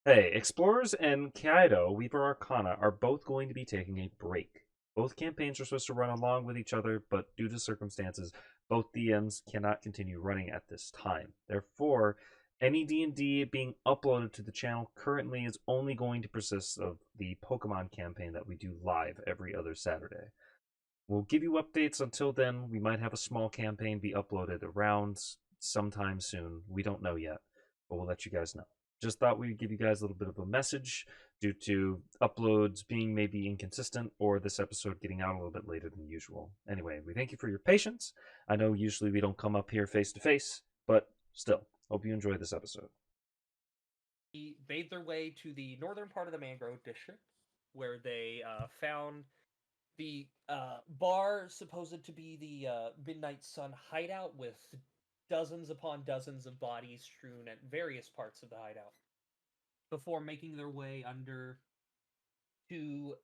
Hey, Explorers and Kyodi, Weaver Arcana, are both going to be taking a break. Both campaigns are supposed to run along with each other, but due to circumstances, both DMs cannot continue running at this time. Therefore, any D&D being uploaded to the channel currently is only going to persist of the Pokemon campaign that we do live every other Saturday. We'll give you updates until then. We might have a small campaign be uploaded around sometime soon. We don't know yet, but we'll let you guys know. Just thought we'd give you guys a little bit of a message due to uploads being maybe inconsistent or this episode getting out a little bit later than usual. Anyway, we thank you for your patience. I know usually we don't come up here face to face, but still, hope you enjoy this episode. Made their way to the northern part of the Mangrove District, where they found the bar supposed to be the Midnight Sun hideout with dozens upon dozens of bodies strewn at various parts of the hideout before making their way under to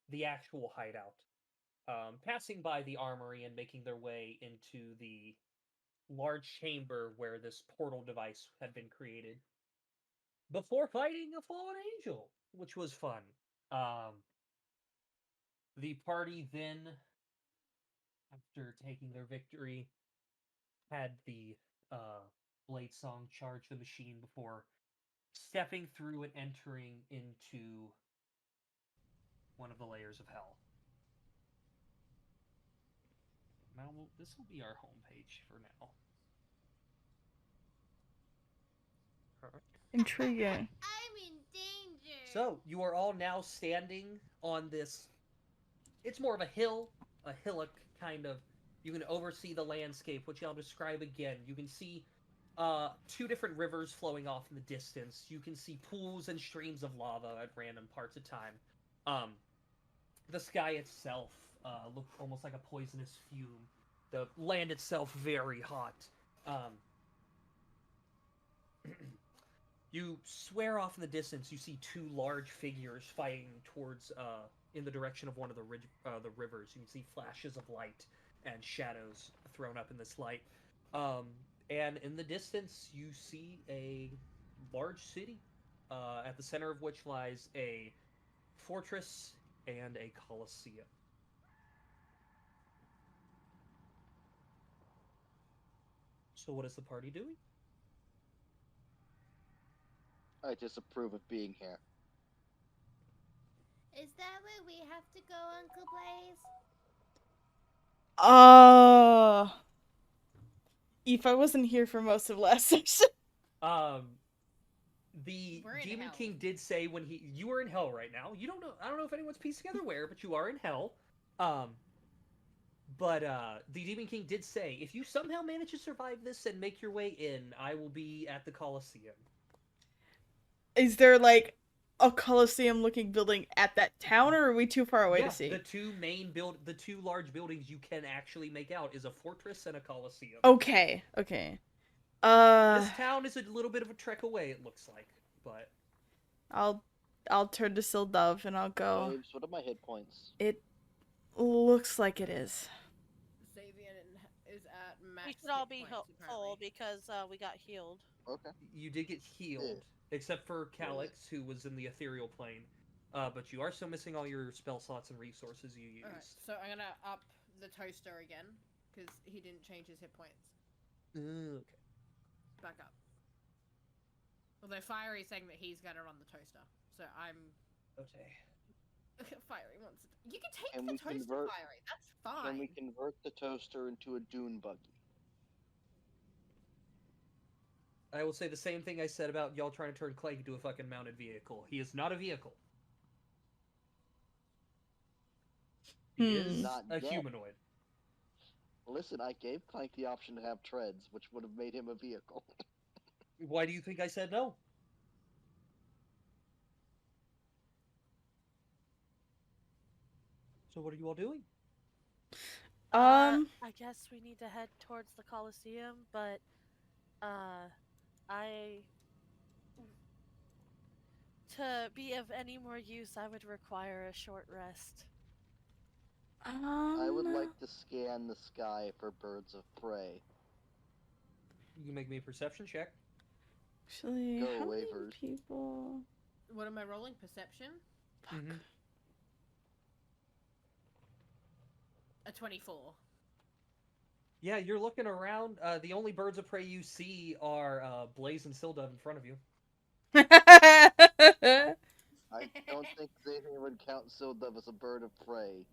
the actual hideout, passing by the armory and making their way into the large chamber where this portal device had been created before fighting a fallen angel, which was fun. Um, the party then, after taking their victory, had the uh, blade song charge the machine before stepping through and entering into one of the layers of hell. Now, this will be our homepage for now. Intriguing. I'm in danger. So, you are all now standing on this. It's more of a hill, a hillock kind of. You can oversee the landscape, which I'll describe again. You can see two different rivers flowing off in the distance. You can see pools and streams of lava at random parts of time. The sky itself looked almost like a poisonous fume. The land itself very hot. You swear off in the distance. You see two large figures fighting towards in the direction of one of the rivers. You can see flashes of light and shadows thrown up in this light. And in the distance, you see a large city, at the center of which lies a fortress and a coliseum. So, what is the party doing? I disapprove of being here. Is that where we have to go, Uncle Blaze? If I wasn't here for most of last session. The We're in Demon hell. King did say when you are in hell right now. You don't know. I don't know if anyone's pieced together where, but you are in hell. But the Demon King did say if you somehow manage to survive this and make your way in, I will be at the Colosseum. Is there like a Colosseum looking building at that town, or are we too far away to see? The two large buildings you can actually make out is a fortress and a Colosseum. Okay. This town is a little bit of a trek away, it looks like, but I'll turn to Sildove and I'll go. Babes, what are my hit points? It looks like it is. Savian is at max. We should all be hit full points, because we got healed. Okay. you did get healed, except for Calyx, who was in the ethereal plane. But you are still missing all your spell slots and resources you used. Alright, so I'm gonna up the toaster again, because he didn't change his hit points. Okay. Back up. Although Fiery is saying that he's got it on the toaster, so I'm... Okay. Fiery wants it. You can take Can the we toaster, convert- Fiery, that's fine. Can we convert the toaster into a dune buggy? I will say the same thing I said about y'all trying to turn Clank into a fucking mounted vehicle. He is not a vehicle. He is Not a yet. humanoid. Listen, I gave Clank the option to have treads, which would have made him a vehicle. Why do you think I said no? So what are you all doing? I guess we need to head towards the Colosseum, but to be of any more use, I would require a short rest. I would like to scan the sky for birds of prey. You can make me a perception check. Actually, Go how many waivers. people? What am I rolling? Perception? Fuck. Mhm. A 24. Yeah, you're looking around. The only birds of prey you see are Blaze and Sildove in front of you. I don't think they would count Sildove as a bird of prey.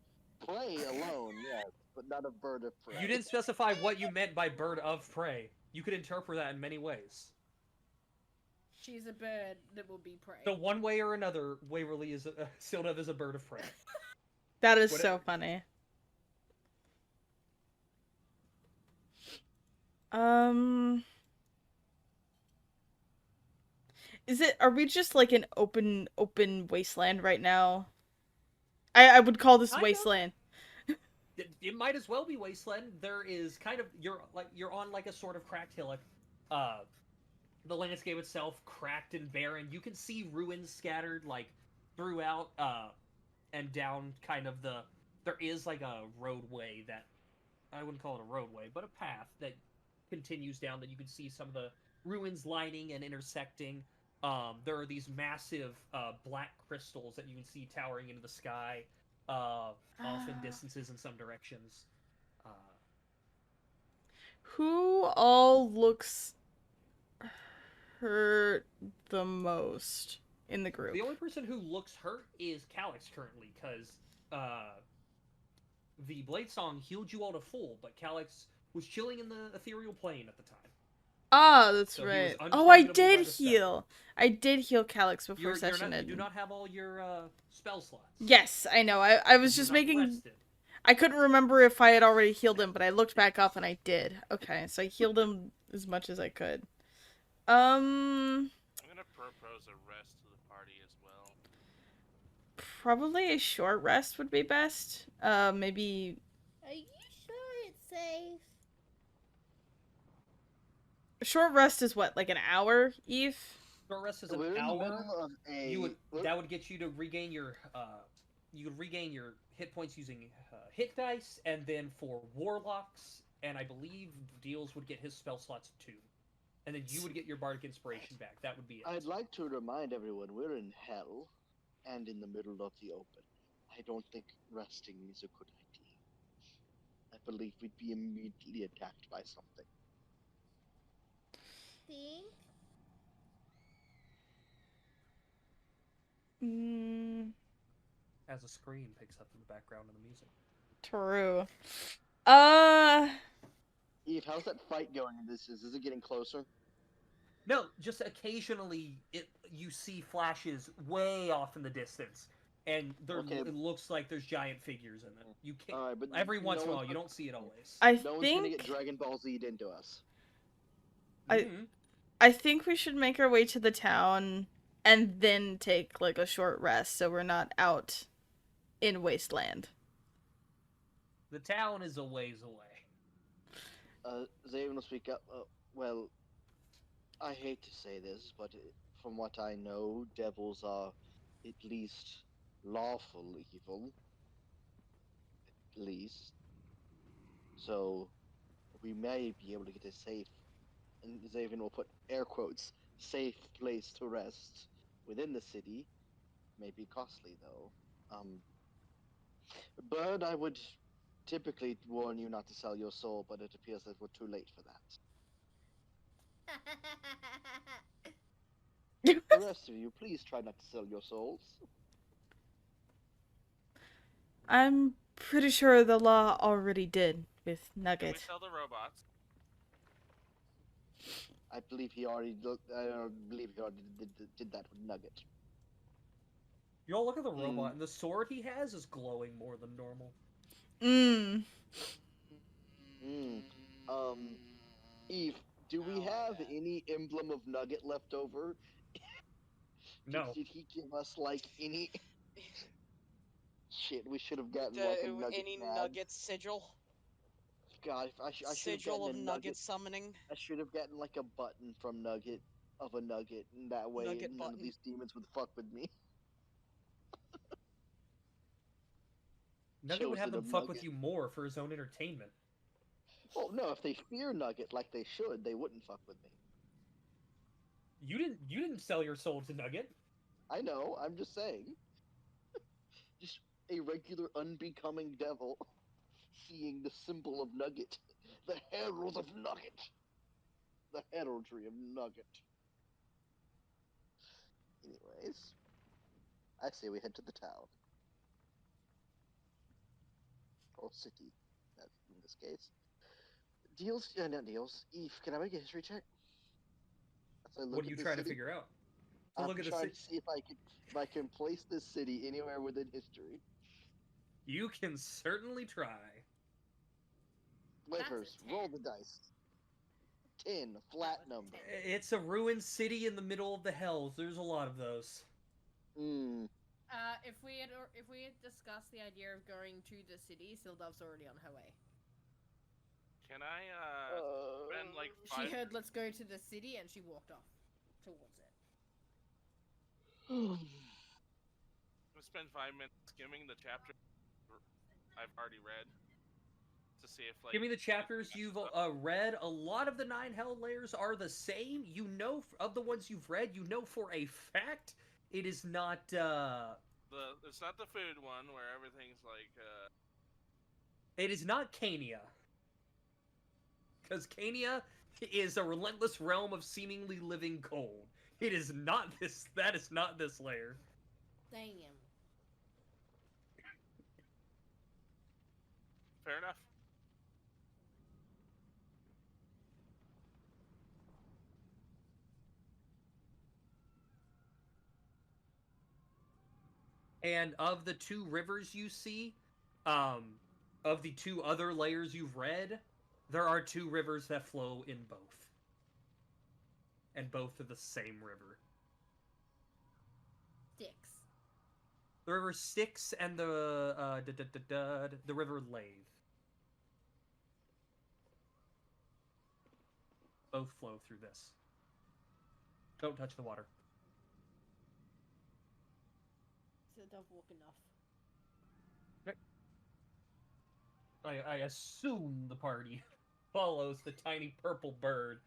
Prey alone, yes, but not a bird of prey. You didn't specify what you meant by bird of prey. You could interpret that in many ways. She's a bird that will be prey. So one way or another, Waverly is Sildove is a bird of prey. That is What- so funny. Are we just like an open wasteland right now? I would call this Kind of. wasteland. It might as well be wasteland. There is kind of you're on like a sort of cracked hillock. The landscape itself cracked and barren. You can see ruins scattered like throughout and down kind of there is like a roadway that I wouldn't call it a roadway, but a path that continues down that you can see some of the ruins lining and intersecting. There are these massive black crystals that you can see towering into the sky, off in distances in some directions. Who all looks hurt the most in the group? The only person who looks hurt is Calyx currently, because the Blade Song healed you all to full, but Calyx was chilling in the ethereal plane at the time. Ah, that's So he was right. Oh, I untargetable by did the spell. heal. I did heal Calyx before You session do ended. not have all your spell slots. Yes, I know. I was You're just not making. rested. I couldn't remember if I had already healed him, but I looked back up and I did. Okay, so I healed him as much as I could. I'm gonna propose a rest to the party as well. Probably a short rest would be best. Maybe Are you sure it's safe? a short rest is what, like an hour, Eve? Short rest is We're an in the hour. middle of a. That would get you to regain your you would regain your hit points using hit dice, and then for warlocks, and I believe Deals would get his spell slots too, and then you would get your bardic inspiration back. That would be it. I'd like to remind everyone we're in hell, and in the middle of the open. I don't think resting is a good idea. I believe we'd be immediately attacked by something. Think? As a screen picks up in the background of the music. True. Eve, how's that fight going in this? Is it getting closer? No, just occasionally you see flashes way off in the distance, and Okay. it looks like there's giant figures in it. You can't. Alright, but Every no once in a one's while, you gonna- don't see it always. I No one's gonna get think Dragon Ball Z'd into us. Mhm. I think we should make our way to the town and then take like a short rest so we're not out in wasteland. The town is a ways away. Zaven will speak up. Well, I hate to say this, but from what I know, devils are at least lawful evil. At least. So, we may be able to get a safe, and Zaven will put air quotes, safe place to rest within the city. May be costly, though. Bird, I would typically warn you not to sell your soul, but it appears that we're too late for that. The rest of you, please try not to sell your souls. I'm pretty sure the law already did with Can we Nugget. sell the robots? I believe he already did that with Nugget. You all look at the robot, and the sword he has is glowing more than normal. Eve, do we have any emblem of Nugget left over? No. Did he give us like any? Shit, we should have gotten like a Nugget Any badge. nugget sigil? God, I should have Sigil gotten of a nugget summoning? I should have gotten like a button from Nugget of a Nugget, and that way Nugget none button. of these demons would fuck with me. Nugget would have Chosen them of fuck with Nugget. you more for his own entertainment. Oh no, if they fear Nugget like they should, they wouldn't fuck with me. You didn't sell your soul to Nugget. I know, I'm just saying. Just a regular unbecoming devil seeing the symbol of Nugget. The herald of Nugget. The heraldry of Nugget. Anyways, I say we head to the town. Or city, in this case. Deals, not deals. Eve, can I make a history check? As I look What are at you this trying to city? figure out? To I'm look at the trying city. to see if I can place this city anywhere within history. You can certainly try. That's a Letters, 10. roll the dice. 10, flat was a number. 10. It's a ruined city in the middle of the hells. There's a lot of those. Hmm. If we had discussed the idea of going to the city, Sildov's already on her way. Can I spend like She 5? heard "let's go to the city" and she walked off towards it. I'm gonna spend 5 minutes skimming the chapter I've already read to see if like. Give me the chapters you've read. A lot of the 9 hell layers are the same. You know, of the ones you've read, you know for a fact it is not. It's not the food one where everything's like. It is not Cania. Because Cania is a relentless realm of seemingly living cold. It is not this. That is not this layer. Damn. Fair enough. And of the 2 rivers you see, of the 2 other layers you've read, there are 2 rivers that flow in both. And both are the same river. Styx. The river Styx and the river Lathe. Both flow through this. Don't touch the water. Sildov walk enough. I assume the party follows the tiny purple bird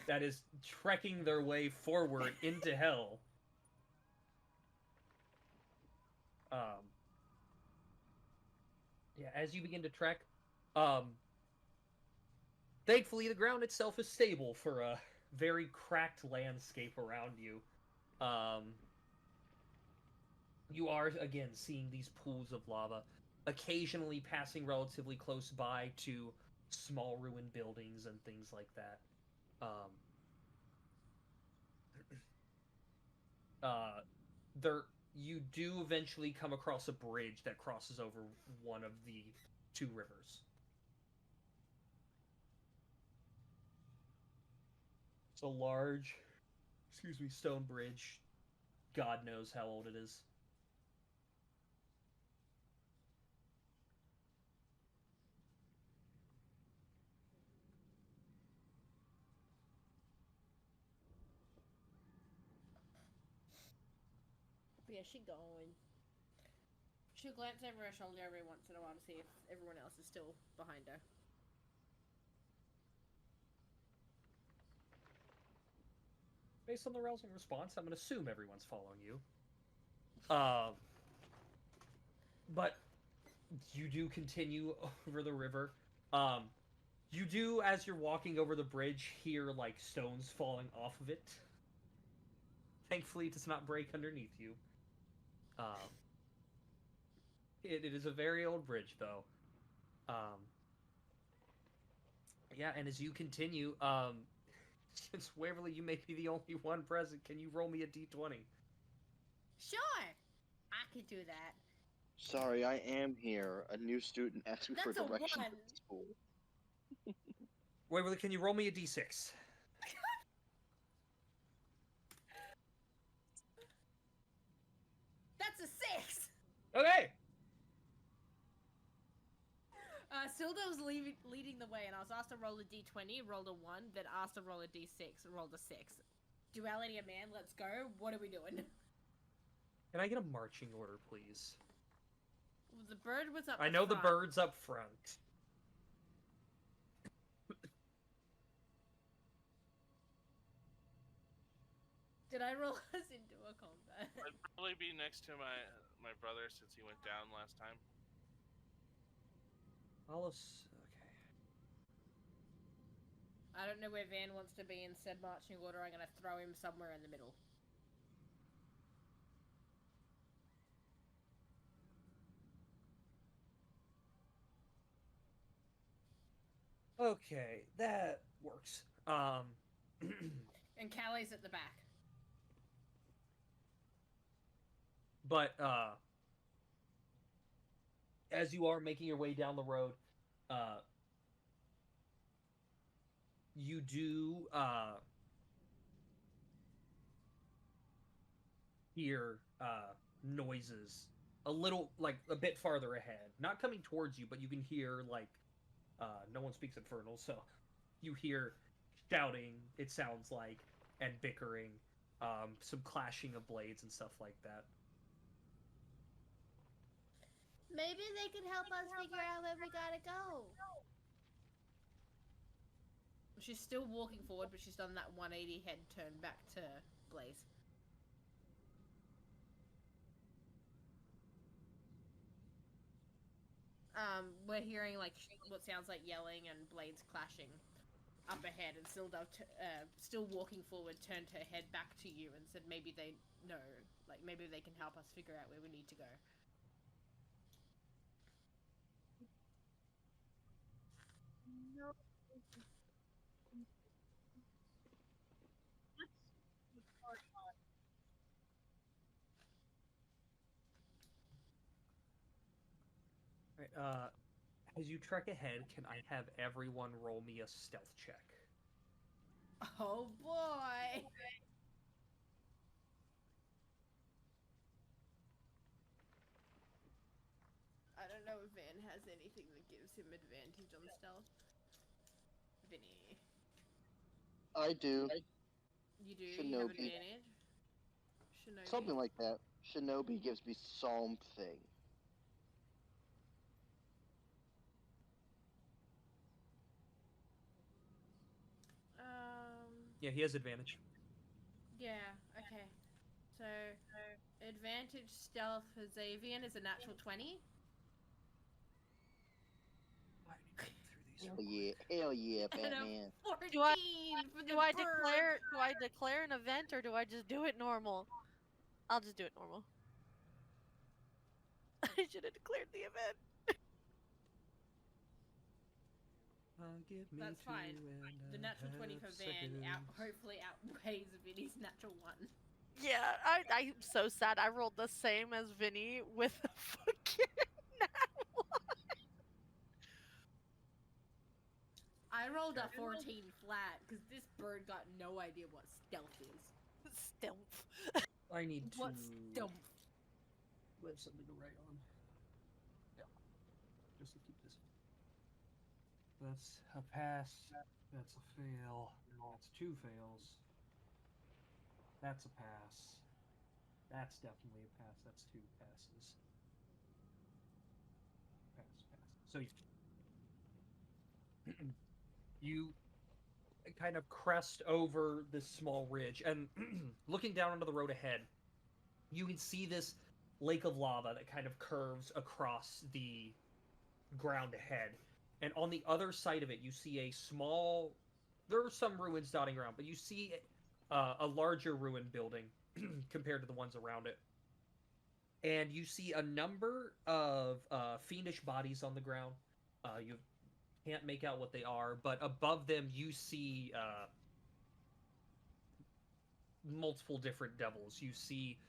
that is trekking their way forward into hell. Yeah, as you begin to trek, thankfully the ground itself is stable for a very cracked landscape around you. You are, again, seeing these pools of lava, occasionally passing relatively close by to small ruined buildings and things like that. You do eventually come across a bridge that crosses over one of the 2 rivers. It's a large, stone bridge. God knows how old it is. But yeah, she going. She'll glance over her shoulder every once in a while to see if everyone else is still behind her. Based on the rousing response, I'm going to assume everyone's following you. But you do continue over the river. You do, as you're walking over the bridge, hear, like, stones falling off of it. Thankfully, it does not break underneath you. It is a very old bridge, though. Yeah, and as you continue, since Waverly, you may be the only one present, can you roll me a d20? Sure, I could do that. Sorry, I am here. A new student asked me for That's a directions 1. to school. Waverly, can you roll me a d6? That's a 6. Okay! Sildov's leading the way, and I was asked to roll a d20, rolled a 1, then asked to roll a d6, rolled a 6. Duality of man, let's go. What are we doing? Can I get a marching order, please? The bird was up I know the front. bird's up front. Did I roll us into a combat? I'd probably be next to my brother since he went down last time. Alice. Okay. I don't know where Van wants to be in said marching order. I'm gonna throw him somewhere in the middle. Okay, that works. And Callie's at the back. But as you are making your way down the road, you do hear noises a little, like, a bit farther ahead. Not coming towards you, but you can hear, like, no one speaks Infernal, so you hear shouting, it sounds like, and bickering, some clashing of blades and stuff like that. Maybe they could help us figure out where we gotta go. She's still walking forward, but she's done that 180 head turn back to Blaze. We're hearing like what sounds like yelling and blades clashing up ahead, and Silda, still walking forward, turned her head back to you and said, "Maybe they know, like maybe they can help us figure out where we need to go." No. Right, as you trek ahead, can I have everyone roll me a stealth check? Oh boy! I don't know if Van has anything that gives him advantage on stealth. Vinny. I do. You do? You have Shinobi. advantage? Shinobi? Something like that. Shinobi gives me something. Yeah, he has advantage. Yeah, okay. So, advantage stealth for Xavian is a natural 20. Hell yeah, hell yeah, And a Batman. 14 Do I- for the Do I bird. declare an event, or do I just do it normal? I'll just do it normal. I should have declared the event. That's fine. The natural 20 for Van hopefully outweighs Vinny's natural 1. Yeah, I'm so sad. I rolled the same as Vinny with a fucking nat one. I rolled a 14 flat because this bird got no idea what stealth is. Stealth. I need to What's stealth? have something to write on. Yeah. Just to keep this. That's a pass. That's a fail. That's 2 fails. That's a pass. That's definitely a pass. That's 2 passes. Pass, pass. So you kind of crest over this small ridge, and looking down onto the road ahead, you can see this lake of lava that kind of curves across the ground ahead. And on the other side of it, you see a small... There are some ruins dotting around, but you see a larger ruined building compared to the ones around it. And you see a number of fiendish bodies on the ground. You can't make out what they are, but above them you see multiple different devils. You see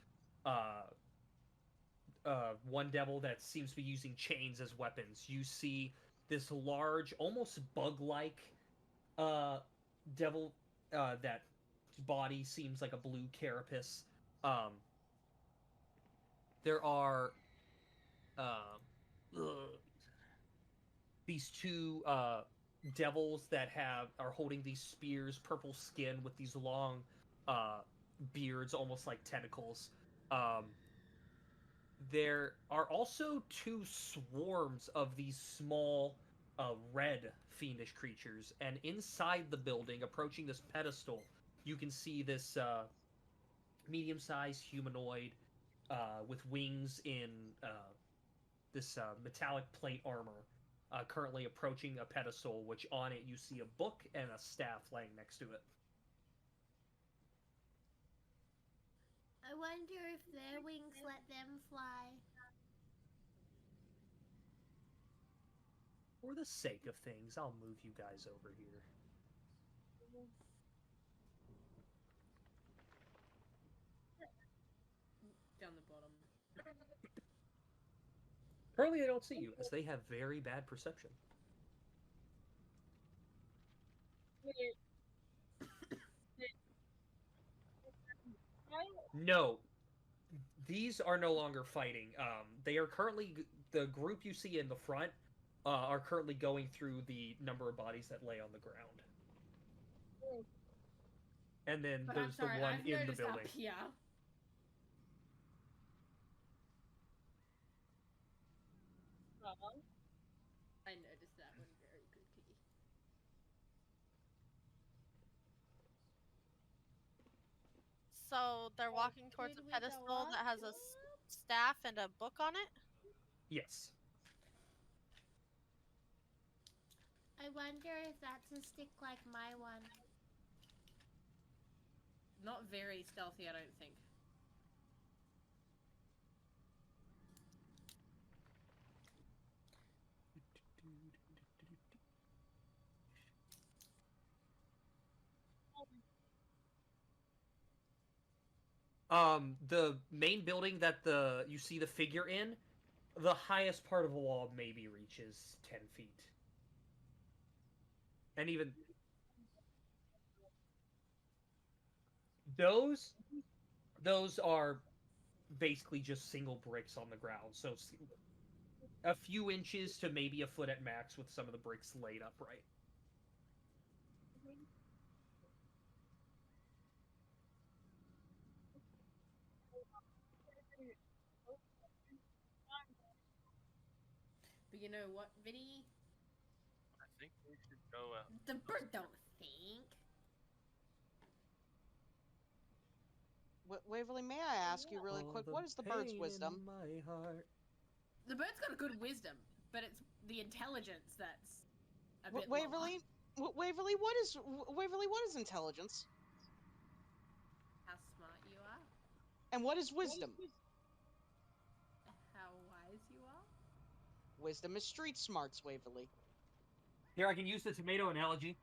one devil that seems to be using chains as weapons. You see this large, almost bug-like devil that body seems like a blue carapace. There are these 2 devils that are holding these spears, purple skin with these long beards, almost like tentacles. There are also 2 swarms of these small red fiendish creatures, and inside the building, approaching this pedestal, you can see this medium-sized humanoid with wings in this metallic plate armor, currently approaching a pedestal, which on it you see a book and a staff laying next to it. I wonder if their wings let them fly. For the sake of things, I'll move you guys over here. Down the bottom. Currently, they don't see you, as they have very bad perception. No, these are no longer fighting. They are currently the group you see in the front are currently going through the number of bodies that lay on the ground, and then But I'm there's sorry, the one I've in the noticed building. up here. I noticed that one very quickly. So they're walking towards Did a we go pedestal that up? has a staff and a book on it. Yes. I wonder if that's a stick like my one. Not very stealthy, I don't think. The main building that you see the figure in, the highest part of the wall maybe reaches 10 feet. And even those are basically just single bricks on the ground. So a few inches to maybe a foot at max with some of the bricks laid upright. But you know what, Vinny? I think we should go. The bird don't think. Waverly, may I ask you really quick, what is the bird's wisdom? My heart. The bird's got a good wisdom, but it's the intelligence that's a bit Waverly, lower. Waverly, what is intelligence? How smart you are, And what is wisdom? how wise you are. Wisdom is street smarts, Waverly. Here, I can use the tomato analogy.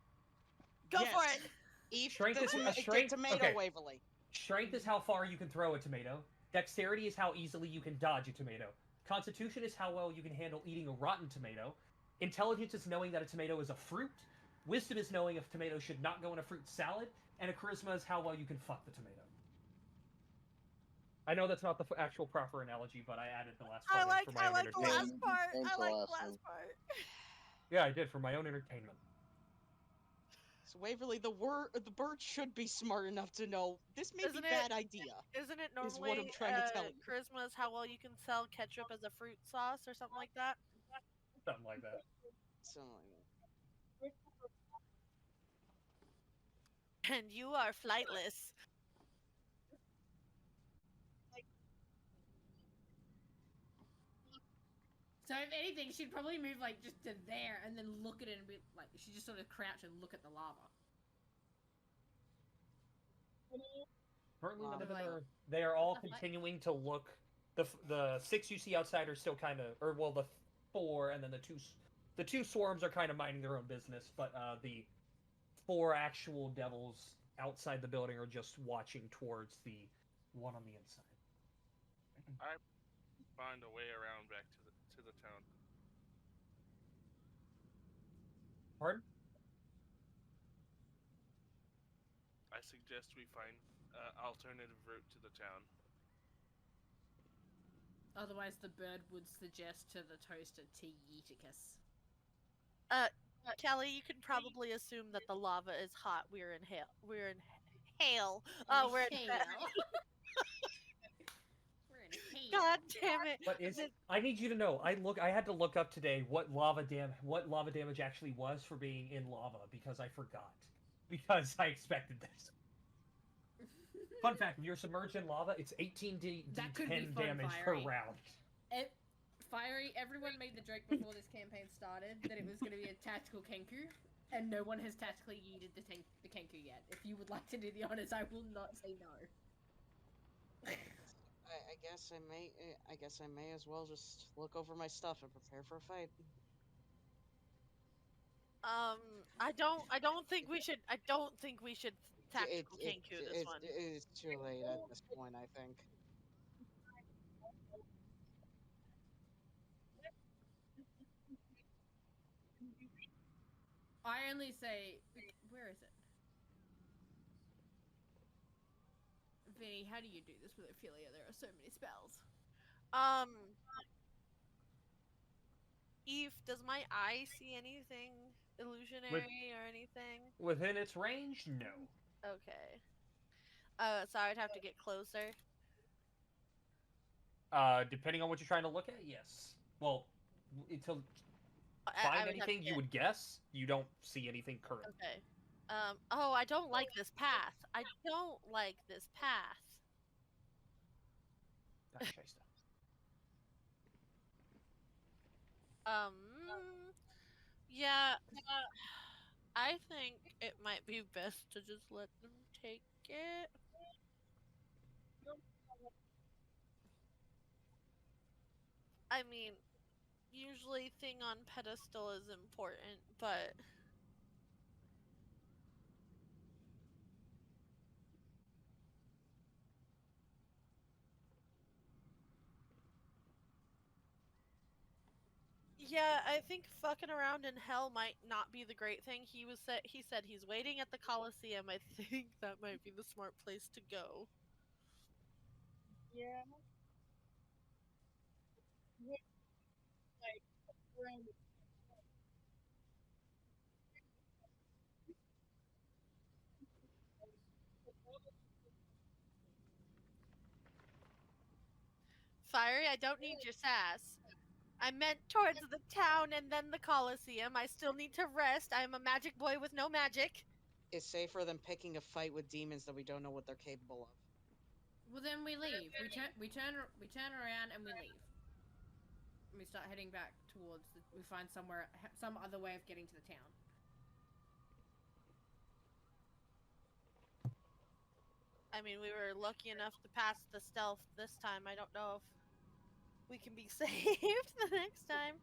Go Yes. for it. Eat Strength the, is- toma- strength- the tomato, okay. Waverly. Strength is how far you can throw a tomato. Dexterity is how easily you can dodge a tomato. Constitution is how well you can handle eating a rotten tomato. Intelligence is knowing that a tomato is a fruit. Wisdom is knowing if tomato should not go in a fruit salad. And a charisma is how well you can fuck the tomato. I know that's not the actual proper analogy, but I added the last part in for my own the entertainment. last part. Thanks I for like the laughing. last part. Yeah, I did for my own entertainment. So Waverly, the bird should be smart enough to know this may Isn't be it- bad idea. Isn't it Is normally what I'm trying to tell you. charisma is how well you can sell ketchup as a fruit sauce or something like that? Something like that. So, And you are flightless. So if anything, she'd probably move like just to there and then look at it and be like, she just sort of crouch and look at the lava. Currently, none of them Like- are. They are all What the fuck? continuing to look. The 6 you see outside are still kind of, or well, the 4 and then the two swarms are kind of minding their own business, but the 4 actual devils outside the building are just watching towards the one on the inside. Find a way around back to the town. Pardon? I suggest we find alternative route to the town. Otherwise, the bird would suggest to the toaster to yeeticus. Kelly, you can probably assume that the lava is hot. We're in hail. We're in hail. Oh, we're in hail. We're in hail. God damn it! But I need you to know. I had to look up today what lava damage actually was for being in lava because I forgot. Because I expected this. Fun fact: if you're submerged in lava, it's 18 That could be d10 fun, damage Fiery. per round. Fiery, everyone made the joke before this campaign started that it was going to be a tactical Kenku, and no one has tactically yeeted the Kenku yet. If you would like to do the honors, I will not say no. I guess I may. I guess I may as well just look over my stuff and prepare for a fight. I don't think we should. I don't think we should tactical Kenku this one. It's too late at this point, I think. I only say, where is it? Vinny, how do you do this with Ophelia? There are so many spells. Eve, does my eye see anything illusionary or anything? Within its range, no. Okay. So I'd have to get closer. Depending on what you're trying to look at, yes. Well, until I find would have anything to you get- would guess, you don't see anything currently. Okay. Oh, I don't like this path. I don't like this path. That's Shasta. Yeah. I think it might be best to just let them take it. I mean, usually thing on pedestal is important, but yeah, I think fucking around in hell might not be the great thing. He said he's waiting at the Coliseum. I think that might be the smart place to go. Yeah. Fiery, I don't need your sass. I meant towards the town and then the Coliseum. I still need to rest. I am a magic boy with no magic. It's safer than picking a fight with demons that we don't know what they're capable of. Well, then we leave. We turn around and we leave. We start heading back towards. We find some other way of getting to the town. I mean, we were lucky enough to pass the stealth this time. I don't know if we can be saved the next time.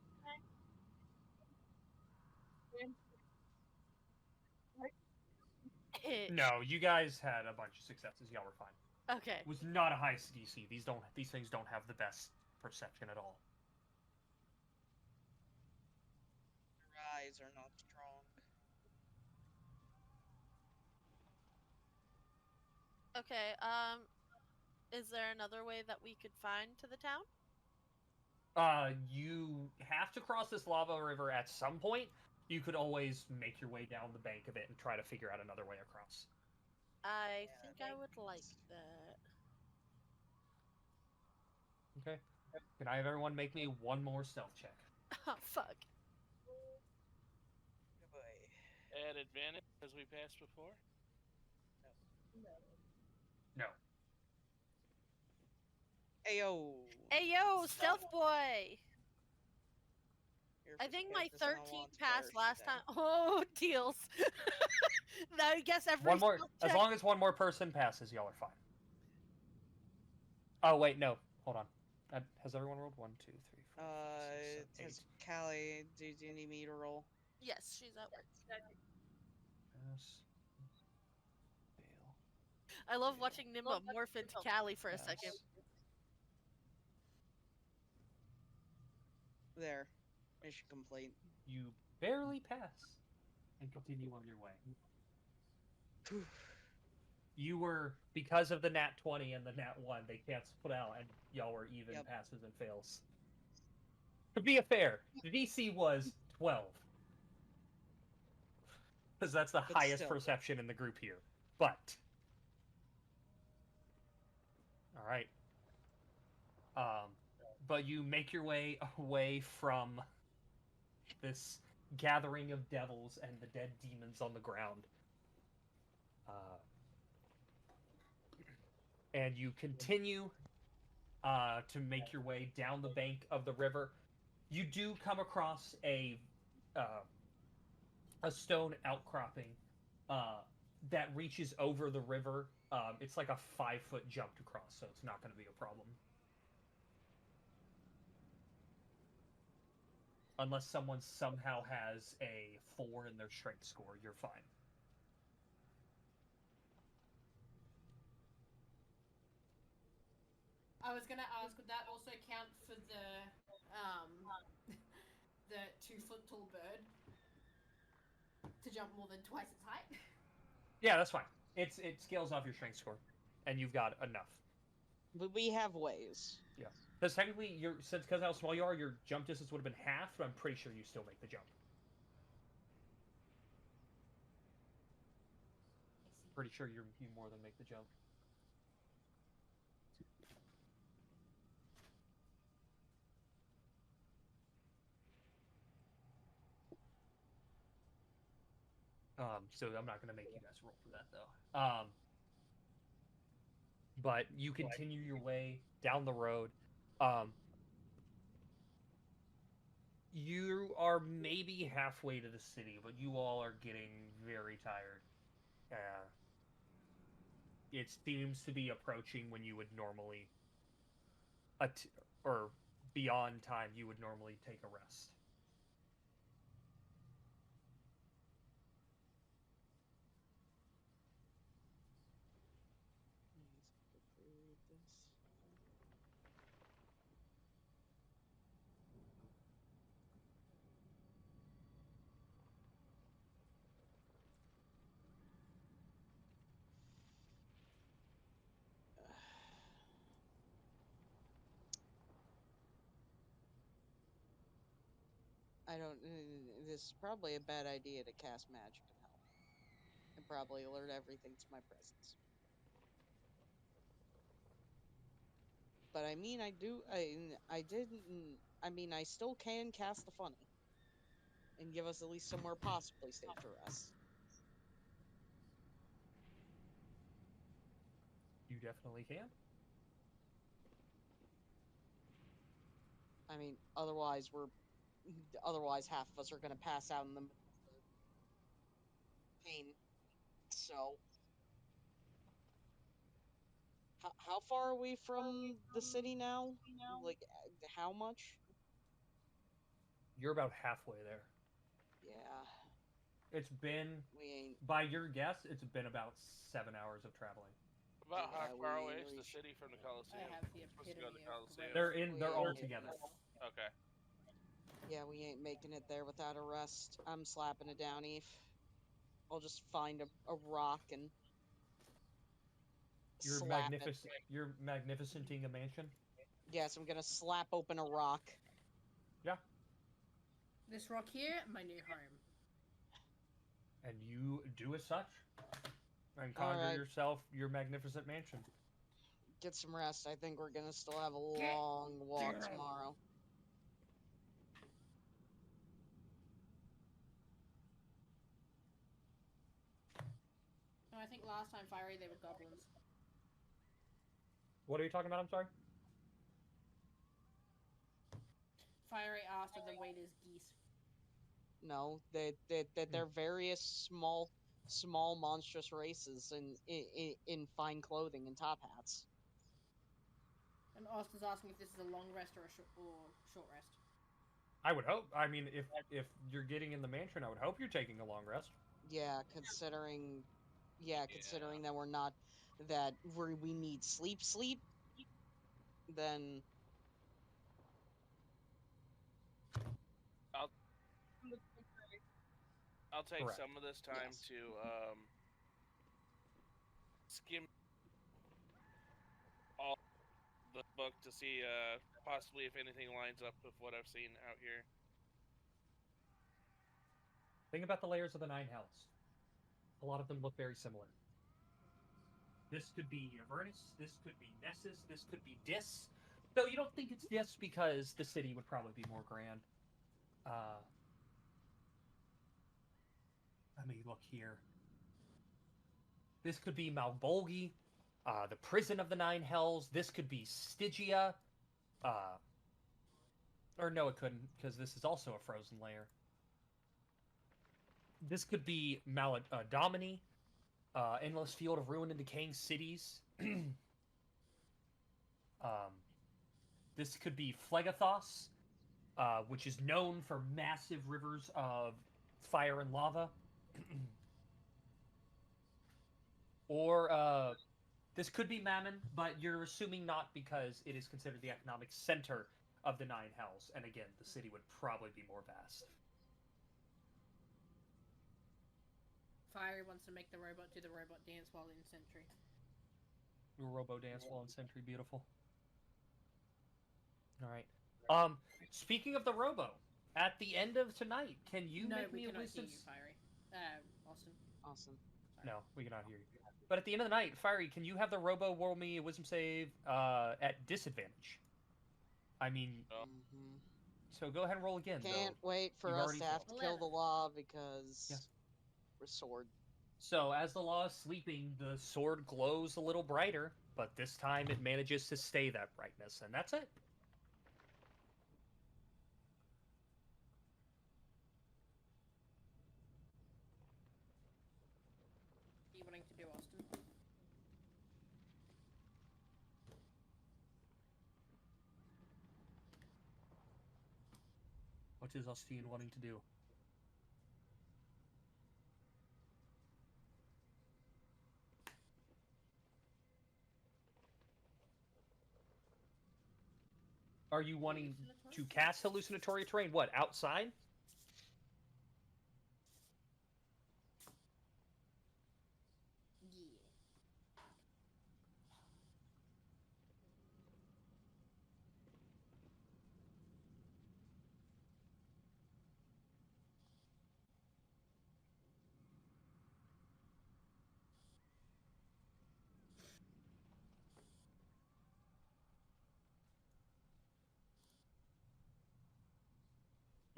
No, you guys had a bunch of successes. Y'all were fine. Okay. It was not a high DC. These things don't have the best perception at all. Your eyes are not strong. Okay, is there another way that we could find to the town? You have to cross this lava river at some point. You could always make your way down the bank of it and try to figure out another way across. I think I would like that. Okay. Can I have everyone make me one more stealth check? Oh, fuck. At advantage as we passed before? No. Ayo! Ayo, stealth boy! Here I for think the my characters I 13 want passed first, last then. time. Oh, deals. Now I guess every One more. stealth As check- long as one more person passes, y'all are fine. Oh wait, no. Hold on. Has everyone rolled? 1, 2, 3, 4, 5, 6, 7, 8. Has Callie, do you need me to roll? Yes, she's at work. Pass. Fail. I love watching Nimba morph into Callie for a Pass. second. There. Mission complete. You barely pass and continue on your way. You were, because of the nat 20 and the nat 1, they can't split out, and y'all were even Yep. passes and fails. To be fair, the DC was 12. Because that's the But highest still. perception in the group here. But. Alright. But you make your way away from this gathering of devils and the dead demons on the ground. and you continue to make your way down the bank of the river. You do come across a stone outcropping that reaches over the river. It's like a 5-foot jump to cross, so it's not going to be a problem. Unless someone somehow has a 4 in their strength score, you're fine. I was gonna ask, would that also count for the 2-foot tall bird to jump more than twice its height? Yeah, that's fine. It scales off your strength score, and you've got enough. But we have ways. Yeah, because technically, because how small you are, your jump distance would have been half. But I'm pretty sure you still make the jump. Pretty sure you more than make the jump. So I'm not going to make you guys roll for that, though. But you continue your way down the road. You are maybe halfway to the city, but you all are getting very tired. It seems to be approaching when you would normally, or beyond time you would normally take a rest. I don't. This is probably a bad idea to cast magic in hell, and probably alert everything to my presence. But I mean, I do. I didn't. I mean, I still can cast the funny, and give us at least somewhere possibly safe to rest. You definitely can. I mean, otherwise half of us are gonna pass out in the pain. So, how far are we from the city now? Like, how much? You're about halfway there. Yeah. It's been, We ain't. by your guess, it's been about 7 hours of traveling. About Yeah, how far we away ain't is the reached- city from the Coliseum? I have the We're supposed to go to the epitome of Coliseum. They're all ain't- together. Okay. Yeah, we ain't making it there without a rest. I'm slapping it down, Eve. I'll just find a rock and You're slap magnificent. it. You're magnificenting a mansion. Yes, I'm gonna slap open a rock. Yeah. This rock here, my new home. And you do as such. And conjure Alright. yourself your magnificent mansion. Get some rest. I think we're gonna still have a long walk tomorrow. No, I think last time Fiery they were goblins. What are you talking about? I'm sorry? Fiery asked if the waiters geese. No, they're various small monstrous races in fine clothing and top hats. And Austin's asking if this is a long rest or a short rest. I would hope. I mean, if you're getting in the mansion, I would hope you're taking a long rest. Yeah, considering that we're not we need sleep, then I'll take Correct. some of this time Yes. to skim all the book to see possibly if anything lines up with what I've seen out here. Think about the layers of the 9 hells. A lot of them look very similar. This could be Avernus, this could be Nessus, this could be Dis. Though you don't think it's Dis because the city would probably be more grand. Let me look here. This could be Malbolgi. the Prison of the Nine Hells. This could be Stygia. Or no, it couldn't, because this is also a frozen layer. This could be Domini, Endless Field of Ruined and Decaying Cities. This could be Phlegothos, which is known for massive rivers of fire and lava. Or this could be Mammon, but you're assuming not because it is considered the economic center of the Nine Hells. And again, the city would probably be more vast. Fiery wants to make the robot do the robot dance while in Sentry. Robo dance while in Sentry, beautiful. All right. Speaking of the robo, at the end of tonight, can you make me a wisdom? Hear you, Fiery. Austin. Awesome. No, we cannot hear you. But at the end of the night, Fiery, can you have the robo roll me a wisdom save at disadvantage? I mean, so go ahead and roll again. Can't wait for us to have to kill the law because we're sword. So as the law is sleeping, the sword glows a little brighter, but this time it manages to stay that brightness, and that's it. What are you wanting to do, Austin? What is Austin wanting to do? Are you wanting to cast hallucinatory terrain? What, outside? Yeah.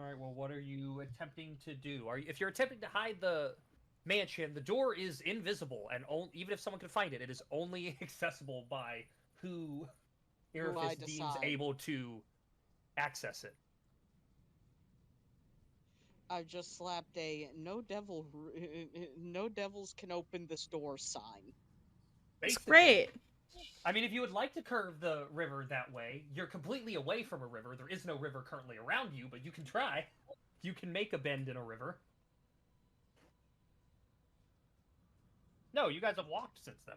All right, well, what are you attempting to do? If you're attempting to hide the mansion, the door is invisible, and even if someone can find it, it is only accessible by who Irophis deems able to access it. I've just slapped a no devils can open this door sign. It's great. I mean, if you would like to curve the river that way, you're completely away from a river. There is no river currently around you, but you can try. You can make a bend in a river. No, you guys have walked since then.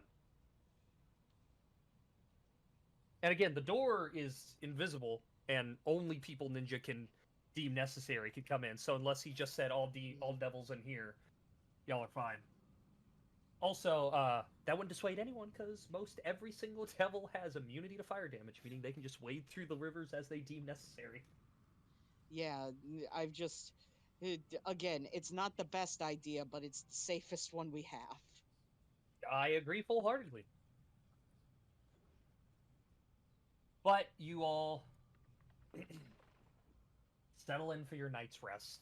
And again, the door is invisible, and only people Ninja can deem necessary can come in. So unless he just said all devils in here, y'all are fine. Also, that wouldn't dissuade anyone, because most every single devil has immunity to fire damage, meaning they can just wade through the rivers as they deem necessary. Yeah, I've just... Again, it's not the best idea, but it's the safest one we have. I agree full-heartedly. But you all settle in for your night's rest.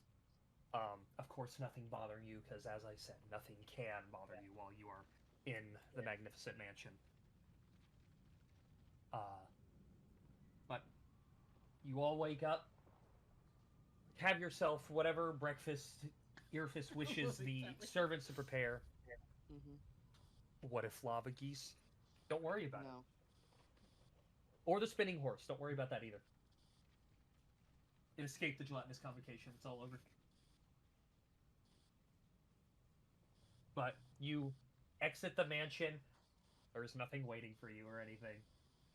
Of course, nothing bothering you, because as I said, nothing can bother you while you are in the magnificent mansion. But you all wake up, have yourself whatever breakfast Irophis wishes the servants to prepare. What if lava geese? Don't worry about it. Or the spinning horse. Don't worry about that either. It escaped the gelatinous convocation. It's all over. But you exit the mansion. There's nothing waiting for you or anything.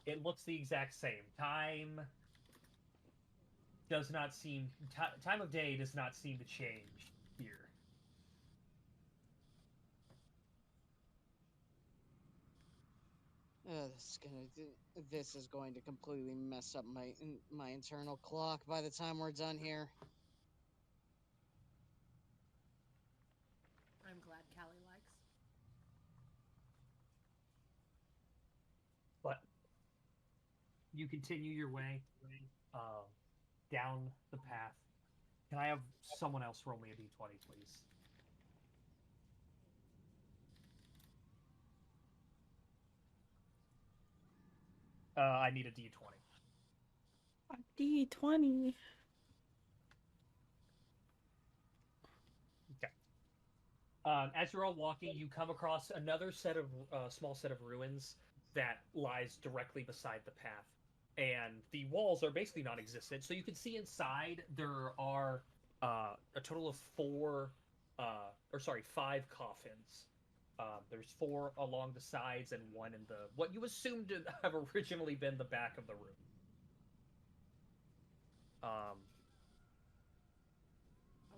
It looks the exact same. Time does not seem... time of day does not seem to change here. This is going to completely mess up my internal clock by the time we're done here. I'm glad Callie likes. But you continue your way down the path. Can I have someone else roll me a d20, please? I need a D20. D20. Okay. As you're all walking, you come across another set of small set of ruins that lies directly beside the path, and the walls are basically non-existent. So you can see inside there are a total of five coffins. There's 4 along the sides and 1 in the what you assumed to have originally been the back of the room.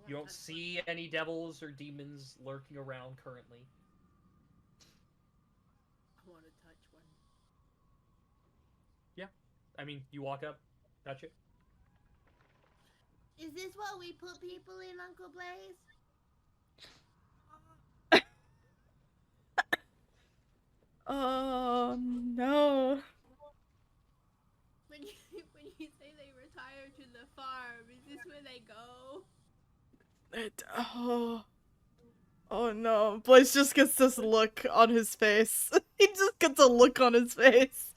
You don't see any devils or demons lurking around currently. I want to touch one. Yeah, I mean, you walk up, touch it. Is this what we put people in, Uncle Blaze? Oh no. When you say they retire to the farm, is this where they go? Oh no. Blaze just gets this look on his face. He just gets a look on his face.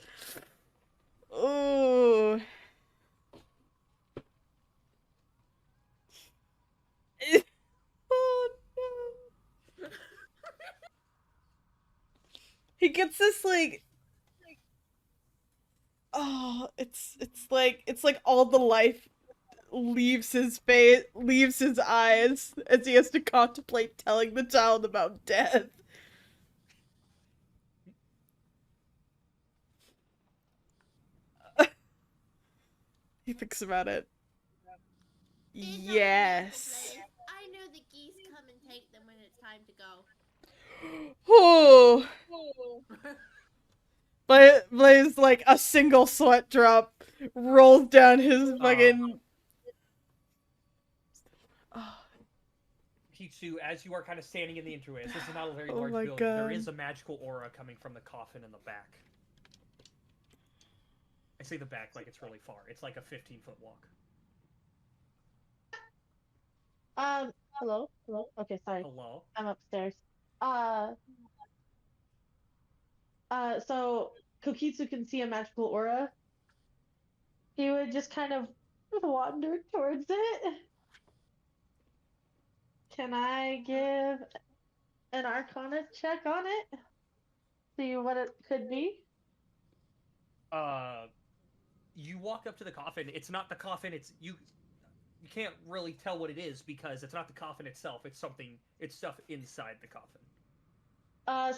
Oh. Oh no. He gets this like it's like all the life leaves his face, leaves his eyes as he has to contemplate telling the child about death. He thinks about it. It's okay, Uncle Yes. Blaze. I know the geese come and take them when it's time to go. Oh. Blaze, like, a single sweat drop rolls down his fucking... Kitsu, as you are kind of standing in the entryway, this is not a very Oh large my building, there God. is a magical aura coming from the coffin in the back. I say the back like it's really far. It's like a 15-foot walk. Hello? Okay, sorry. Hello? I'm upstairs. So Kokitsu can see a magical aura. He would just kind of wander towards it. Can I give an Arcana check on it? See what it could be? You walk up to the coffin. It's not the coffin. You can't really tell what it is because it's not the coffin itself. It's stuff inside the coffin.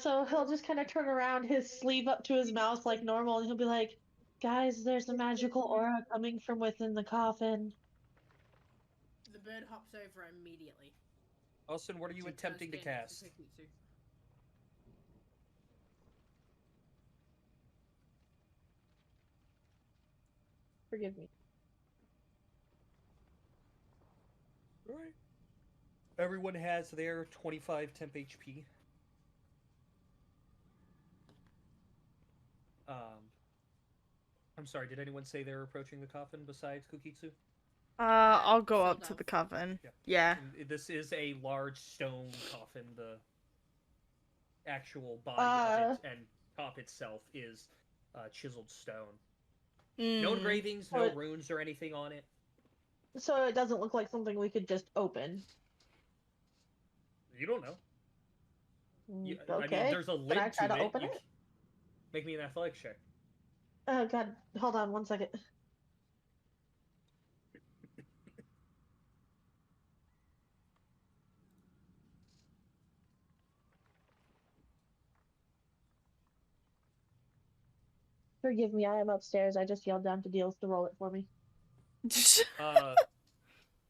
So he'll just kind of turn around, his sleeve up to his mouth like normal, and he'll be like, "Guys, there's a magical aura coming from within the coffin." The bird hops over immediately. Austin, what are you attempting to cast? Forgive me. Alright. Everyone has their 25 temp HP. I'm sorry, did anyone say they're approaching the coffin besides Kukitsu? I'll go up to the coffin. Yeah. This is a large stone coffin. The actual body of it and top itself is chiseled stone. No engravings, no runes or anything on it. So it doesn't look like something we could just open. You don't know. Okay. I mean, there's a lid Can I try to it. open it? Make me an athletics check. Oh god, hold on 1 second. Forgive me, I am upstairs. I just yelled down to Deals to roll it for me.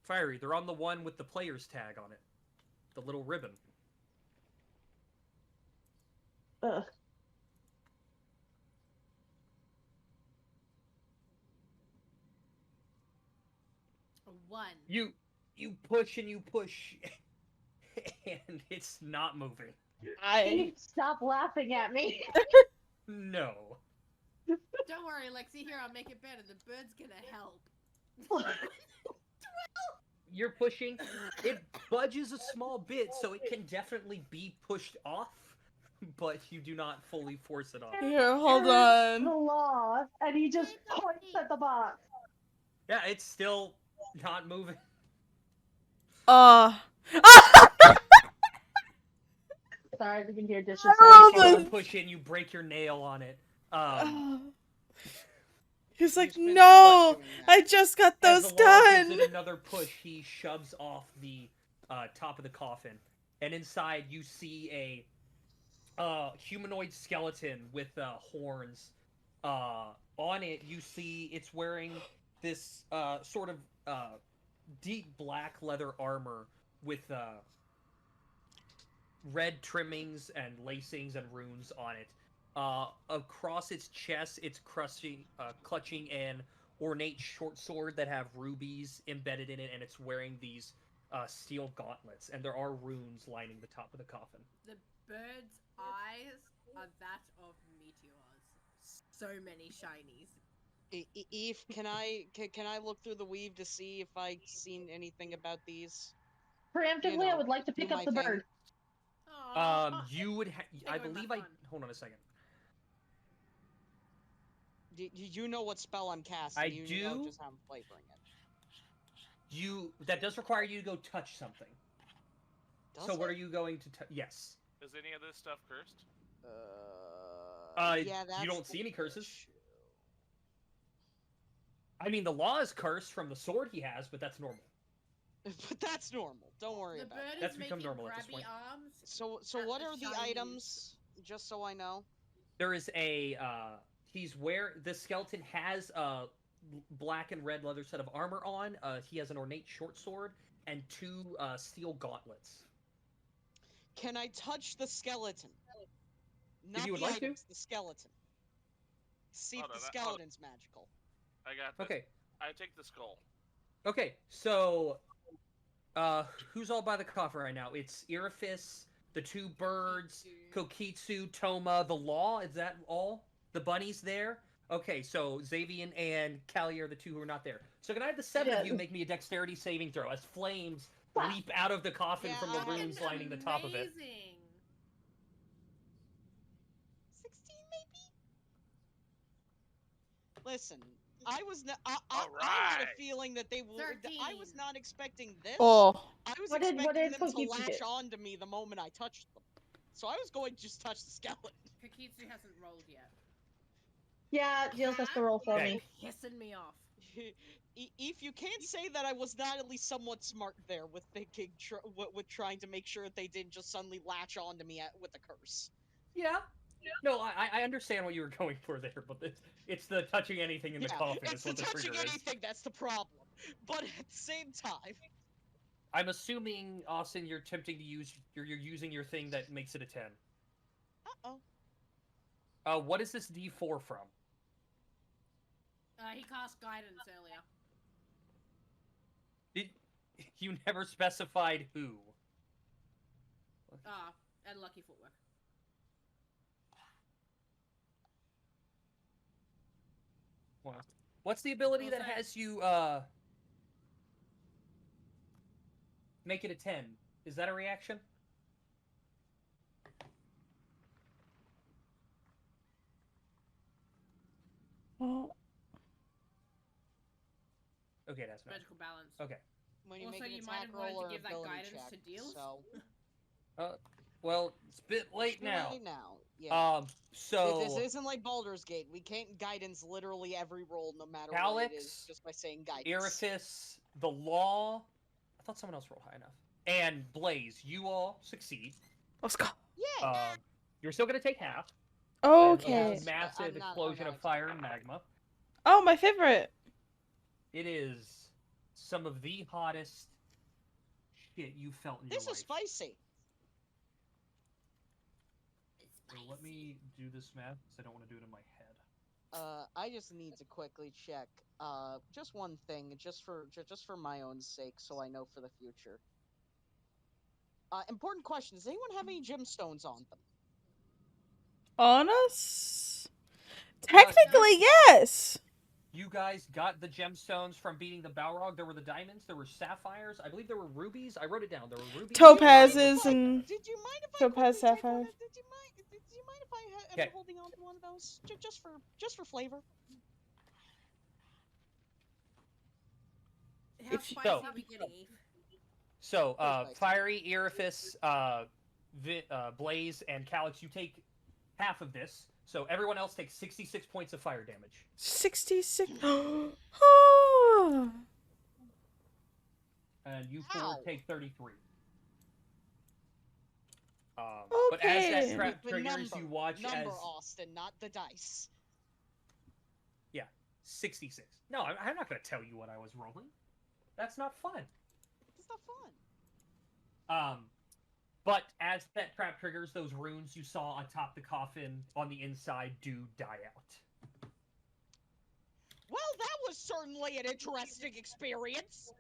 Fiery, they're on the one with the player's tag on it. The little ribbon. Ugh. A 1. You push and you push, and it's not moving. Can you stop laughing at me? No. Don't worry, Lexi. Here, I'll make it better. The bird's gonna help. You're pushing. It budges a small bit, so it can definitely be pushed off. but you do not fully force it on. Here, hold Here's on. the law, and he just points at the box. Yeah, it's still not moving. Uh. Sorry, we can hear dishes. Oh, If you the- don't push in, you break your nail on it. He's like, spend too much no, doing that. I just got As those the law gives done. it another push, he shoves off the top of the coffin, and inside you see a humanoid skeleton with horns. On it, you see it's wearing this sort of deep black leather armor with red trimmings and lacings and runes on it. Across its chest, it's clutching an ornate short sword that have rubies embedded in it, and it's wearing these steel gauntlets, and there are runes lining the top of the coffin. The bird's eyes are that of meteors. So many shinies. Eve, can I look through the weave to see if I've seen anything about these? Preemptively, I would like to do pick up my the thing. bird. You would. I going believe back I. on. Hold on a second. You know what spell I'm casting. I you do. know just how I'm flavoring it. That does require you to go touch something. Does So what it? are you going to? Yes. Is any of this stuff cursed? Yeah, that's you don't the see any curses. issue. I mean, the law is cursed from the sword he has, but that's normal. But that's normal. Don't worry The about bird it. That's is become making normal at this grabby point. arms. So at what the are the shinies. items? Just so I know. There is the skeleton has a black and red leather set of armor on. He has an ornate short sword and two steel gauntlets. Can I touch the skeleton? Not you would the like to. items, the skeleton. See if Hold the on, skeleton's magical. I got this. Okay. I take the skull. Okay. So, who's all by the coffin right now? It's Irifis, the two birds, Kokitsu, Toma, the law. Is that all? The bunnies there? Okay, so Xavian and Callie are the two who are not there. So can I have the seven of you make me a dexterity saving throw as flames leap out of the coffin Yeah, from the I- runes lining the top of it? Amazing. 16 maybe? Listen, I was not. I had Alright. a feeling that they would. I was 13. not expecting this. Oh. I was What did expecting them to Kokitsu latch get? on to me the moment I touched them. So I was going to just touch the skeleton. Kakitsu hasn't rolled yet. Yeah, Jill has to roll for Okay. me. Pissing me off. If you can't say that I was not at least somewhat smart there with thinking, with trying to make sure that they didn't just suddenly latch on to me with a curse. Yeah. No, I understand what you were going for there, but it's the touching anything in the coffin it's is the what the touching trigger is. anything that's the problem. But at the same time, I'm assuming, Austin, you're using your thing that makes it a 10. What is this D4 from? He cast guidance earlier. You never specified who. And lucky footwork. What's the ability that Also- has you make it a 10? Is that a reaction? Oh. Okay, that's not. Magical balance. Okay. when you Also, make an you might attack have wanted roll to or give that ability guidance check, to deals. so Well, it's a bit late Too now. late now. Yeah. So This isn't like Baldur's Gate. We can't guidance literally every roll, no matter what it Alex, is, just by saying guidance. Irifis, the law. I thought someone else rolled high enough. And Blaze, you all succeed. Let's go. Yeah. You're still gonna take half. Okay. Of a massive I'm not explosion of fire and magma. Oh, my favorite. It is some of the hottest shit you felt in This your is life. spicy. So let me do this math because I don't want to do it in my head. I just need to quickly check. Just one thing, just for my own sake, so I know for the future. Important question: does anyone have any gemstones on them? On us? Technically, yes. You guys got the gemstones from beating the Balrog. There were the diamonds. There were sapphires. I believe there were rubies. I wrote it down. There were rubies. Topazes and Did you mind if I topaz quickly take one? sapphire. Did you mind if I am Okay. holding on to one of those just for flavor? How If you- spicy So- are we getting, Eve? So, Nice. Fiery, Eriphus, Blaze, and Calyx, you take half of this. So everyone else takes 66 points of fire damage. 66. And you Ow. four take 33. But as that Okay. trap The triggers, you watch number, as... Austin, not the dice. Yeah, 66. No, I'm not going to tell you what I was rolling. That's not fun. It's not fun. But as that trap triggers, those runes you saw atop the coffin on the inside do die out. Well, that was certainly an interesting experience.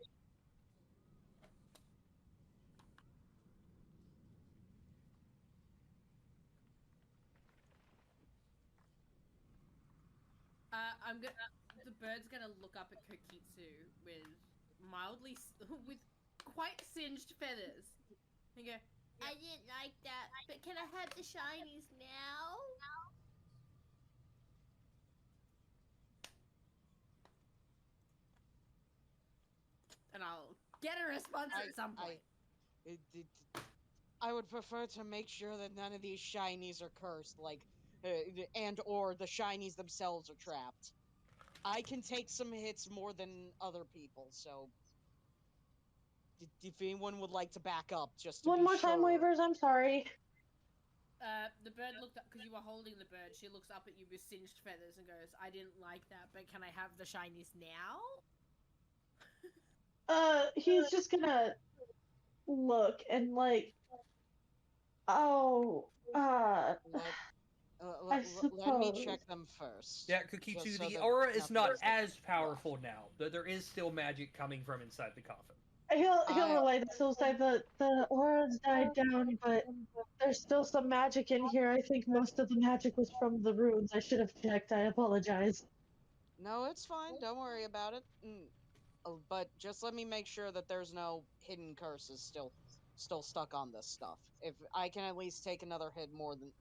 The bird's gonna look up at Kokitsu with with quite singed feathers, and go, I didn't like that, but can I have the shinies now? and I'll get a response at some point. I would prefer to make sure that none of these shinies are cursed, like, and or the shinies themselves are trapped. I can take some hits more than other people, so if anyone would like to back up, just to One be more time, sure. waivers. I'm sorry. The bird looked up because you were holding the bird. She looks up at you with singed feathers and goes, "I didn't like that, but can I have the shinies now?" He's just gonna look and like, oh, I Let me suppose. check them first. Yeah, just Kokitsu, so the that aura is nothing not is, like, as powerful now. There is still magic coming from inside the coffin. He'll I- relay this. He'll say that the aura's died down, but there's still some magic in here. I think most of the magic was from the runes. I should have checked. I apologize. No, it's fine. Don't worry about it. But just let me make sure that there's no hidden curses still stuck on this stuff. If I can at least take another hit more than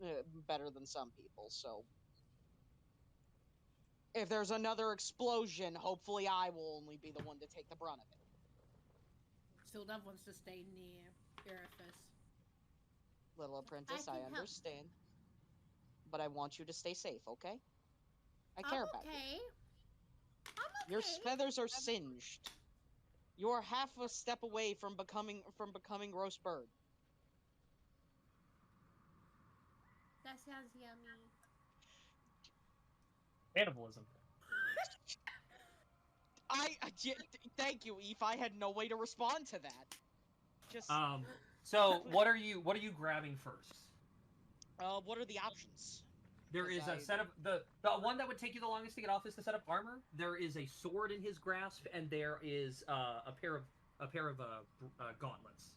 better than some people, so if there's another explosion, hopefully I will only be the one to take the brunt of it. Sildov wants to stay near Eriphus. Little apprentice, I I can help. understand. But I want you to stay safe, okay? I I'm care about you. okay. I'm okay. Your feathers are singed. You are half a step away from becoming roast bird. That sounds yummy. Cannibalism. Thank you, Eve. I had no way to respond to that. Just So what are you grabbing first? what are the options? There is a set of the one that would take you the longest to get off is the set of armor. There is a sword in his grasp, and there is a pair of gauntlets.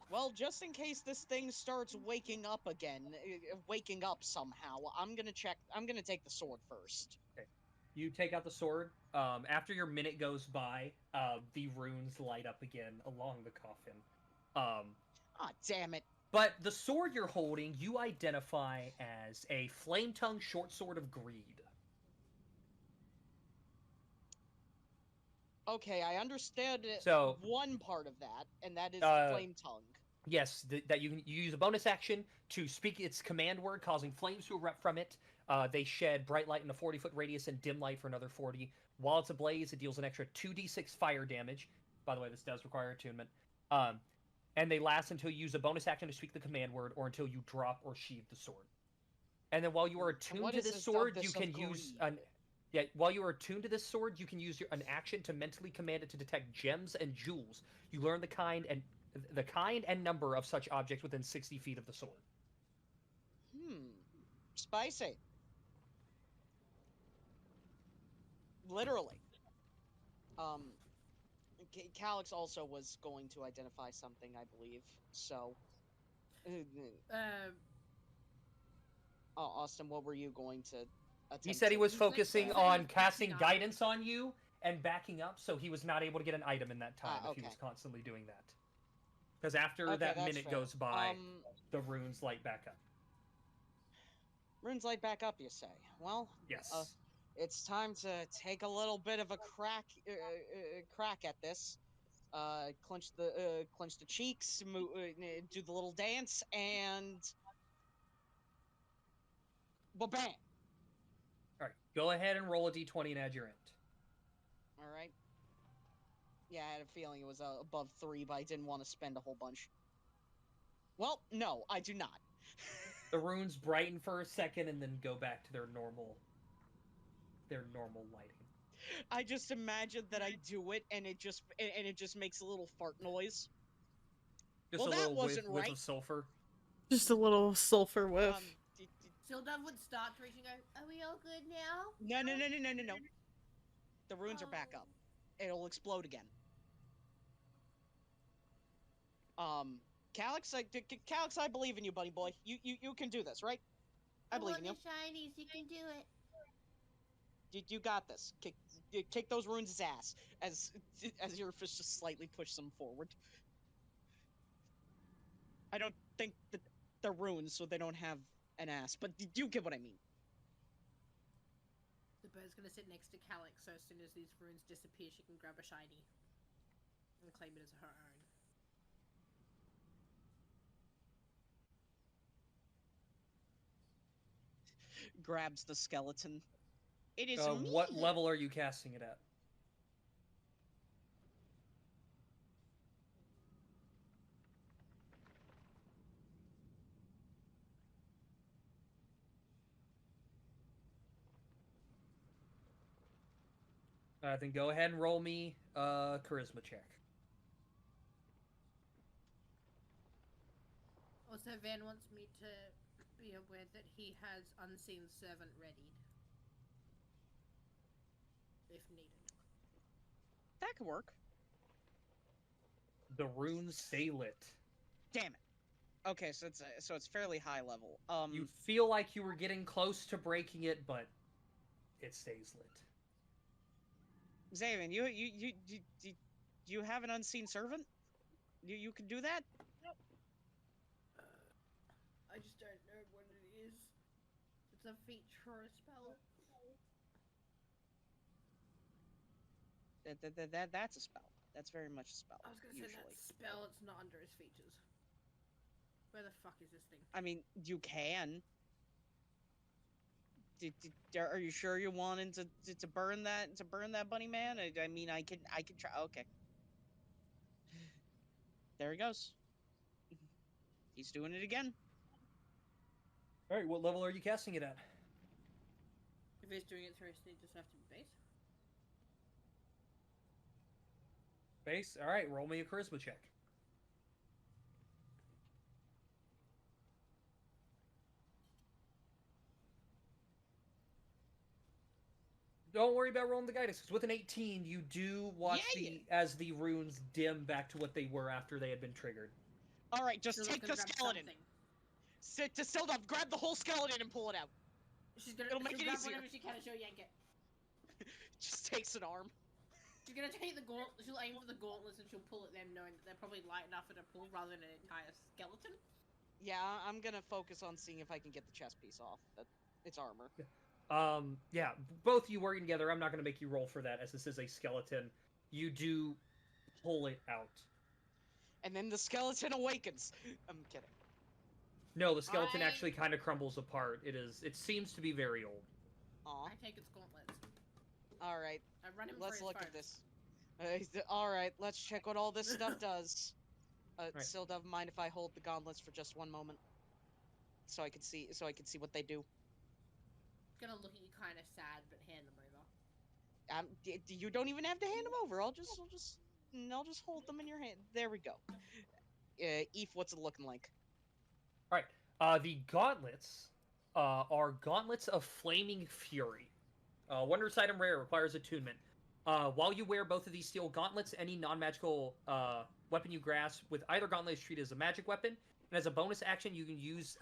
Well, just in case this thing starts waking up again, waking up somehow, I'm gonna take the sword first. Okay. You take out the sword. After your minute goes by, the runes light up again along the coffin. Ah, damn it. But the sword you're holding, you identify as a flame-tongue short sword of greed. Okay, I understand So, one part of that, and that is flame tongue. Yes, that you use a bonus action to speak its command word, causing flames to erupt from it. They shed bright light in a 40-foot radius and dim light for another 40. While it's ablaze, it deals an extra 2d6 fire damage. By the way, this does require attunement. And they last until you use a bonus action to speak the command word, or until you drop or sheathe the sword. And then while you are attuned to this sword, you can use an... Yeah, while you are attuned to this sword, you can use an action to mentally command it to detect gems and jewels. You learn the kind and number of such objects within 60 feet of the sword. Spicy. Literally. Calyx also was going to identify something, I believe. So. Austin, what were you going to He said he was He's like, focusing he's on backing casting up. guidance on you and backing up, so he was not able to get an item in that time if he okay. was constantly doing that. Because after Okay, that that's minute fair. goes by, the runes light back up. Runes light back up, you say? Well, Yes. it's time to take a little bit of a crack at this. Clench the cheeks, do the little dance, and bam! All right, go ahead and roll a d20 and add your int. All right. Yeah, I had a feeling it was above 3, but I didn't want to spend a whole bunch. Well, no, I do not. The runes brighten for a second and then go back to their normal lighting. I just imagine that I do it, and it just makes a little fart noise. Just well, a that little wasn't whiff right. of sulfur. Just a little sulfur whiff. Sildov would start to reach and go, Are we all good now? No. The runes are back up. It'll explode again. Calyx, Calyx, I believe in you, buddy boy. You can do this, right? I believe in you. Shinies, you can do it. You got this. Kick those runes' ass as your fish just slightly push them forward. I don't think that they're runes, so they don't have an ass, but you get what I mean. the bird's gonna sit next to Calyx, so as soon as these runes disappear, she can grab a shiny and claim it as her own. Grabs the skeleton. It is me. What level are you casting it at? Then go ahead and roll me a charisma check. Also, Van wants me to be aware that he has Unseen Servant readied. If needed. That could work. The runes stay lit. Damn it. Okay, so it's fairly high level. You feel like you were getting close to breaking it, but it stays lit. Zaven, you have an unseen servant? You can do that? I just don't know what it is. It's a feature or a spell. That's a spell. That's very much a spell. I was gonna say that spell, it's not under his features. Where the fuck is this thing? I mean, you can. Are you sure you wanted to burn that bunny man? I mean, I can try. Okay. There he goes. He's doing it again. All right, what level are you casting it at? If he's doing it through his sneak, just have to be base. Base? All right, roll me a charisma check. Don't worry about rolling the guidance, because with an 18, you do watch as the runes dim back to what they were after they had been triggered. All right, just take the skeleton. Sit to Sildov, grab the whole skeleton and pull it out. It'll make it grab easier. whatever she can and she'll yank it. Just takes an arm. She's gonna take the gauntlet. She'll aim for the gauntlets and she'll pull at them, knowing that they're probably light enough for her to pull rather than an entire skeleton. Yeah, I'm gonna focus on seeing if I can get the chest piece off. It's armor. Yeah, both you working together. I'm not going to make you roll for that, as this is a skeleton. You do pull it out. And then the skeleton awakens. I'm kidding. No, the skeleton actually kind of crumbles apart. It seems to be very old. Aw. I take its gauntlets. All right. I run him Let's through his look at phones. this. All right, let's check what all this stuff does. Right. Sildov, mind if I hold the gauntlets for just one moment, so I can see what they do. Gonna look at you kind of sad, but hand them over. You don't even have to hand them over. I'll just hold them in your hand. There we go. Eve, what's it looking like? All right. The gauntlets are gauntlets of flaming fury. Wondrous item rare, requires attunement. While you wear both of these steel gauntlets, any non-magical weapon you grasp with either gauntlet is treated as a magic weapon, and as a bonus action, you can use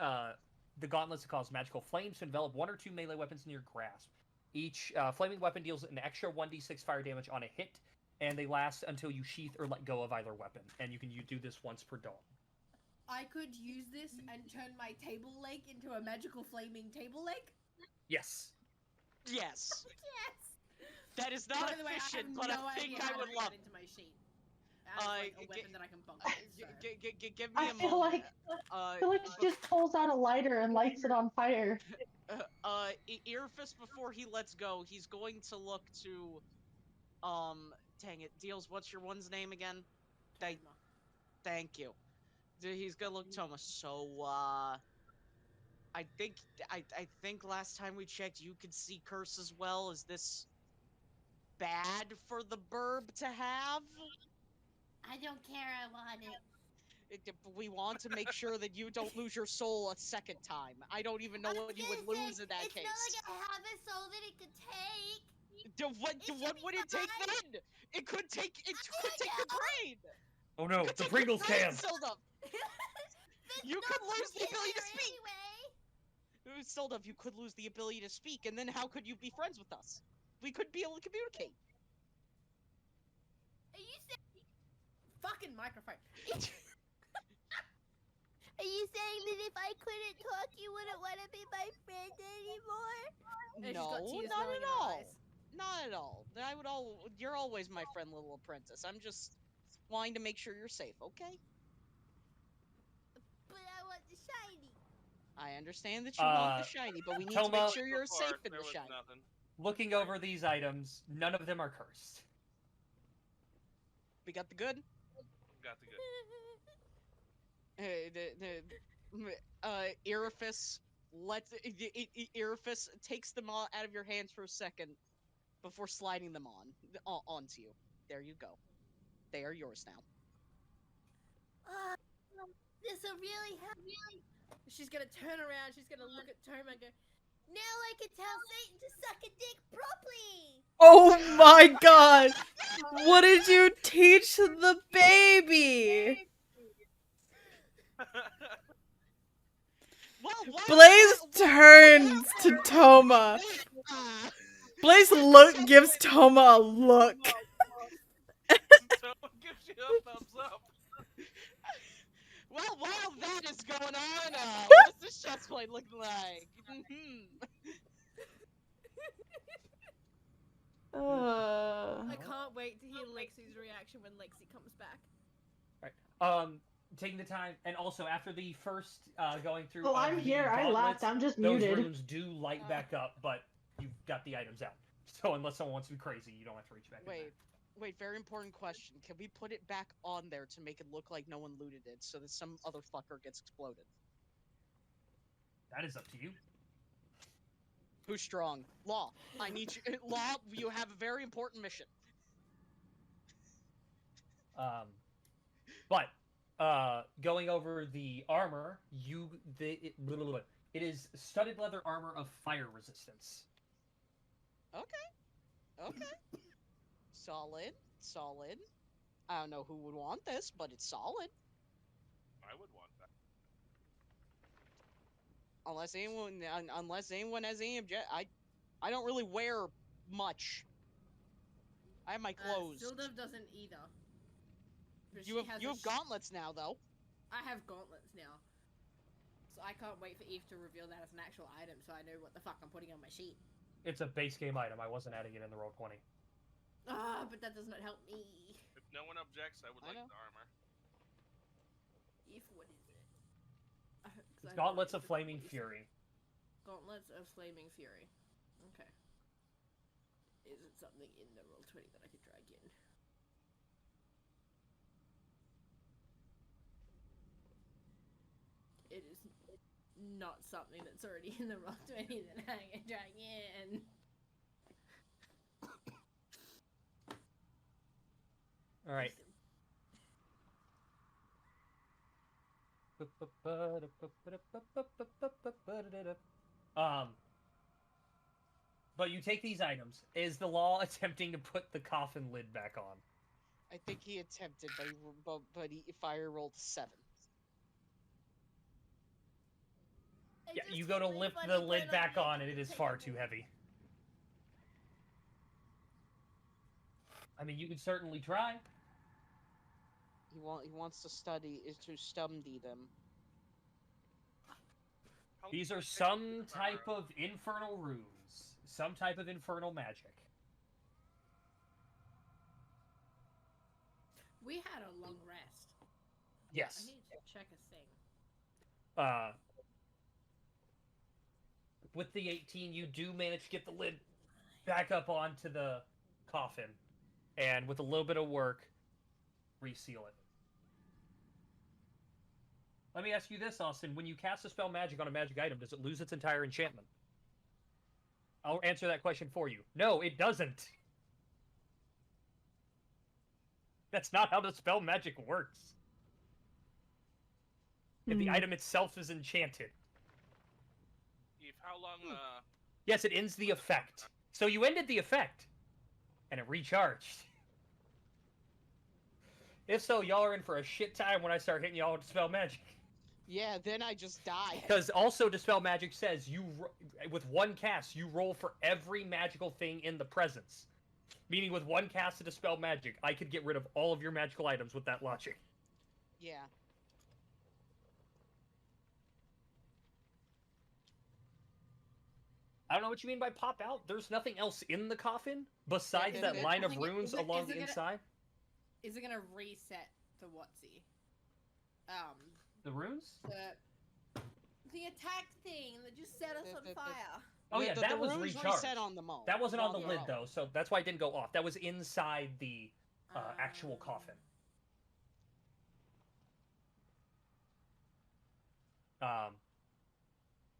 the gauntlets cause magical flames to envelop 1 or 2 melee weapons in your grasp. Each flaming weapon deals an extra 1d6 fire damage on a hit, and they last until you sheath or let go of either weapon. And you can do this once per dawn. I could use this and turn my table leg into a magical flaming table leg? Yes. Yes. Yes! That is not By the way, efficient, I but have no I think idea I how to would put love it it. into my sheet. As like a weapon that I can bunk with, so. Give me I a feel moment. like she just pulls out a lighter and lights it on fire. Earfist, before he lets go, he's going to look to, dang it, Deals, what's your one's name again? Thank you. He's gonna look Toma. So, I think last time we checked, you could see Curse as well. Is this bad for the burb to have? I don't care, I want it. We want to make sure that you don't lose your soul a second time. I don't even know what you would lose in that case. It's not like I have a soul that it could take. What would it take then? It could take the brain. Oh no, the Pringles can. You could lose the ability to speak. Sildov, you could lose the ability to speak, and then how could you be friends with us? We could be able to communicate. Are you saying... Fucking microphone. Are you saying that if I couldn't talk, you wouldn't want to be my friend anymore? No, not at all. Not at all. You're always my friend, little apprentice. I'm just wanting to make sure you're safe, okay? But I want the shiny. I understand that you want the shiny, but we need to make sure you're safe in the shiny. Looking over these items, none of them are cursed. We got the good? Got the good. Eriphus Eriphus takes them all out of your hands for a second before sliding them onto you. There you go. They are yours now. This'll really help. She's gonna turn around, she's gonna look at Toma and go, Now I can tell Satan to suck a dick properly. Oh my god! What did you teach the baby? Blaze turns to Toma. Blaze gives Toma a look. Toma gives you a thumbs up. Well, while that is going on, what's the chest plate looking like? I can't wait to hear Lexi's reaction when Lexi comes back. Right. Taking the time, and also after the first going through. Oh, I'm here. I left. I'm just those muted. Runes do light back up, but you've got the items out. So unless someone wants to be crazy, you don't have to reach back. Wait, very important question. Can we put it back on there to make it look like no one looted it, so that some other fucker gets exploded? That is up to you. Who's strong? Law. I need you. Law, you have a very important mission. But going over the armor, it is studded leather armor of fire resistance. Okay. Solid. I don't know who would want this, but it's solid. I would want that. Unless anyone has any objection. I don't really wear much. I have my clothes. Sildov doesn't either. But You have gauntlets now, though. I have gauntlets now. So I can't wait for Eve to reveal that as an actual item so I know what the fuck I'm putting on my sheet. It's a base game item. I wasn't adding it in the Roll20. But that does not help me. If no one objects, I would like the armor. Eve, what is it? Gauntlets of Flaming Fury. Gauntlets of Flaming Fury. Okay. Is it something in the Roll20 that I could drag in? It is not something that's already in the Roll20 that I can drag in. Alright. But you take these items. Is the law attempting to put the coffin lid back on? I think he attempted, but he fire rolled 7. Yeah, just you go to really lift funny the when, lid like, back you on, and it is take far a too minute. heavy. I mean, you could certainly try. He wants to study them. How long These does are it take to some put the type armor of infernal runes. Some type of infernal magic. We had a long rest. I Yes. need to check a thing. With the 18, you do manage to get the lid back up onto the coffin. And with a little bit of work, reseal it. Let me ask you this, Austin. When you cast a spell magic on a magic item, does it lose its entire enchantment? I'll answer that question for you. No, it doesn't. That's not how the spell magic works. If the item itself is enchanted. Eve, how long Yes, it ends the effect. So you ended the effect. And it recharged. If so, y'all are in for a shit time when I start hitting y'all with Dispel Magic. Yeah, then I just die. Because also Dispel Magic says with one cast, you roll for every magical thing in the presence. Meaning with one cast of Dispel Magic, I could get rid of all of your magical items with that logic. Yeah. I don't know what you mean by pop out. There's nothing else in the coffin besides Yeah, that but line I of think runes along the inside. Is it gonna reset the whatsy? The runes? The attack thing that just set us on fire. Oh yeah, that was runes recharged. reset on them all. That wasn't on the their lid own. though, so that's why it didn't go off. That was inside the actual coffin.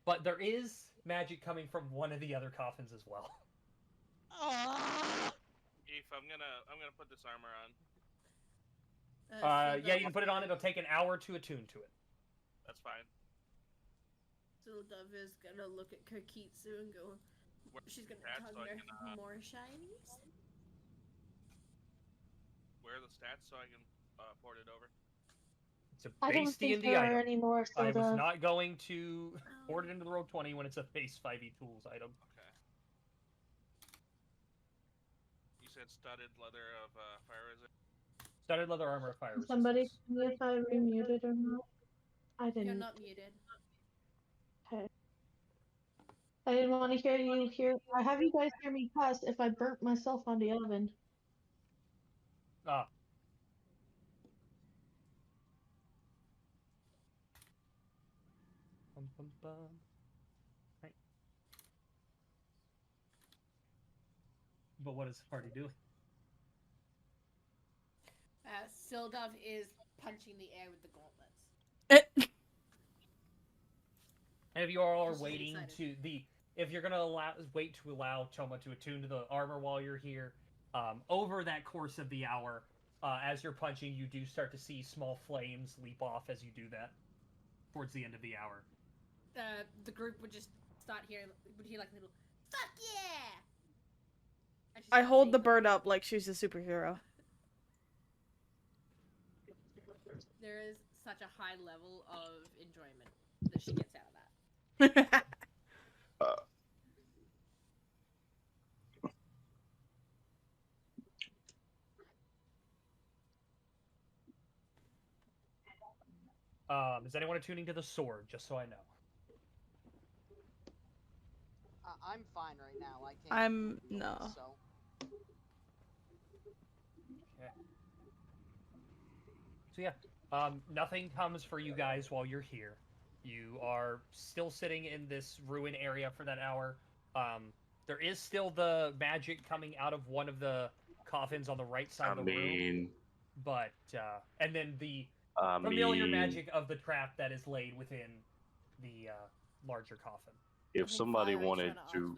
But there is magic coming from one of the other coffins as well. Eve, I'm gonna put this armor on. Yeah, you can put it on. It'll take an hour to attune to it. That's fine. Sildov is gonna look at Kokitsu and go. She's gonna Stats so I tug can, more shinies. Where are the stats so I can port it over? It's a I don't base think D&D there are item. any more I was Sildov. not going to port it into the Rogue 20 when it's a base 5e tools item. Okay. You said studded leather of fire resist. Studded leather armor of fire resistance. Somebody tell me if I remuted or not. I didn't. You're not muted. Okay. I didn't want to hear you hear. I have you guys hear me cuss if I burnt myself on the oven. Ah. Bum, bum, bum. Right. But what is the party doing? Sildov is punching the air with the gauntlets. And if you all are She's waiting excited. if you're gonna wait to allow Toma to attune to the armor while you're here, over that course of the hour, as you're punching, you do start to see small flames leap off as you do that. Towards the end of the hour. The group would just start hearing, would hear like a little, fuck yeah! And she I starts hold saying the bird up like she's a superhero. there is such a high level of enjoyment that she gets out of that. Is anyone attuning to the sword, just so I know? I'm fine right now. I can't. I'm do no. this, so. Okay. So yeah, nothing comes for you guys while you're here. You are still sitting in this ruin area for that hour. There is still the magic coming out of one of the coffins on the right side of the room. But, and then the familiar magic of the trap that is laid within the larger coffin. If somebody wanted to...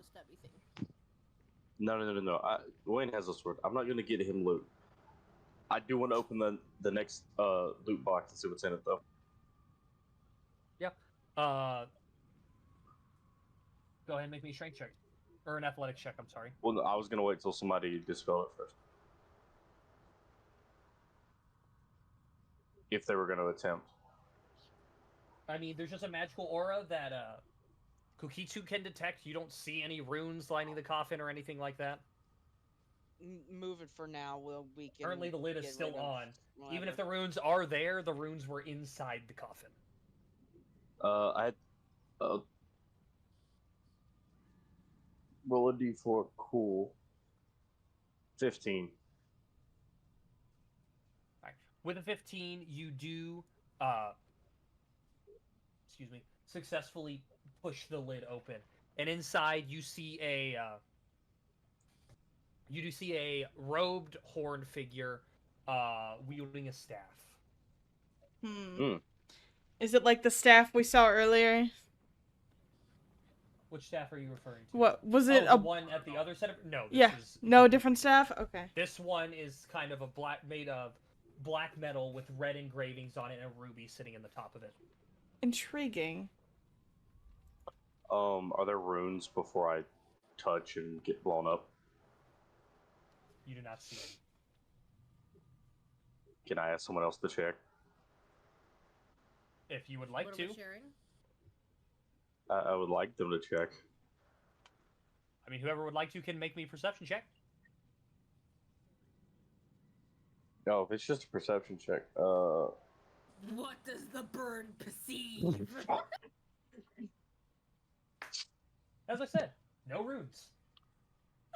No. Wayne has a sword. I'm not going to get him loot. I do want to open the next loot box and see what's in it, though. Yeah. Go ahead and make me a strength check. Or an athletics check, I'm sorry. Well, I was going to wait till somebody dispel it first. If they were going to attempt. I mean, there's just a magical aura that Kukitsu can detect. You don't see any runes lining the coffin or anything like that. Move it for now. We can. Currently, the lid is get still rid of on. Even if whatever. the runes are there, the runes were inside the coffin. I had. Roll a d4. Cool. 15. Right. With a 15, you do, successfully push the lid open, and inside you see a, robed horned figure, wielding a staff. Is it like the staff we saw earlier? Which staff are you referring to? What was it? The one at the other set of no. This Yeah, is no different staff. Okay. This one is kind of made of black metal with red engravings on it and a ruby sitting in the top of it. Intriguing. Are there runes before I touch and get blown up? You do not see any. Can I ask someone else to check? If you would like What to. are we sharing? I would like them to check. I mean, whoever would like to can make me a perception check. No, if it's just a perception check. What does the bird perceive? As I said, no runes.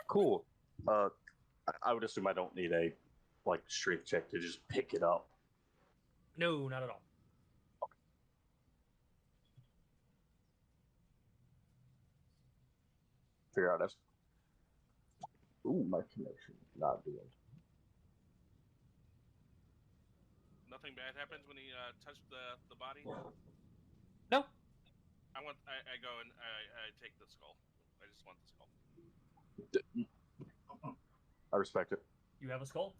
Cool. I would assume I don't need a strength check to just pick it up. No, not at all. Figure out this. Ooh, my connection not doing. Nothing bad happens when he touched the body. No. I go and I take the skull. I just want the skull. I respect it. You have a skull?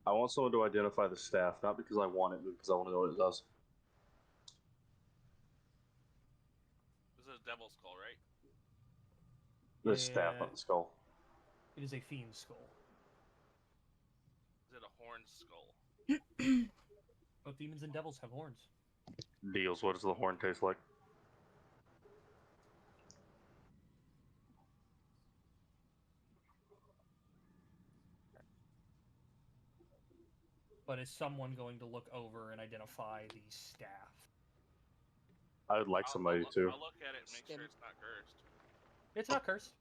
I want someone to identify the staff, not because I want it, but because I want to know what it does. This is a devil's skull, right? The staff, not the skull. It is a fiend skull. Is it a horned skull? Both demons and devils have horns. Deals. What does the horn taste like? But is someone going to look over and identify the staff? I would like somebody to. I'll look at it and make sure it's not cursed. It's not cursed.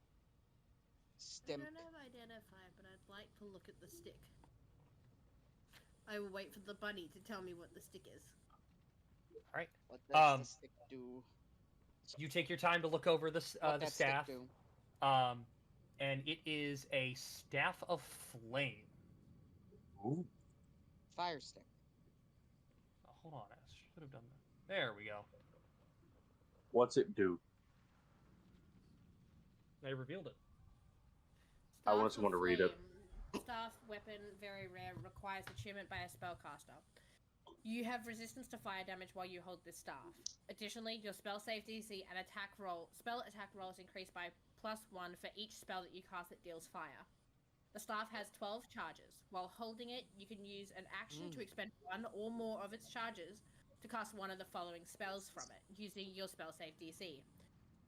Stim. I don't have identify, but I'd like to look at the stick. I will wait for the bunny to tell me what the stick is. All right. What does the stick do? You take your time to look over the What the that stick staff. do? And it is a staff of flame. Ooh. Fire stick. Oh, hold on, I should have done that. There we go. What's it do? They revealed it. I want Staff someone of to read it. Flame. Staff weapon, very rare, requires attunement by a spellcaster. You have resistance to fire damage while you hold this staff. Additionally, your spell save DC and spell attack rolls increase by +1 for each spell that you cast that deals fire. The staff has 12 charges. While holding it, you can use an action to expend one or more of its charges to cast one of the following spells from it, using your spell save DC.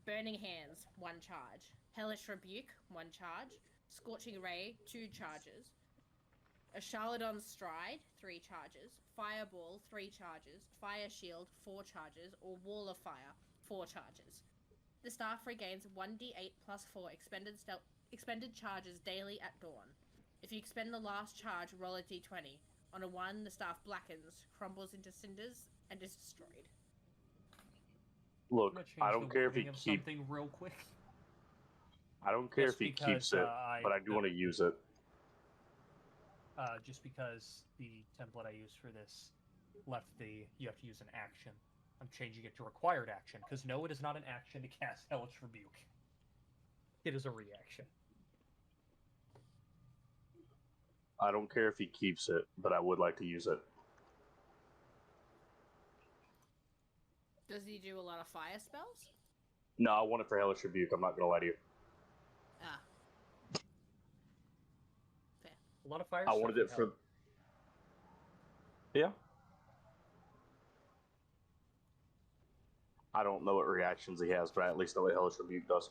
Burning Hands, 1 charge. Hellish Rebuke, 1 charge. Scorching Ray, 2 charges. A Charladon's Stride, 3 charges. Fireball, 3 charges. Fire Shield, 4 charges. Or Wall of Fire, 4 charges. The staff regains 1d8 plus 4 expended charges daily at dawn. If you expend the last charge, roll a d20. On a 1, the staff blackens, crumbles into cinders, and is destroyed. Look, I don't care if he keeps. Something real quick. I don't care Just if he because, keeps it, but I do want to use it. Just because the template I used for this left you have to use an action. I'm changing it to required action, because no, it is not an action to cast Hellish Rebuke. It is a reaction. I don't care if he keeps it, but I would like to use it. Does he do a lot of fire spells? No, I want it for Hellish Rebuke. I'm not going to lie to you. Ah. Fair. A lot of fire I stuff wanted would it for. help. Yeah. I don't know what reactions he has, but I at least know what Hellish Rebuke does.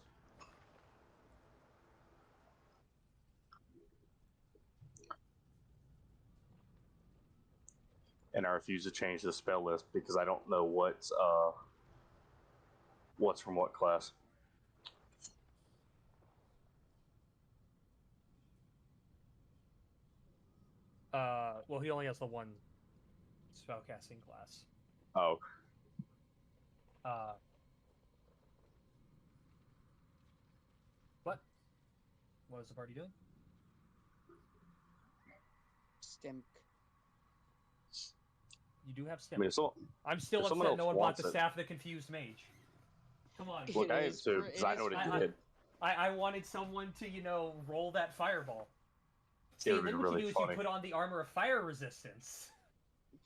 And I refuse to change the spell list because I don't know what's from what class. Well, he only has the one spellcasting class. Oh. What? What is the party doing? Stimp. You do have I stim. mean, I'm still upset no one bought the Staff of the Confused Mage. Come on. Look, I am too, because I know what it did. I wanted someone to, roll that fireball. See, It would then be what really you do funny. is you put on the armor of fire resistance.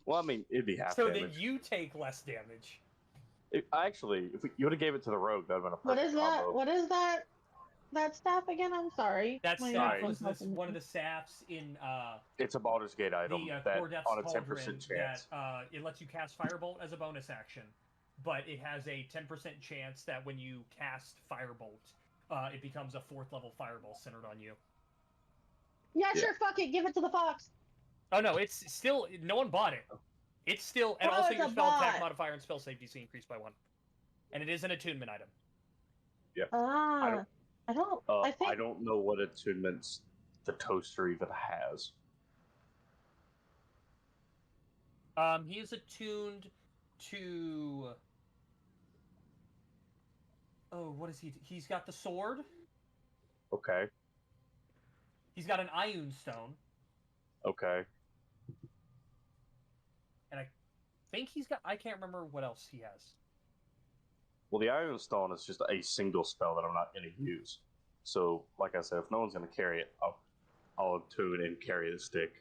Well, I mean, it'd be half so damage. that you take less damage. Actually, if you would have gave it to the rogue, that would have been a What perfect is that? combo. What is that? That staff again? I'm sorry. That My staff headphones was open. one of the staffs in It's a Baldur's Gate item the that Core Depths on a 10% Cauldron chance. that it lets you cast Firebolt as a bonus action, but it has a 10% chance that when you cast Firebolt, it becomes a 4th level Fireball centered on you. Yeah, sure, fuck it, give it to the fox. Oh no, it's still, no one bought it. It's still, and Oh, also it's your a spell attack bot. modifier and spell save DC increased by 1. And it is an attunement item. Yeah. I think I don't know what attunements the toaster even has. He is attuned to... Oh, what is he? He's got the sword. Okay. He's got an Ioun Stone. Okay. And I think he's got... I can't remember what else he has. Well, the Iron Stone is just a single spell that I'm not going to use. So, like I said, if no one's going to carry it, I'll attune and carry the stick.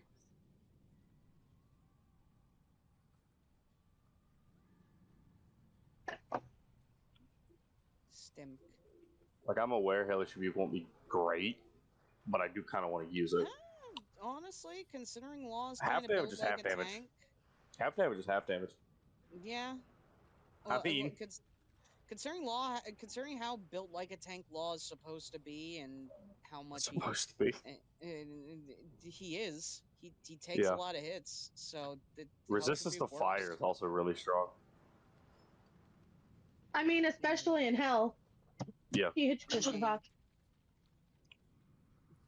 Stimp. Like, I'm aware Hellish Rebuke won't be great, but I do kind of want to use it. Honestly, considering Law is Half kind of damage built is like half a damage. tank. Half damage is half damage. Yeah. I mean, considering how built like a tank Law is supposed to be, and how much supposed to be. He is. He takes Yeah. a lot of hits, so the Resistance to fire is also really strong. I mean, especially in hell. Yeah. You hit your fox.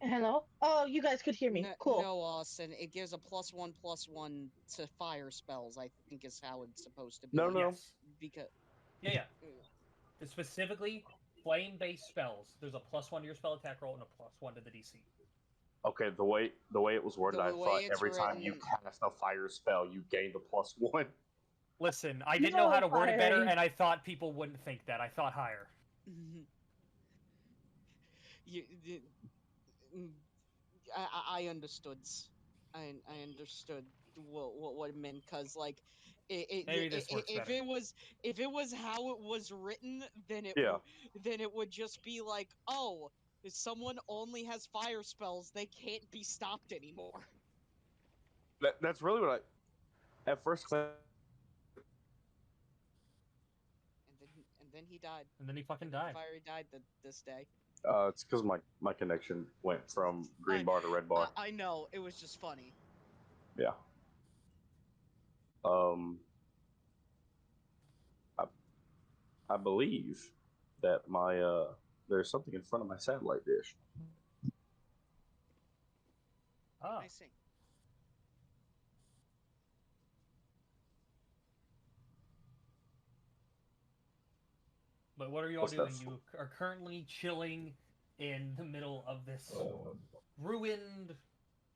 Hello? Oh, you guys could hear me. Cool. No, Austin. It gives a +1/+1 to fire spells. I think is how it's supposed to be. No. Yes. Because Yeah. It's specifically flame-based spells. There's a +1 to your spell attack roll and a +1 to the DC. Okay, the way it was worded, I The way thought it's every time you written- cast a fire spell, you gained a +1. Listen, I didn't know how to word it better, and I thought people wouldn't think that. I thought higher. I understood. I understood what it meant, because like Maybe this works if better. it was how it was written, then it would just be like, oh, if someone only has fire spells, they can't be stopped anymore. That's really what I at first. And then he died. And then he fucking died. Fiery died this day. It's because my connection went from green bar to red bar. I know, it was just funny. Yeah. I believe that my there's something in front of my satellite dish. Ah. I see. But what are you all What's that doing? You are currently chilling in the middle of this ruined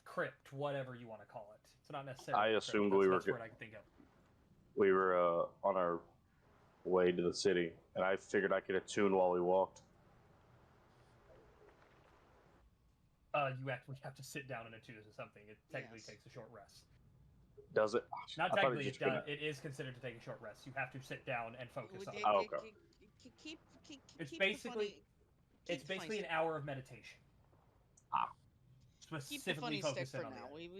crypt, whatever you want to call it. It's not necessarily. I a crypt, assumed that's we were the best word I can think of. We were on our way to the city, and I figured I could attune while we walked. You actually have to sit down and attune to something. It technically takes a short rest. Does it? Not I thought technically, just couldn't- it is considered to take a short rest. You have to sit down and focus on it. Oh, okay. It's keep basically the it's basically an funny hour of meditation. Keep the Specifically funny stick focus for in on now. it.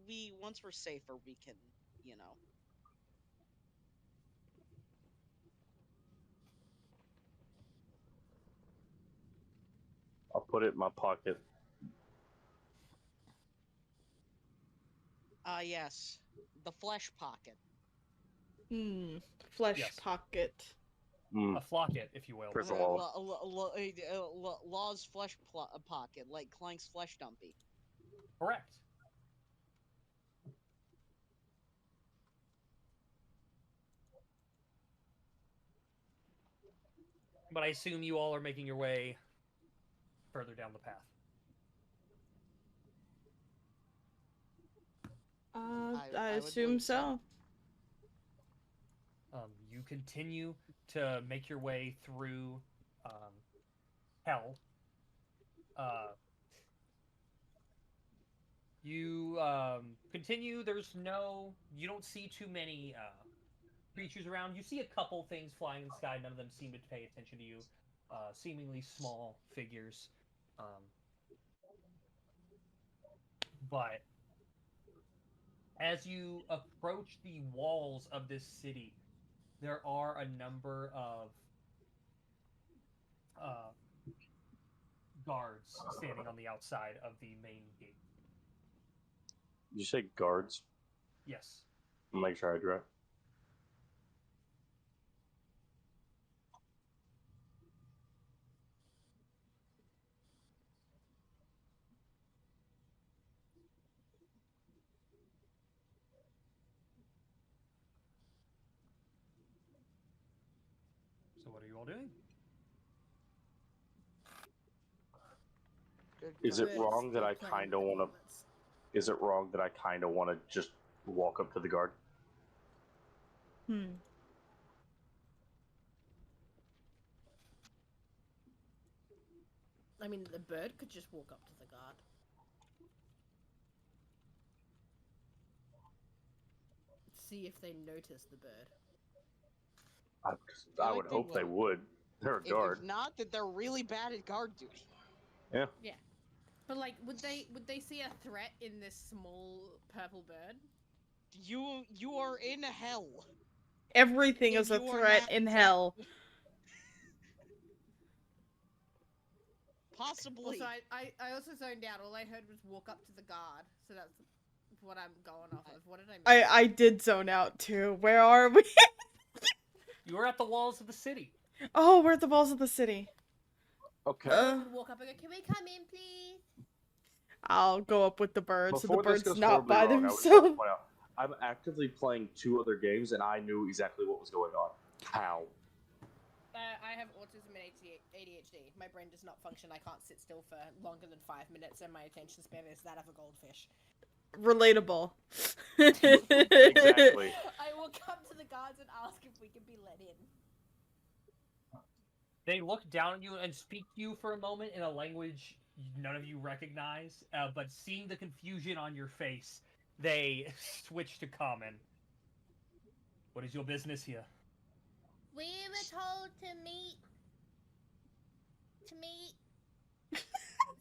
We once we're safer, we can, you know. put it in my pocket. Yes. The flesh pocket. Flesh Yes. pocket. Mm. A flocket, if you will. Prison wallet. Law's flesh pocket, like Clank's flesh dumpy. Correct. But I assume you all are making your way further down the path. I would assume believe so. You continue to make your way through hell. You continue. You don't see too many creatures around. You see a couple things flying in the sky. None of them seem to pay attention to you. Seemingly small figures. But as you approach the walls of this city, there are a number of guards standing on the outside of the main gate. Did you say guards? Yes. I'll make sure I do it. So what are you all doing? Is it wrong that I kind of want to? Is it wrong that I kind of want to just walk up to the guard? I mean, the bird could just walk up to the guard. See if they notice the bird. I would hope they would. They're a guard. If not, that they're really bad at guard duty. Yeah. Yeah. But like, would they see a threat in this small purple bird? You are in hell. Everything is a threat in hell. Possibly. Also, I also zoned out. All I heard was walk up to the guard, so that's what I'm going off of. What did I miss? I did zone out too. Where are we? You are at the walls of the city. Oh, we're at the walls of the city. Okay. Walk up and go, can we come in, please? I'll go up with the bird, so the Before this bird's goes not horribly by wrong, I would just like to themselves. point out, I'm actively playing 2 other games, and I knew exactly what was going on. How? I have autism and ADHD. My brain does not function. I can't sit still for longer than 5 minutes, and my attention span is that of a goldfish. Relatable. Exactly. I will come to the guards and ask if we can be let in. They look down at you and speak to you for a moment in a language none of you recognize, but seeing the confusion on your face, they switch to common. What is your business here? We were told to meet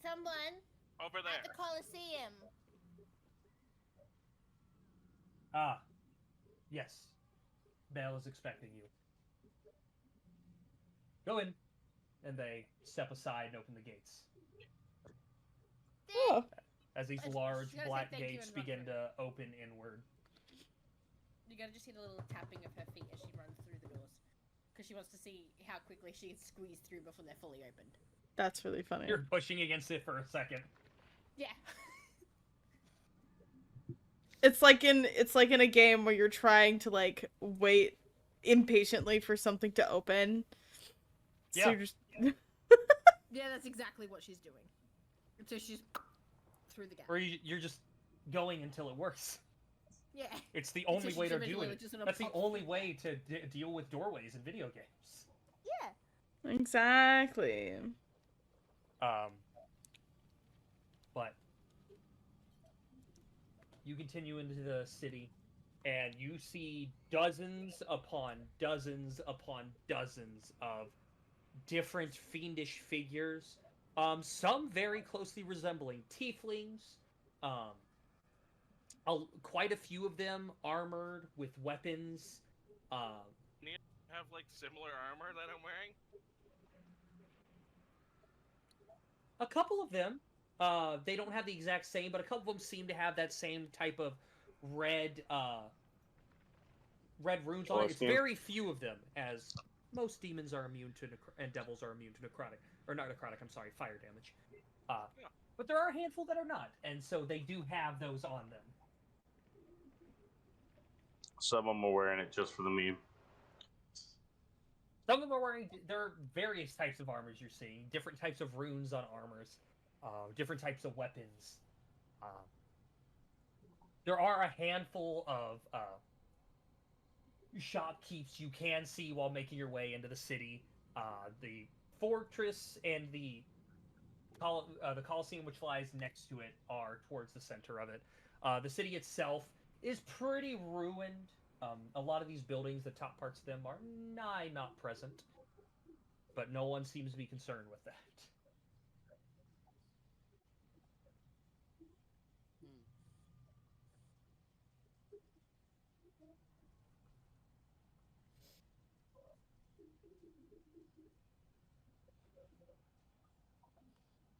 someone Over at the there. Coliseum. Ah, yes. Belle is expecting you. Go in. And they step aside and open the gates. Oh. As these She's large gonna say black thank you gates and run begin through. to open inward. You gotta just hear the little tapping of her feet as she runs through the doors. Because she wants to see how quickly she can squeeze through before they're fully opened. That's really funny. You're pushing against it for a second. Yeah. It's like in a game where you're trying to like wait impatiently for something to open. So Yeah. you're just Yeah, that's exactly what she's doing. So she's through the gap. Or you're just going until it works. Yeah. It's the Until only she way to eventually do it. just sort of That's the pops only through way to deal with doorways in video games. Yeah. exactly. But you continue into the city, and you see dozens upon dozens upon dozens of different fiendish figures. Some very closely resembling tieflings. Quite a few of them armored with weapons. Have like similar armor that I'm wearing. A couple of them, they don't have the exact same, but a couple of them seem to have that same type of red, red runes on it. It's very few of them, as most demons are immune to and devils are immune to necrotic, or not necrotic. I'm sorry, fire damage. But there are a handful that are not, and so they do have those on them. Some of them are wearing it just for the meme. Some of them are wearing. There are various types of armors you're seeing, different types of runes on armors, different types of weapons. There are a handful of shopkeepers you can see while making your way into the city. The fortress and the Colosseum, which lies next to it, are towards the center of it. The city itself is pretty ruined. A lot of these buildings, the top parts of them are not present, but no one seems to be concerned with that.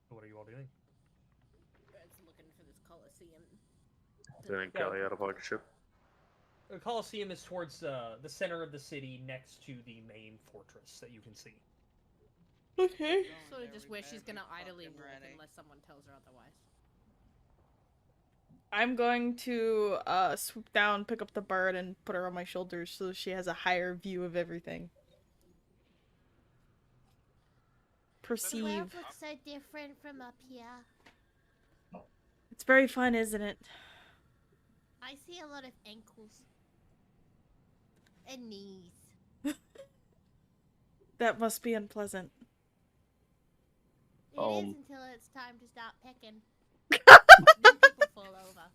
What are you all doing? Bird's looking for this Colosseum. Didn't Kelly out of pocket ship? The Colosseum is towards the center of the city, next to the main fortress that you can see. Okay. Sort of just where she's gonna idly walk unless someone tells her otherwise. I'm going to swoop down, pick up the bird, and put her on my shoulders so she has a higher view of everything. The Perceive. world looks so different from up here. It's very fun, isn't it? I see a lot of ankles. And knees. That must be unpleasant. It is until it's time to start pecking. Then people fall over.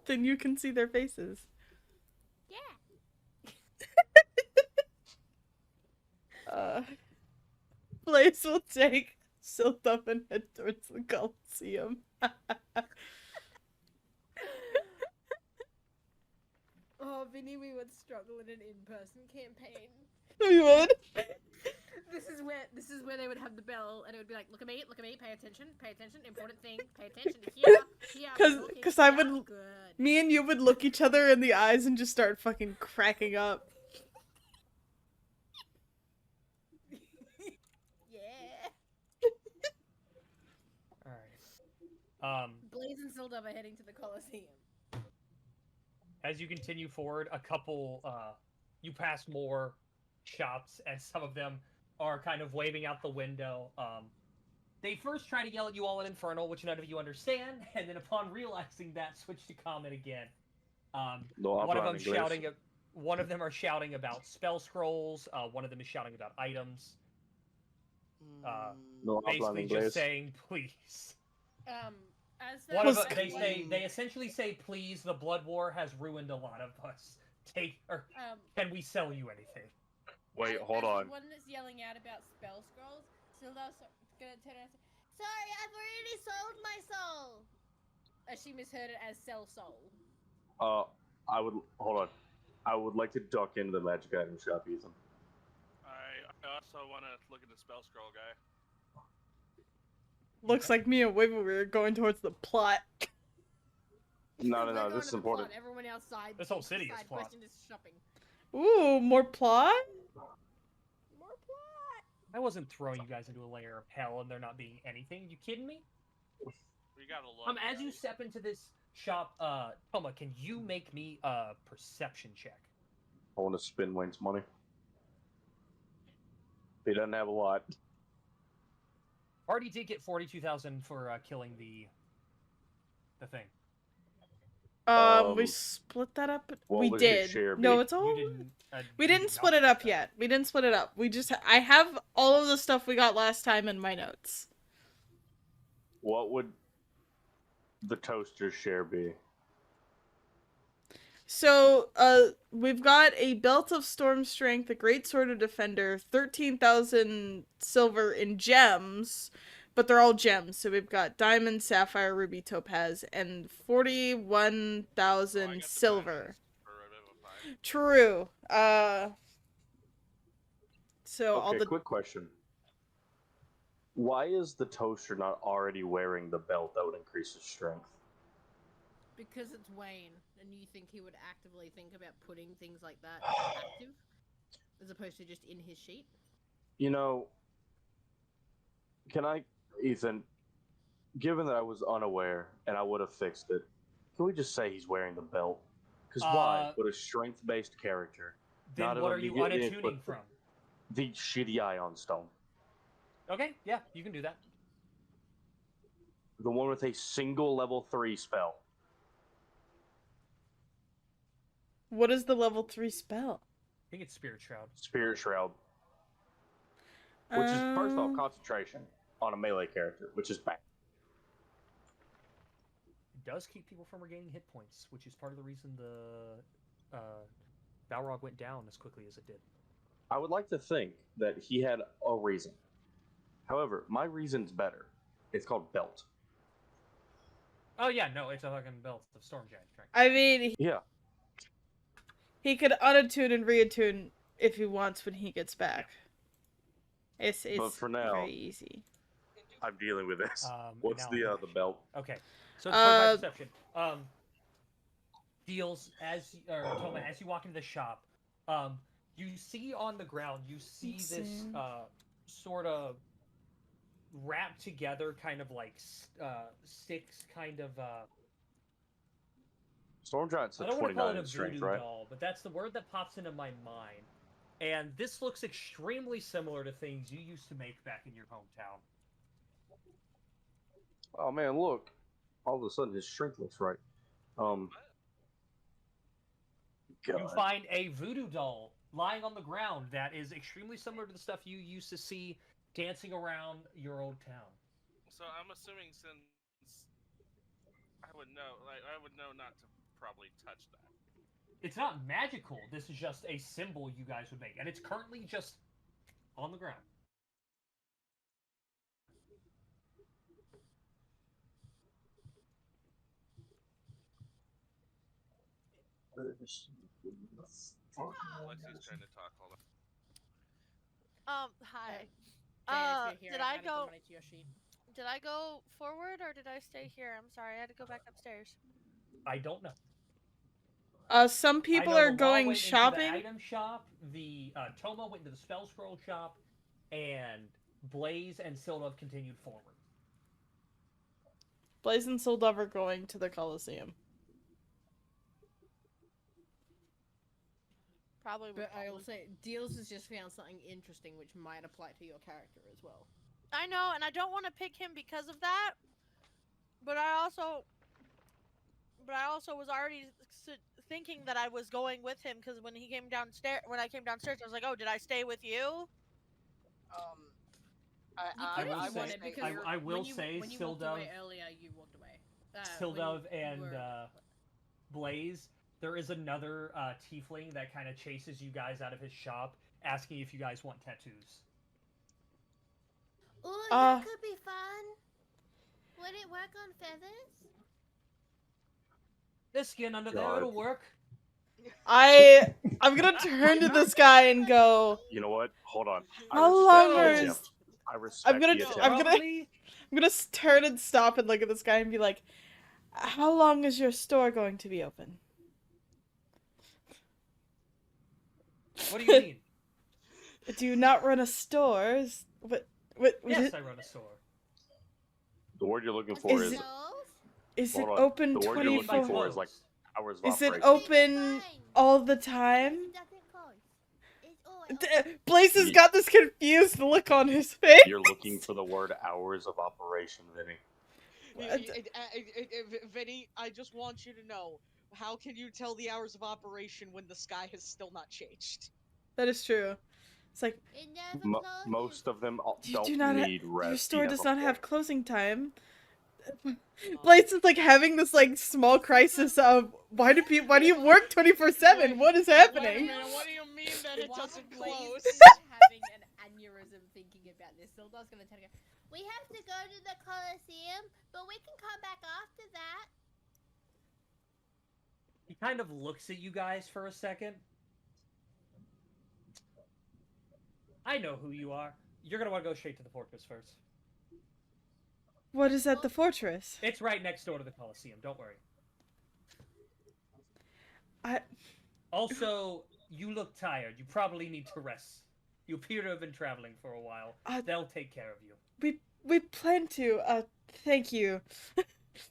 Then you can see their faces. Yeah. Blaze will take Silthup and head towards the Coliseum. Oh, Vinny, we would struggle in an in-person campaign. We would. This is where they would have the bell, and it would be like, look at me, pay attention, important thing, pay attention, here. Cause I would, me and you would look each other in the eyes and just start fucking cracking up. Yeah. Alright. Blaze and Sildup are heading to the Colosseum. As you continue forward, a couple, you pass more shops, and some of them are kind of waving out the window. They first try to yell at you all in Infernal, which none of you understand, and then upon realizing that, switch to Common again. One of them are shouting about spell scrolls. One of them is shouting about items. Basically just saying, please. They essentially say, please, the blood war has ruined a lot of us. Can we sell you anything? Wait, hold on. The one that's yelling out about spell scrolls, Sildup's gonna turn around and say, sorry, I've already sold my soul. She misheard it as sell soul. Hold on. I would like to duck into the magic item shop, Ethan. I also want to look at the spell scroll guy. Looks like me and Wiggle were going towards the plot. No, this is important. Plot. Everyone outside. This whole city is plot. Question is shopping. Ooh, more plot? More plot. I wasn't throwing you guys into a layer of hell and there not being anything. You kidding me? We gotta look. As you step into this shop, Toma, can you make me a perception check? I want to spend Wayne's money. He doesn't have a lot. Already did get 42,000 for killing the thing. We split that up. What We was your did. share, No, B? it's all. We you didn't did split not it up that. yet. We didn't split it up. We just. I have all of the stuff we got last time in my notes. What would the toaster's share be? So, we've got a belt of storm strength, a great sword of defender, 13,000 silver in gems, but they're all gems. So we've got diamond, sapphire, ruby, topaz, and 41,000 silver. True. So all the quick question. Why is the toaster not already wearing the belt that would increase his strength? Because it's Wayne, and you think he would actively think about putting things like that active, as opposed to just in his sheet? You know, can I, Ethan, given that I was unaware and I would have fixed it, can we just say he's wearing the belt? Because why put a strength-based character? Then what are you unattuning from? The shitty Ion Stone. Okay, yeah, you can do that. The one with a single level 3 spell. What is the level 3 spell? I think it's Spirit Shroud. Spirit Shroud. Which is, first off, concentration on a melee character, which is bad. It does keep people from regaining hit points, which is part of the reason the Balrog went down as quickly as it did. I would like to think that he had a reason. However, my reason's better. It's called Belt. Oh yeah, no, it's a fucking belt of Storm Giant strength. I mean, Yeah. He could unattune and reattune if he wants when he gets back. It's But for now, very easy. I'm dealing with this. What's the belt? Okay, so it's 25 perception. Deals Toma, as you walk into the shop, you see on the ground, you see this sort of wrapped together, kind of like six kind of. Storm Giant's I a don't want to call 29 it in a strength, voodoo right? doll, but that's the word that pops into my mind. And this looks extremely similar to things you used to make back in your hometown. Oh man, look! All of a sudden, his strength looks right. God. You find a voodoo doll lying on the ground that is extremely similar to the stuff you used to see dancing around your old town. So I'm assuming since I would know not to probably touch that. It's not magical. This is just a symbol you guys would make, and it's currently just on the ground. Lexi's trying to talk. Hold on. Hi. Here, Did I've I added go? the money to your sheet. Did I go forward or did I stay here? I'm sorry, I had to go back upstairs. I don't know. Some people I know are the Law going went into shopping. the item shop. The Toma went into the spell scroll shop, and Blaze and Sildov continued forward. Blaze and Sildov are going to the Coliseum. Probably. But I will say, Deals has just found something interesting which might apply to your character as well. I know, and I don't want to pick him because of that. But I also was already thinking that I was going with him because when I came downstairs, I was like, "Oh, did I stay with you?" I will say, when you walked away earlier, you walked away. Sildov and Blaze, there is another tiefling that kind of chases you guys out of his shop, asking if you guys want tattoos. Ooh, that could be fun. Would it work on feathers? This skin under there, it'll work. I'm gonna turn to this guy and go. You know what? Hold on. How long are? I respect I'm gonna turn and stop and look at this guy and be like, "How long is your store going to be open?" What do you mean? Do you not run a store? What? Yes, I run a store. The word you're looking for is it open 24? The word you're looking for is like hours of Is it operation. open all the time? Blaze has got this confused look on his face. You're looking for the word hours of operation, Vinny. Vinny, I just want you to know, how can you tell the hours of operation when the sky has still not changed? That is true. It's like most of them don't do not need rest. your store does not have closing time. Blaze is like having this like small crisis of why do you work 24/7? What is happening? What do you mean that it doesn't close? Having an aneurysm thinking about this. Sildov's gonna tell you. We have to go to the Coliseum, but we can come back after that. He kind of looks at you guys for a second. I know who you are. You're gonna want to go straight to the fortress first. What is at the fortress? It's right next door to the Coliseum. Don't worry. Also, you look tired. You probably need to rest. You appear to have been traveling for a while. They'll take care of you. We plan to. Thank you.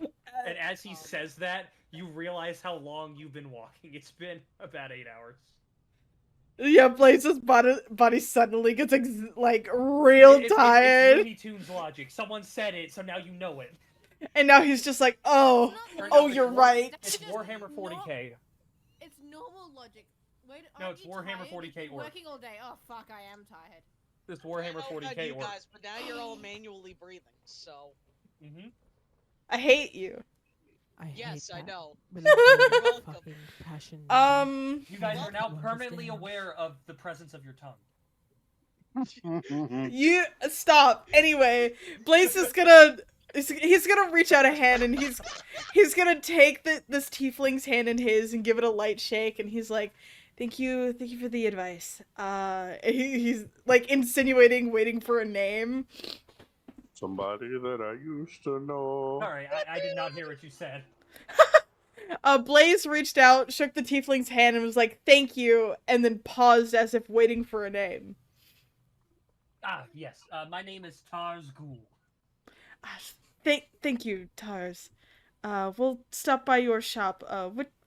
And as he says that, you realize how long you've been walking. It's been about 8 hours. Yeah, Blaze's body suddenly gets like real tired. It's Looney Tunes logic. Someone said it, so now you know it. And now he's just like, oh, you're right. It's Warhammer 40k. It's normal logic. Wait, No, it's Warhammer 40k orc. Working all day. Oh fuck, I am tired. This Warhammer 40k you orc. guys, but now you're all manually breathing, so. Mm-hmm. I hate you. Yes, I know. You're welcome. You guys are now permanently aware of the presence of your tongue. You stop. Anyway, Blaze is gonna he's gonna reach out a hand and he's gonna take this tiefling's hand in his and give it a light shake, and he's like, thank you for the advice. He's like insinuating, waiting for a name. Somebody that I used to know. Sorry, I did not hear what you said. Blaze reached out, shook the tiefling's hand, and was like, thank you, and then paused as if waiting for a name. Yes. My name is Tars Ghul. Thank you, Tars. We'll stop by your shop.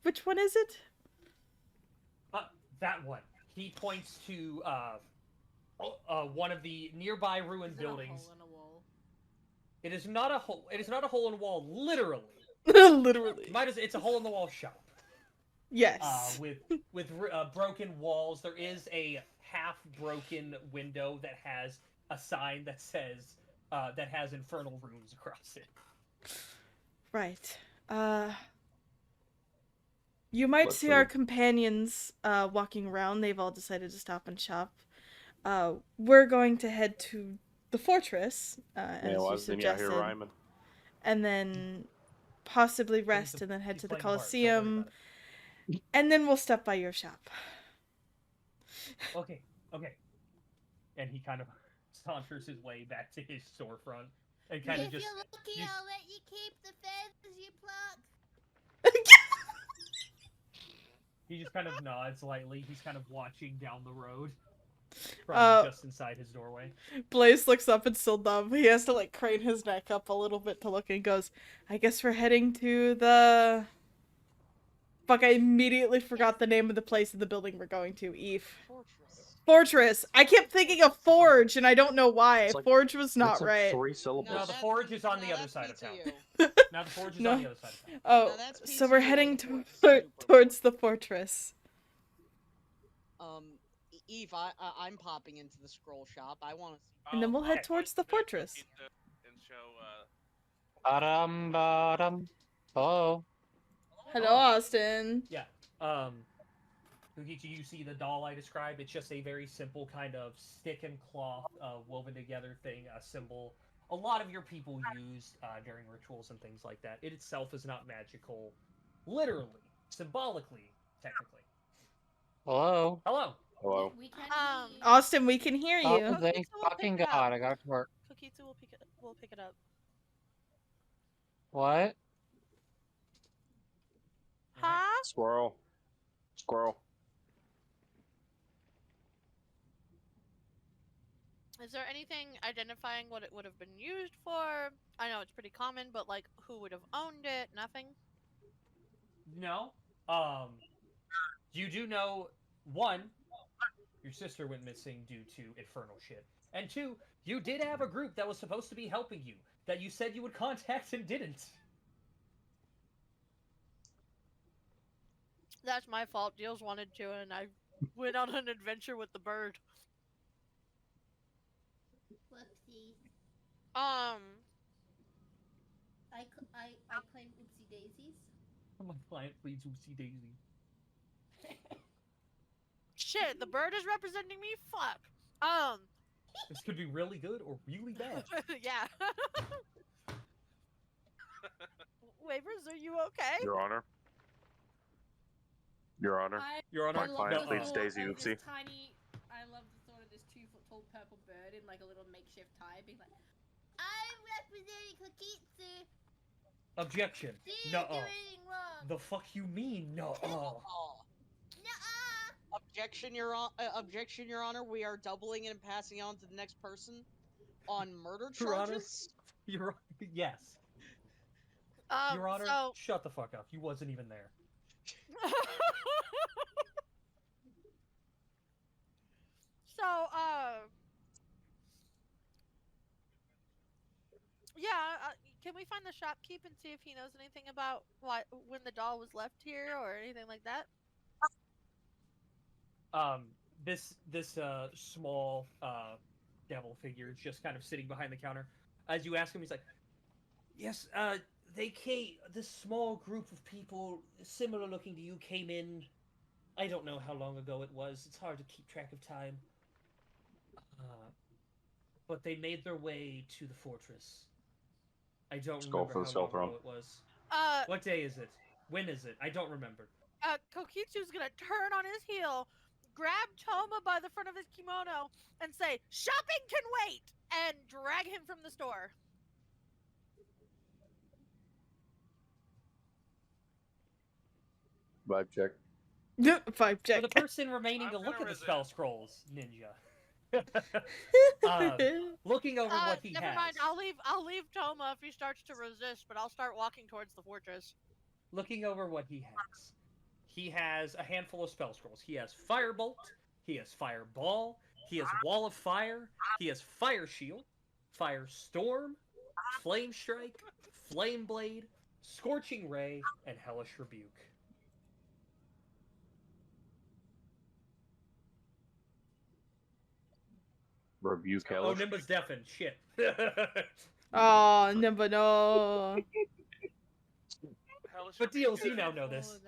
Which one is it? That one. He points to one of the nearby ruined buildings. It is not a hole. It is not a hole in the wall, literally. Literally. It's a hole in the wall shop. Yes. With broken walls. There is a half broken window that has a sign that says that has infernal runes across it. Right. You might see our companions walking around. They've all decided to stop and shop. We're going to head to the fortress, as you suggested, and then possibly rest, and then head to the Coliseum, and then we'll stop by your shop. Okay. And he kind of saunters his way back to his storefront and kind of If just. you're lucky, I'll let you keep the feathers you pluck. He just kind of nods lightly. He's kind of watching down the road. From just inside his doorway. Blaze looks up and still dumb. He has to like crane his neck up a little bit to look and goes, I guess we're heading to the... Fuck, I immediately forgot the name of the place in the building we're going to, Eve. Fortress. I kept thinking of Forge, and I don't know why. Like, Forge was not right. 3 syllables. No, the Forge is on the other side of town. Now the Forge is on the other side of town. Oh, so we're heading towards the fortress. Eve, I'm popping into the scroll shop. I want to see. And then we'll head towards the fortress. Hello. Hello, Austin. Yeah. You see the doll I described? It's just a very simple kind of stick and cloth woven together thing, a symbol. A lot of your people use during rituals and things like that. It itself is not magical, literally, symbolically, technically. Hello. Hello. Hello. Austin, we can hear you. Oh, thank fucking God, I got to work. Cookie will pick it up. What? Huh? Squirrel. Is there anything identifying what it would have been used for? I know it's pretty common, but like, who would have owned it? Nothing? No. You do know, one, your sister went missing due to infernal shit. And 2, you did have a group that was supposed to be helping you, that you said you would contact and didn't. That's my fault. Deals wanted to, and I went on an adventure with the bird. Whoopsie. I claim oopsie daisies. My client pleads oopsie daisy. Shit, the bird is representing me? Fuck. This could be really good or really bad. Yeah. Wavers, are you okay? Your Honor. Your Honor. My client pleads Daisy Oopsie. I love the thought of this 2-foot-tall purple bird in like a little makeshift tie, being like, I'm representing Kokitsu. Objection. She didn't No. do anything wrong. The fuck you mean? No. Oh. Nuh-uh. Objection, Your Honor. We are doubling it and passing on to the next person on murder Your Honor? charges. Your yes. Your Honor, So shut the fuck up. You wasn't even there. So, yeah, can we find the shopkeep and see if he knows anything about when the doll was left here or anything like that? This small devil figure is just kind of sitting behind the counter. As you ask him, he's like, "Yes, this small group of people, similar looking to you, came in. I don't know how long ago it was. It's hard to keep track of time. But they made their way to the fortress. I don't remember how long ago it was. What day is it? When is it? I don't remember." Kokitsu's gonna turn on his heel, grab Toma by the front of his kimono, and say, "Shopping can wait!" and drag him from the store. Vibe check. Vibe check. For the person remaining to look at the spell scrolls, Ninja. Looking over what he never has. mind. I'll leave Toma if he starts to resist, but I'll start walking towards the fortress. Looking over what he has. He has a handful of spell scrolls. He has Firebolt, he has Fireball, he has Wall of Fire, he has Fire Shield, Firestorm, Flame Strike, Flame Blade, Scorching Ray, and Hellish Rebuke. Rebuke Oh, Hellish. Nimba's deafened. Shit. Oh, never know. Hellish But Rebuke DLC now know this.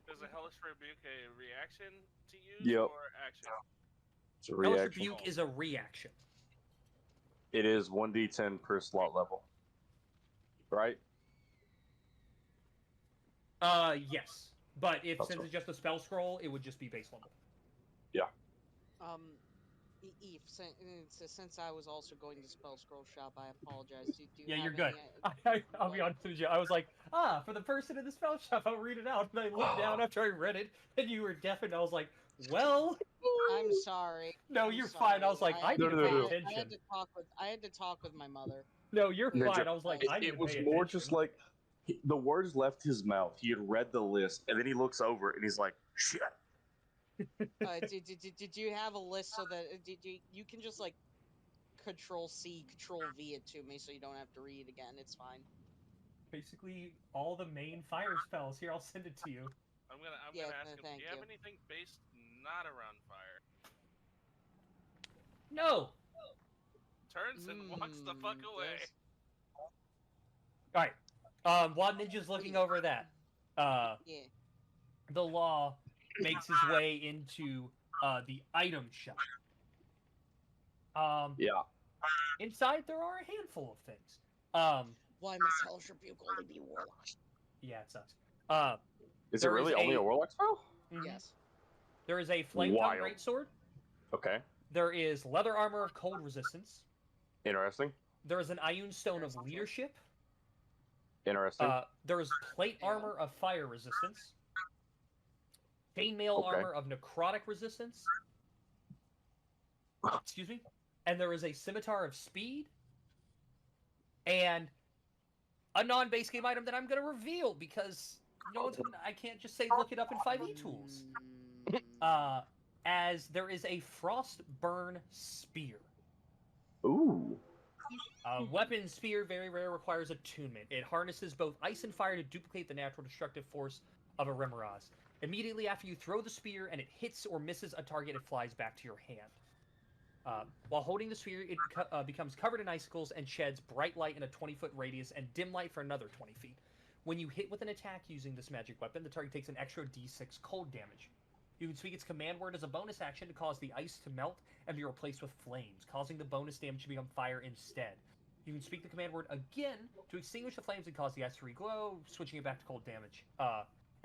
Does a Hellish Rebuke a reaction to use Yep. or action? It's a Hellish reaction. Rebuke is a reaction. It is 1d10 per slot level. Right? Yes. But if That's since right. it's just a spell scroll, it would just be base level. Eve, since I was also going to Spell Scroll Shop, I apologize. Do you Yeah, have you're good. any, I'll be honest with you. I was like, for the person in the spell shop, I'll read it out. And I looked down after I read it, and you were deafened. I was like, well. I'm sorry. No, I'm you're sorry. fine. I was like, I need to pay attention. I had to talk with my mother. No, you're Ninja, fine. I was like, I need it to was pay more attention. just like the words left his mouth. He had read the list, and then he looks over and he's like, "Shit." Did you have a list so that you can just like Control C, Control V it to me so you don't have to read again? It's fine. Basically, all the main fire spells. Here, I'll send it to you. I'm gonna ask him. Do you have anything based not around fire? No. Turns and walks the fuck away. All right. While Ninja's looking over that, the law makes his way into the item shop. Inside there are a handful of things. Why must Hellish Rebuke only be Warlock? Yeah, it sucks. Is it really only a Warlock spell? Mm-hmm. Yes. There is a Flame Tongue Greatsword. Okay. There is Leather Armor of Cold Resistance. Interesting. There is an Ioun Stone of Leadership. Interesting. There is Plate Armor of Fire Resistance. Chainmail Armor of Necrotic Resistance. Excuse me. And there is a Scimitar of Speed. And a non-base game item that I'm going to reveal because I can't just say look it up in 5e tools. As there is a Frostburn Spear. Ooh. Weapon Spear, very rare, requires attunement. It harnesses both ice and fire to duplicate the natural destructive force of a Remoraz. Immediately after you throw the spear and it hits or misses a target, it flies back to your hand. While holding the spear, it becomes covered in icicles and sheds bright light in a 20-foot radius and dim light for another 20 feet. When you hit with an attack using this magic weapon, the target takes an extra d6 cold damage. You can speak its command word as a bonus action to cause the ice to melt and be replaced with flames, causing the bonus damage to become fire instead. You can speak the command word again to extinguish the flames and cause the ice to reglow, switching it back to cold damage.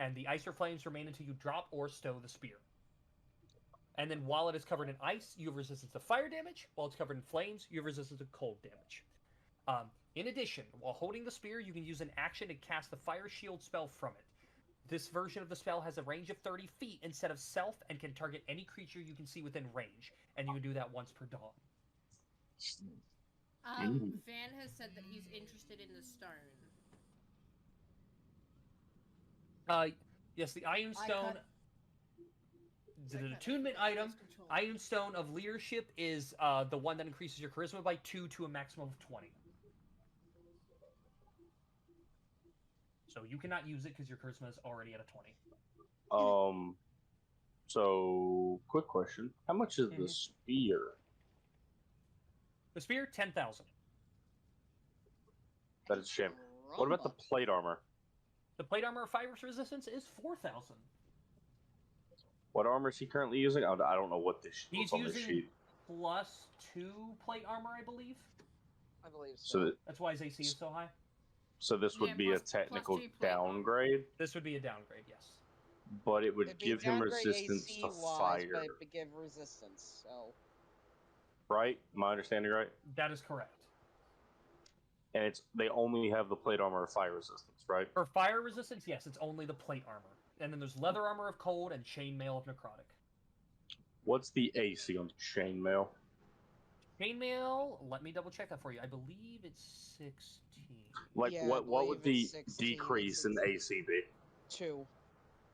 And the ice or flames remain until you drop or stow the spear. And then while it is covered in ice, you have resistance to fire damage. While it's covered in flames, you have resistance to cold damage. In addition, while holding the spear, you can use an action to cast the Fire Shield spell from it. This version of the spell has a range of 30 feet instead of self and can target any creature you can see within range, and you can do that once per dawn. Van has said that he's interested in the stone. Yes, the Iron Stone. The attunement item, Iron Stone of Leadership, is the one that increases your charisma by 2 to a maximum of 20. So you cannot use it because your charisma is already at a 20. So quick question: how much is the spear? The spear, 10,000. That is a shame. What about the plate armor? The plate armor of fire resistance is 4,000. What armor is he currently using? I don't know what this He's on the using sheet. +2 plate armor, I believe. I believe so. So That's why his AC is so high. So this would be a technical downgrade. This would be a downgrade, yes. But it would It'd be give him downgrade resistance AC to wise, fire. but it would give resistance. So Right? Am I understanding right? That is correct. And they only have the plate armor of fire resistance, right? For fire resistance, yes, it's only the plate armor. And then there's leather armor of cold and chainmail of necrotic. What's the AC on chainmail? Chainmail, let me double check that for you. I believe it's 16. Like Yeah, I what would the believe it's 16, decrease in AC be? 2.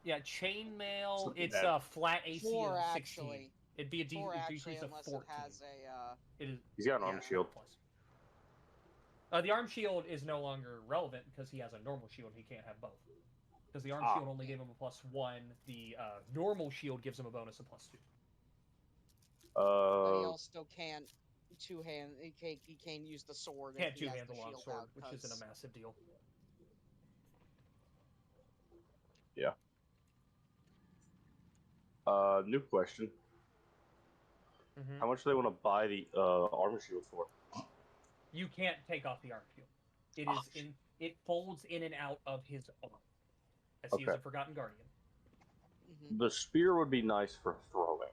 Yeah, chainmail, Something it's that- a flat AC 4 of 16. actually. It'd be a 4 actually, decrease of unless 14. it has a. It is. He's got an arm shield. The arm shield is no longer relevant because he has a normal shield. He can't have both. Because the arm shield only gave him a +1. The normal shield gives him a bonus of +2. But he also can't two-hand. He can't use the sword. Can't if he has two-hand the long shield sword, out, which isn't a massive deal. Yeah. New question. How much do they want to buy the armor shield for? You can't take off the arm shield. It is in. It folds in and out of his arm, as he is Okay. a Forgotten Guardian. The spear would be nice for throwing,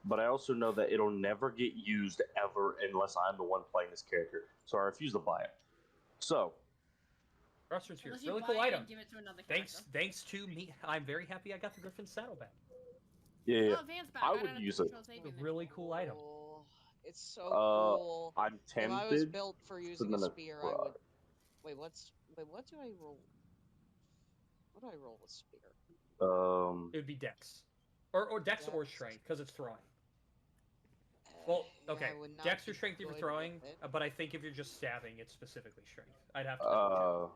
but I also know that it'll never get used ever unless I'm the one playing this character, so I refuse to buy it. So, Thruster Spear, Unless you really buy cool it item. and give it to another Thanks to me, I'm very happy I got the Griffin's saddle back. yeah, Oh, Van's back. I I would don't have to use it. control saving A really cool item. It's so cool. I'm If I was tempted. built for to using a the spear, I would. Wait, what do I roll? What do I roll with spear? It would be Dex, or Dex or Strength because it's throwing. Well, okay, I would not Dex be or Strength if you're good throwing, with it. but I think if you're just stabbing, it's specifically Strength. I'd have to.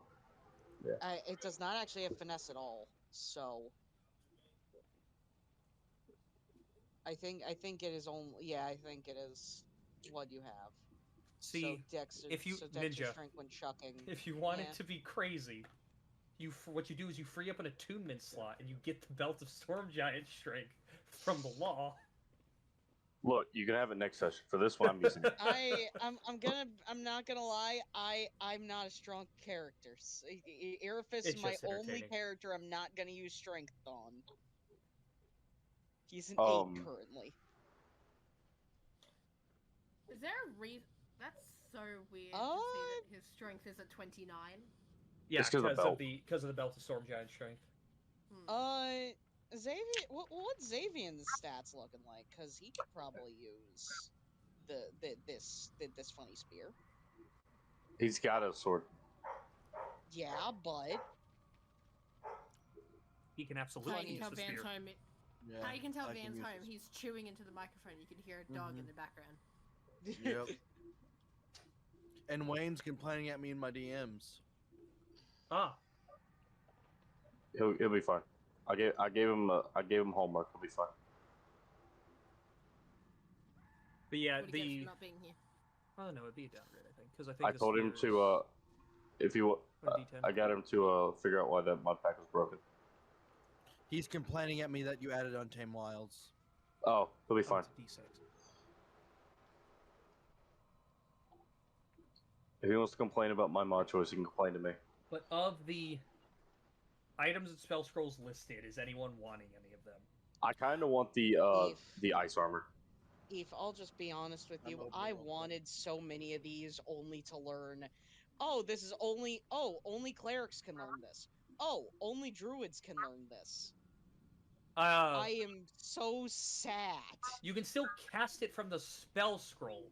Yeah. It does not actually have finesse at all, so I think it is only. Yeah, I think it is what you have. See, so Dex, if you so Dex or ninja, strength when chucking. if you want yeah. it to be crazy, what you do is you free up an attunement slot and you get the Belt of Storm Giant Strength from the law. Look, you can have it next session. For this one, I'm using it. I'm not gonna lie. I'm not a strong character. Irifus is my just only entertaining. character I'm not gonna use strength on. He's an 8 currently. Is there a reason? That's so weird to see that his strength is at 29. Yeah, It's 'cause of the because of the Belt of Storm Giant Strength. Xavier, what's Xavier's stats looking like? Because he could probably use this funny spear. He's got a sword. Yeah, but he can absolutely How you use can tell the Van's spear. home. Yeah, How you can tell I can Van's use home? this. He's chewing into the microphone. You can hear a dog in the background. Yep. And Wayne's complaining at me in my DMs. Ah. He'll be fine. I gave him homework. He'll be fine. But yeah, What do you get for not being here? Oh no, it'd be a downgrade, I think, because I think I the told him spear to if he a D10. I got him to figure out why that mud pack was broken. He's complaining at me that you added Untamed Wilds. Oh, he'll be fine. D6. If he wants to complain about my mod choice, he can complain to me. But of the items and spell scrolls listed, is anyone wanting any of them? I kind of want the ice armor. Eve, I'll just be honest with I'm you. opening I real quick. wanted so many of these only to learn. Only clerics can learn this. Oh, only druids can learn this. I am so sad. You can still cast it from the spell scroll.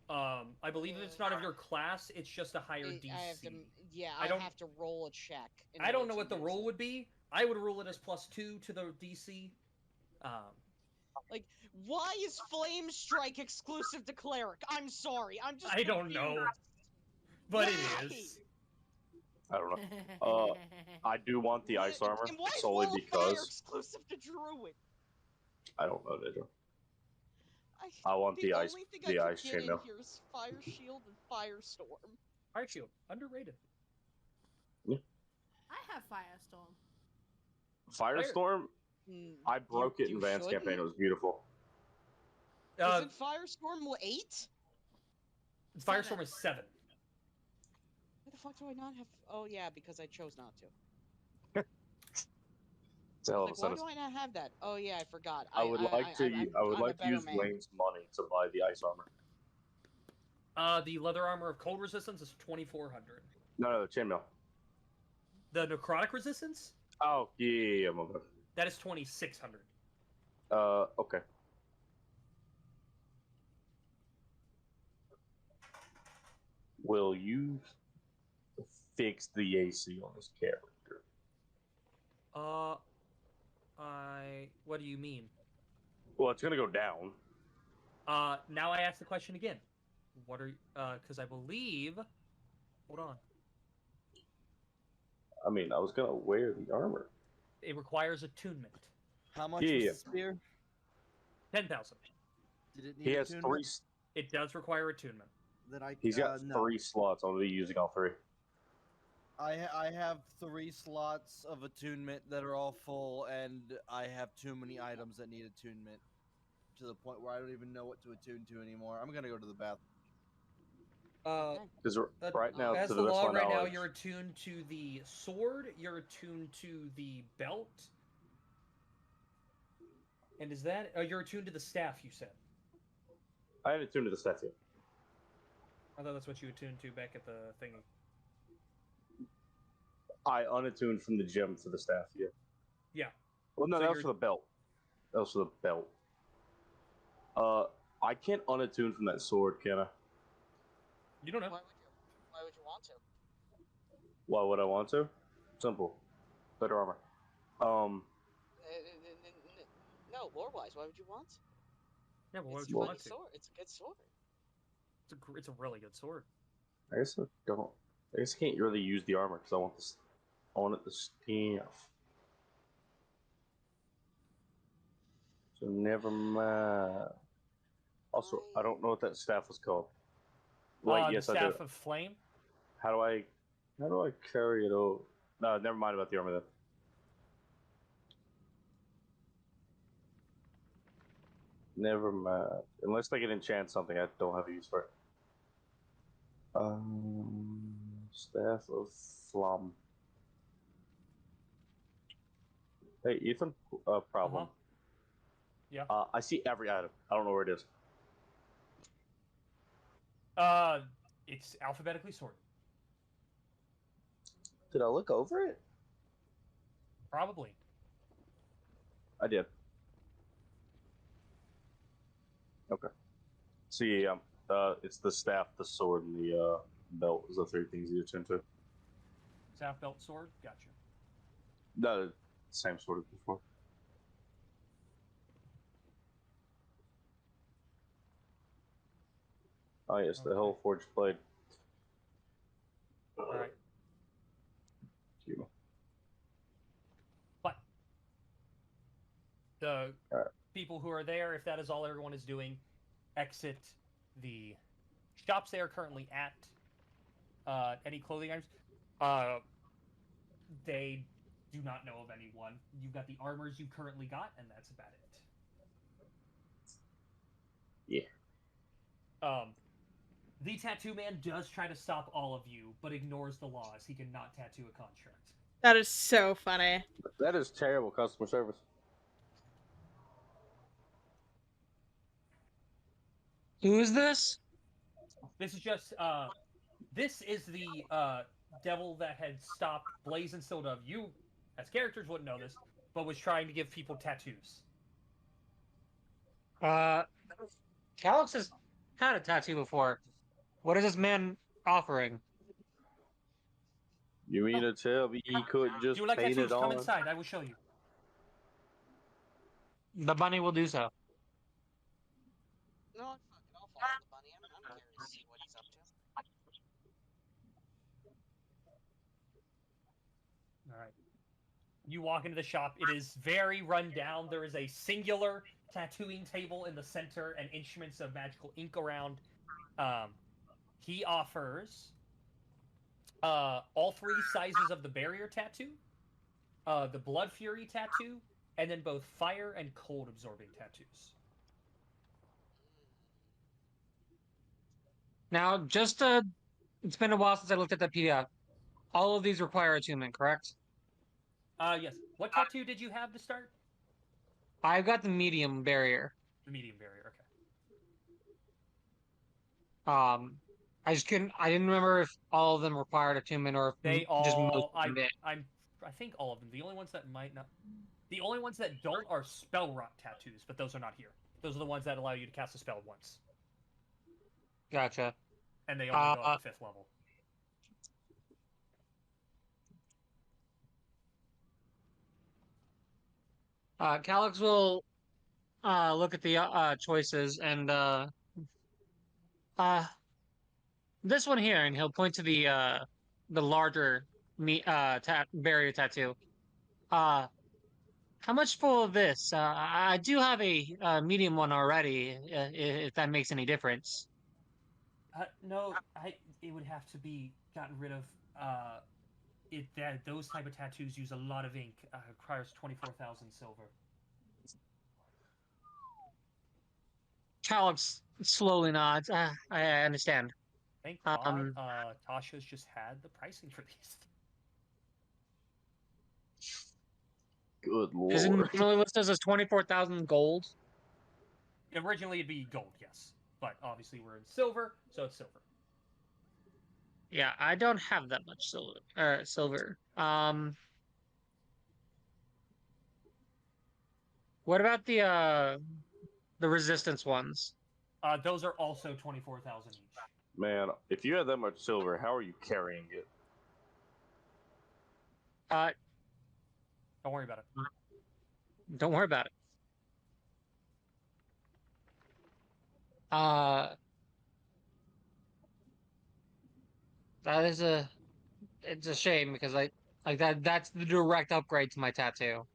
I believe if it's not of your class, it's just a higher DC. I have to roll a check. I don't know what the roll would be. I would rule it as +2 to the DC. Like, why is Flame Strike exclusive to cleric? I'm sorry. I'm just. I don't know, but it is. I don't know. I do want the ice armor And why is solely Wall of Fire because exclusive to druid? I don't know, Ninja. I want the ice only thing the I ice can get in chainmail. here is Fire Shield and Firestorm. Fire Shield, underrated. I have Firestorm. Firestorm. I broke it in Vance shouldn't. campaign. It was beautiful. Isn't Firestorm 8? Firestorm is 7. Why the fuck do I not have? Oh yeah, because I chose not to. It's a hell of a Why sentence. do I not have that? Oh yeah, I forgot. I would like to use man. Wayne's money to buy the ice armor. The leather armor of cold resistance is 2,400. No, the chainmail. The necrotic resistance? Oh, yeah, my bad. That is 2,600. Okay. Will you fix the AC on this character? What do you mean? Well, it's gonna go down. Now I ask the question again. What are, because I believe... Hold on. I mean, I was gonna wear the armor. It requires attunement. How much was the spear? 10,000. Did it need He has attunement? 3. It does require attunement. Then I. He's got no. 3 slots. I'm gonna be using all 3. I have 3 slots of attunement that are all full, and I have too many items that need attunement to the point where I don't even know what to attune to anymore. I'm gonna go to the bathroom. Because right now, as to the the best law of my right now, knowledge, you're attuned to the sword, you're attuned to the belt, and is that... you're attuned to the staff, you said. I haven't tuned to the stats yet. I thought that's what you attuned to back at the thingy. I unattuned from the gem to the staff, yeah. Yeah. Well, no, So that was you're- for the belt. That was for the belt. I can't unattune from that sword, can I? You don't know. Why would you want to? Why would I want to? Simple. Better armor. No, lore-wise, why would you want to? Yeah, but why would It's you a want good to? sword. It's a good sword. It's a really good sword. I guess I don't. I guess I can't really use the armor because I want this. I want it to staff. So never mind. Also, I don't know what that staff was called. Wait, yes, the I do. Staff of Flame? How do I carry it over? No, never mind about the armor then. Never mind. Unless they can enchant something, I don't have a use for it. Staff of Flom. Hey, Ethan. Problem. Yeah. I see every item. I don't know where it is. It's alphabetically sorted. Did I look over it? Probably. I did. Okay. So yeah, it's the staff, the sword, and the belt is the 3 things you attend to. Staff, belt, sword? Gotcha. No, same sword as before. Oh yes, the whole forged blade. Alright. Excuse me. But the people who are there, if that is all everyone is doing, exit the shops they are currently at. Any clothing items. They do not know of anyone. You've got the armors you currently got, and that's about it. Yeah. The tattoo man does try to stop all of you, but ignores the laws. He cannot tattoo a contract. That is so funny. That is terrible customer service. Who is this? This is just this is the devil that had stopped Blaze and Sildove. You, as characters, wouldn't know this, but was trying to give people tattoos. Calix has had a tattoo before. What is this man offering? You mean to tell me he couldn't Do just you like paint tattoos? it Come on? inside. I will show you. The bunny will do so. No, fuck it. I'll follow the bunny. I'm curious to see what he's up to. All right. You walk into the shop. It is very run down. There is a singular tattooing table in the center and instruments of magical ink around. He offers all three sizes of the barrier tattoo, the blood fury tattoo, and then both fire and cold absorbing tattoos. Now, it's been a while since I looked at that PDF. All of these require attunement, correct? Yes. What tattoo did you have to start? I've got the medium barrier. The medium barrier. Okay. I didn't remember if all of them required attunement or if They just most all. of them did. I think all of them. The only ones that might not. The only ones that don't are spell rot tattoos, but those are not here. Those are the ones that allow you to cast a spell once. Gotcha. And they only go up to 5th level. Calix will look at the choices and this one here, and he'll point to the larger barrier tattoo. How much for this? I do have a medium one already, if that makes any difference. No, it would have to be gotten rid of. Those type of tattoos use a lot of ink. Requires 24,000 silver. Calix slowly nods. I understand. Thank God, Tasha's just had the pricing for these. Good lord. Isn't it really listed as 24,000 gold? Originally, it'd be gold, yes, but obviously we're in silver, so it's silver. Yeah, I don't have that much silver. What about the resistance ones? Those are also 24,000 each. Man, if you had that much silver, how are you carrying it? Don't worry about it. Don't worry about it. That is it's a shame because that's the direct upgrade to my tattoo.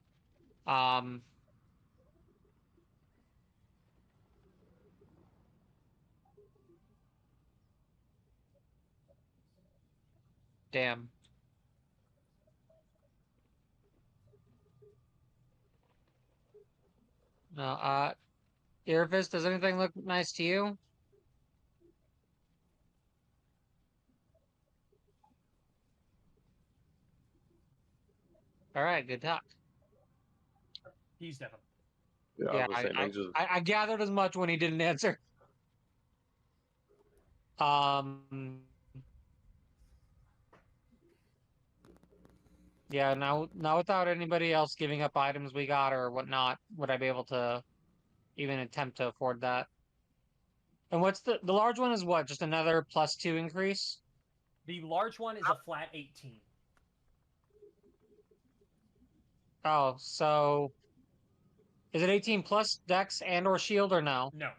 Damn. No, Irvis, does anything look nice to you? All right, good talk. He's Devin. Yeah, I gathered as much when he didn't answer. Yeah, now without anybody else giving up items we got or whatnot, would I be able to even attempt to afford that? And what's the large one is what? Just another +2 increase? The large one is a flat 18. Oh, so is it 18 plus dex and or shield or no? No.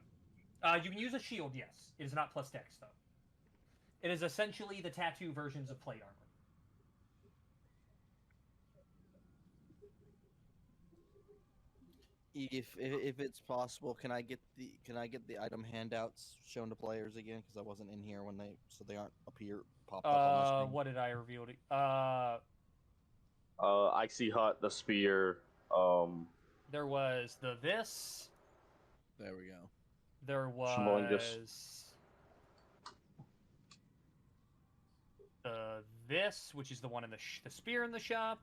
You can use a shield, yes. It is not plus dex, though. It is essentially the tattoo versions of plate armor. If it's possible, can I get the item handouts shown to players again? Because I wasn't in here when they aren't popped up on the screen. What did I reveal? Icy Hut, the spear. There was this. There we go. There was this, which is the one in the spear in the shop,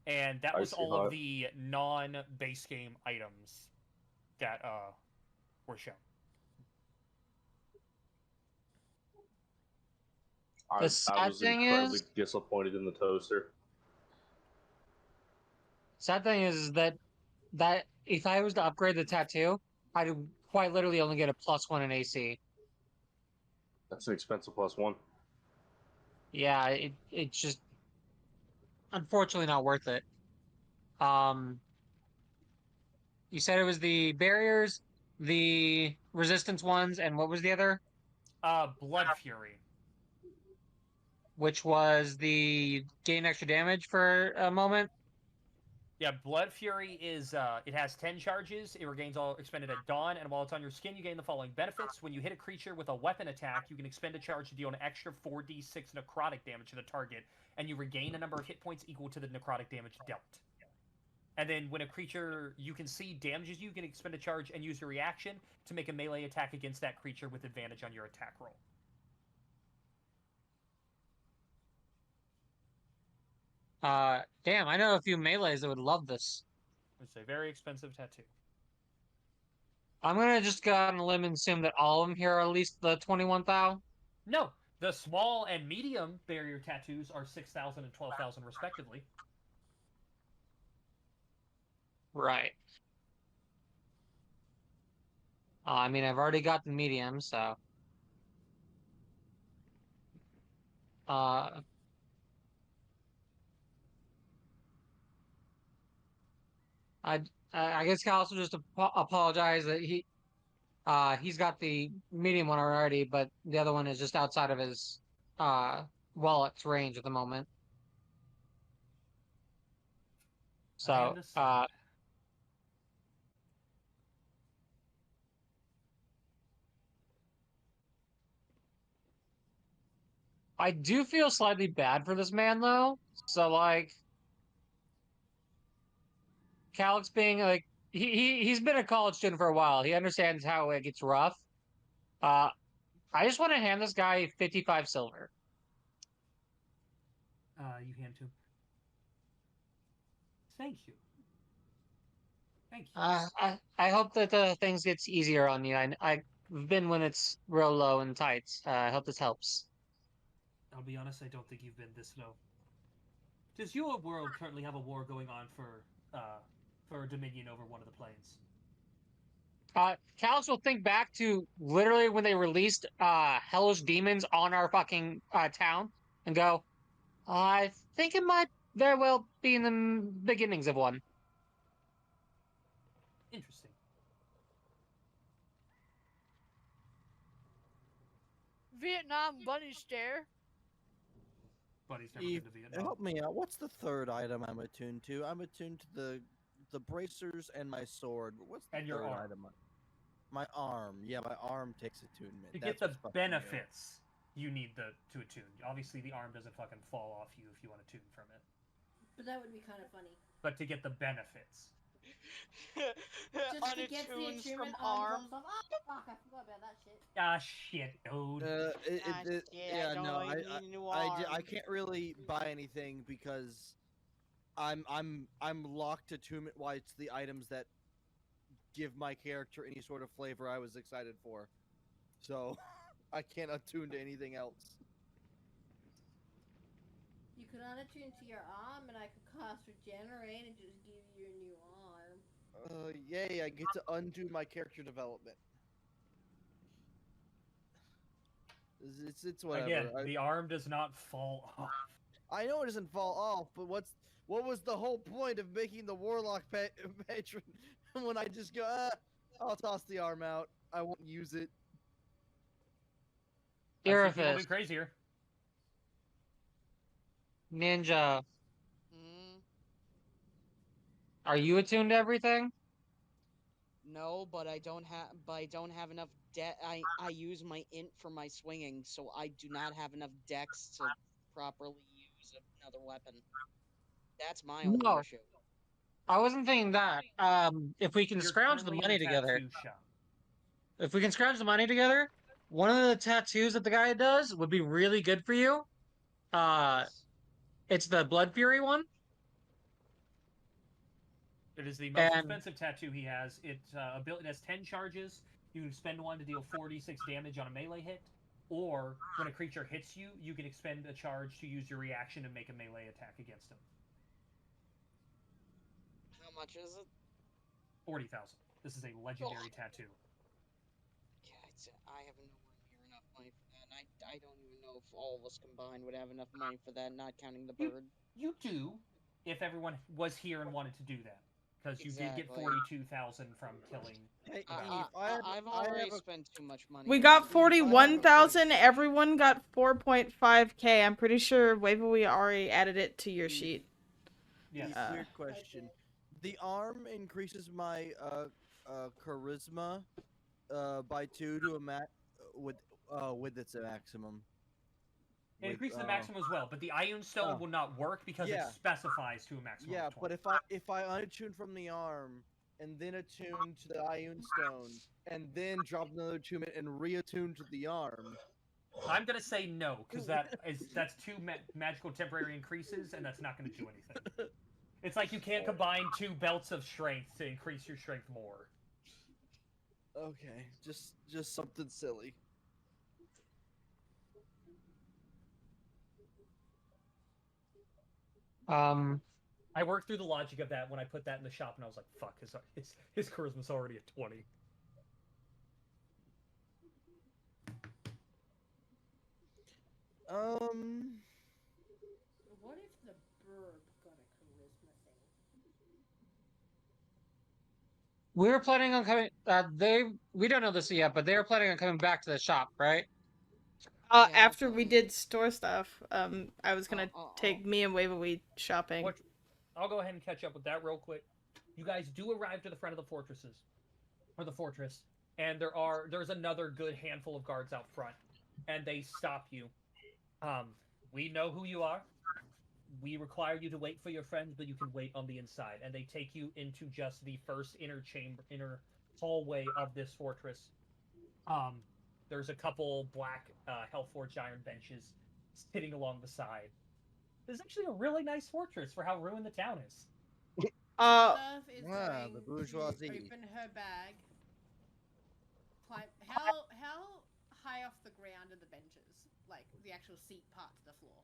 and that was all of the non-base game items that were shown. I, The I sad was thing incredibly is, disappointed in the toaster. sad thing is that if I was to upgrade the tattoo, I'd quite literally only get a +1 in AC. That's an expensive +1. Yeah, it's just unfortunately not worth it. Um, you said it was the barriers, the resistance ones, and what was the other? Blood Fury. Which was the gain extra damage for a moment. Yeah, Blood Fury is, it has 10 charges, it regains all expended at dawn, and while it's on your skin, you gain the following benefits. When you hit a creature with a weapon attack, you can expend a charge to deal an extra 4d6 necrotic damage to the target, and you regain a number of hit points equal to the necrotic damage dealt. And then when a creature you can see damages you can expend a charge and use your reaction to make a melee attack against that creature with advantage on your attack roll. Damn, I know a few melees that would love this. It's a very expensive tattoo. I'm gonna just go out on a limb and assume that all of them here are at least the 21 thou. No, the small and medium barrier tattoos are 6,000 and 12,000 respectively. Right. I mean, I've already got the medium, so. I guess Cal also just apologize that he's got the medium one already, but the other one is just outside of his wallet's range at the moment. So I do feel slightly bad for this man though. So like Calix being like he's been a college student for a while. He understands how it gets rough. I just want to hand this guy 55 silver. You hand to him. Thank you. Thank you. I hope that things gets easier on you. I've been when it's real low and tight. I hope this helps. I'll be honest, I don't think you've been this low. Does your world currently have a war going on for Dominion over one of the planes? Calix will think back to literally when they released Hellish Demons on our fucking town and go, I think it might very well be in the beginnings of one. Interesting. Vietnam bunny stare. Buddy's never been to Vietnam. Help me out. What's the third item I'm attuned to? I'm attuned to the bracers and my sword. What's the your third arm. item? My arm. Yeah, my arm takes attunement. To That's get the what's fucking me up. benefits, you need to attune. Obviously, the arm doesn't fucking fall off you if you want to tune from it. But that would be kind of funny. But to get the benefits. Just to get the Unattuned achievement from arm arm. drops off. Oh, fuck, I forgot about that shit. Ah, shit, dude. Yeah, don't no, really need a new I arm. can't really buy anything because I'm locked attunement wise to the items that give my character any sort of flavor I was excited for. So I can't attune to anything else. You could unattune to your arm, and I could cast regenerate and just give you a new arm. Yay, I get to undo my character development. It's whatever. Again, the arm does not fall off. I know it doesn't fall off, but what was the whole point of making the warlock patron when I just go, I'll toss the arm out. I won't use it. I've seen people be crazier. Ninja. Mm, Are you attuned to everything? no, but I don't have enough I use my int for my swinging, so I do not have enough dex to properly use another weapon. That's my only No. issue. I wasn't thinking that. If we can You're scrounge the currently money in a together. tattoo shop. If we can scrounge the money together, one of the tattoos that the guy does would be really good for you. It's the Blood Fury one. It is the most expensive tattoo he has. It has 10 charges. You can spend one to deal 4d6 damage on a melee hit. or when a creature hits you, you can expend a charge to use your reaction to make a melee attack against him. How much is it? 40,000. This is a legendary tattoo. I have nowhere near enough money for that, and I don't even know if all of us combined would have enough money for that, not counting the bird. You do, if everyone was here and wanted to do that. Because you did get 42,000 from killing. Hey, I've already spent too much money. We got 41,000. Everyone got 4.5k. I'm pretty sure we already added it to your sheet. Yes. Weird question. The arm increases my charisma by 2 to a with its maximum. It increases the maximum as well, but the Ioun Stone will not work because it specifies to a maximum of 20. But if I unattune from the arm and then attune to the Ioun Stone and then drop another attunement and reattune to the arm, I'm gonna say no because that's 2 magical temporary increases and that's not gonna do anything. It's like you can't combine 2 belts of strength to increase your strength more. Okay, just something silly. I worked through the logic of that when I put that in the shop, and I was like, "Fuck, his charisma's already at 20." What if the burb got a charisma thing? We were planning on coming. We don't know this yet, but they were planning on coming back to the shop, right? After we did store stuff, I was gonna take me and Waverly shopping. I'll go ahead and catch up with that real quick. You guys do arrive to the front of the fortress, and there's another good handful of guards out front, and they stop you. We know who you are. We require you to wait for your friends, but you can wait on the inside, and they take you into just the first inner hallway of this fortress. There's a couple black Hellforged iron benches sitting along the side. This is actually a really nice fortress for how ruined the town is. The bourgeoisie. Open her bag. How high off the ground are the benches? Like the actual seat part to the floor.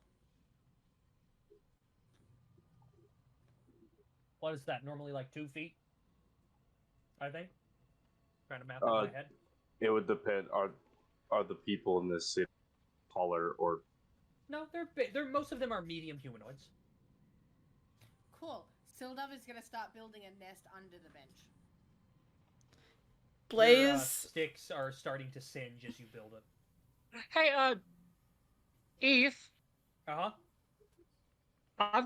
What is that? Normally like 2 feet? I think. Trying to map it in my head. It would depend. Are the people in this city taller or? No, they're big. Most of them are medium humanoids. Cool. Sildov is gonna start building a nest under the bench. Blaze. Your, sticks are starting to singe as you build it. Hey, Eve. I've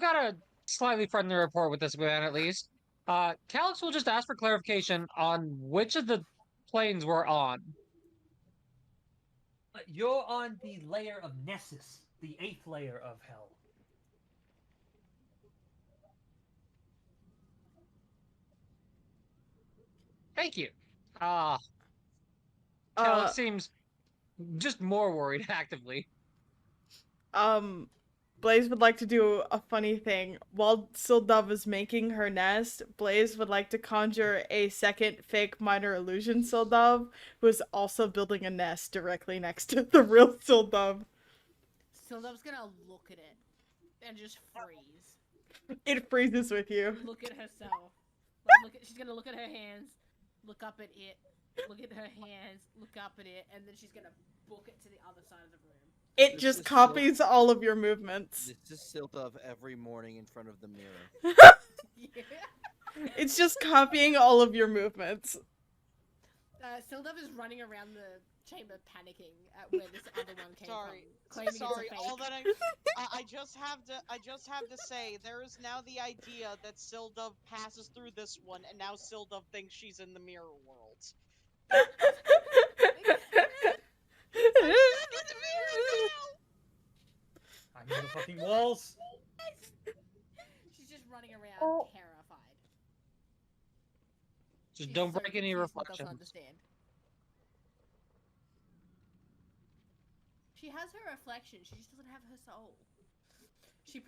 got a slightly friendly report with this man, at least. Calix will just ask for clarification on which of the planes we're on. You're on the layer of Nessus, the 8th layer of hell. Thank you. Calix seems just more worried actively. Blaze would like to do a funny thing. While Sildov is making her nest, Blaze would like to conjure a second fake minor illusion Sildov, who is also building a nest directly next to the real Sildov. Sildov's gonna look at it and just freeze. It freezes with you. Look at herself. She's gonna look at her hands, look up at it, look at her hands, look up at it, and then she's gonna book it to the other side of the room. It just copies all of your movements. This is Sildov every morning in front of the mirror. Yeah. It's just copying all of your movements. Sildov is running around the chamber panicking at where this other one came from. Claiming it's a fake. All that I just have to say, there is now the idea that Sildov passes through this one, and now Sildov thinks she's in the mirror world. I'm in the fucking walls. She's just running around terrified. Just don't break any reflections. Doesn't understand. She has her reflection. She just doesn't have her soul. She'd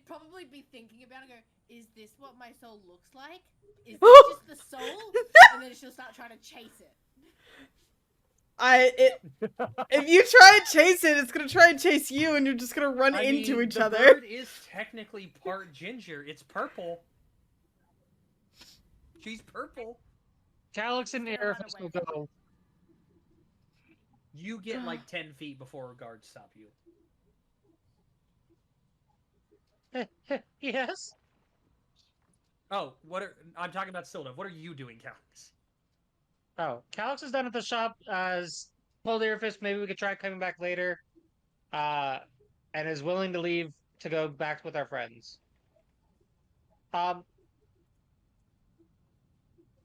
probably be thinking about it and go, is this what my soul looks like? Is this just the soul? And then she'll start trying to chase it. If you try and chase it, it's gonna try and chase you, and you're just gonna run into each the other. bird is technically part ginger. It's purple. She's purple. Calyx and Airfist will go. You get like 10 feet before a guard stop you. Yes. Oh, I'm talking about Sildov. What are you doing, Calyx? Oh, Calyx is done at the shop. Told Airfist maybe we could try coming back later. And is willing to leave to go back with our friends.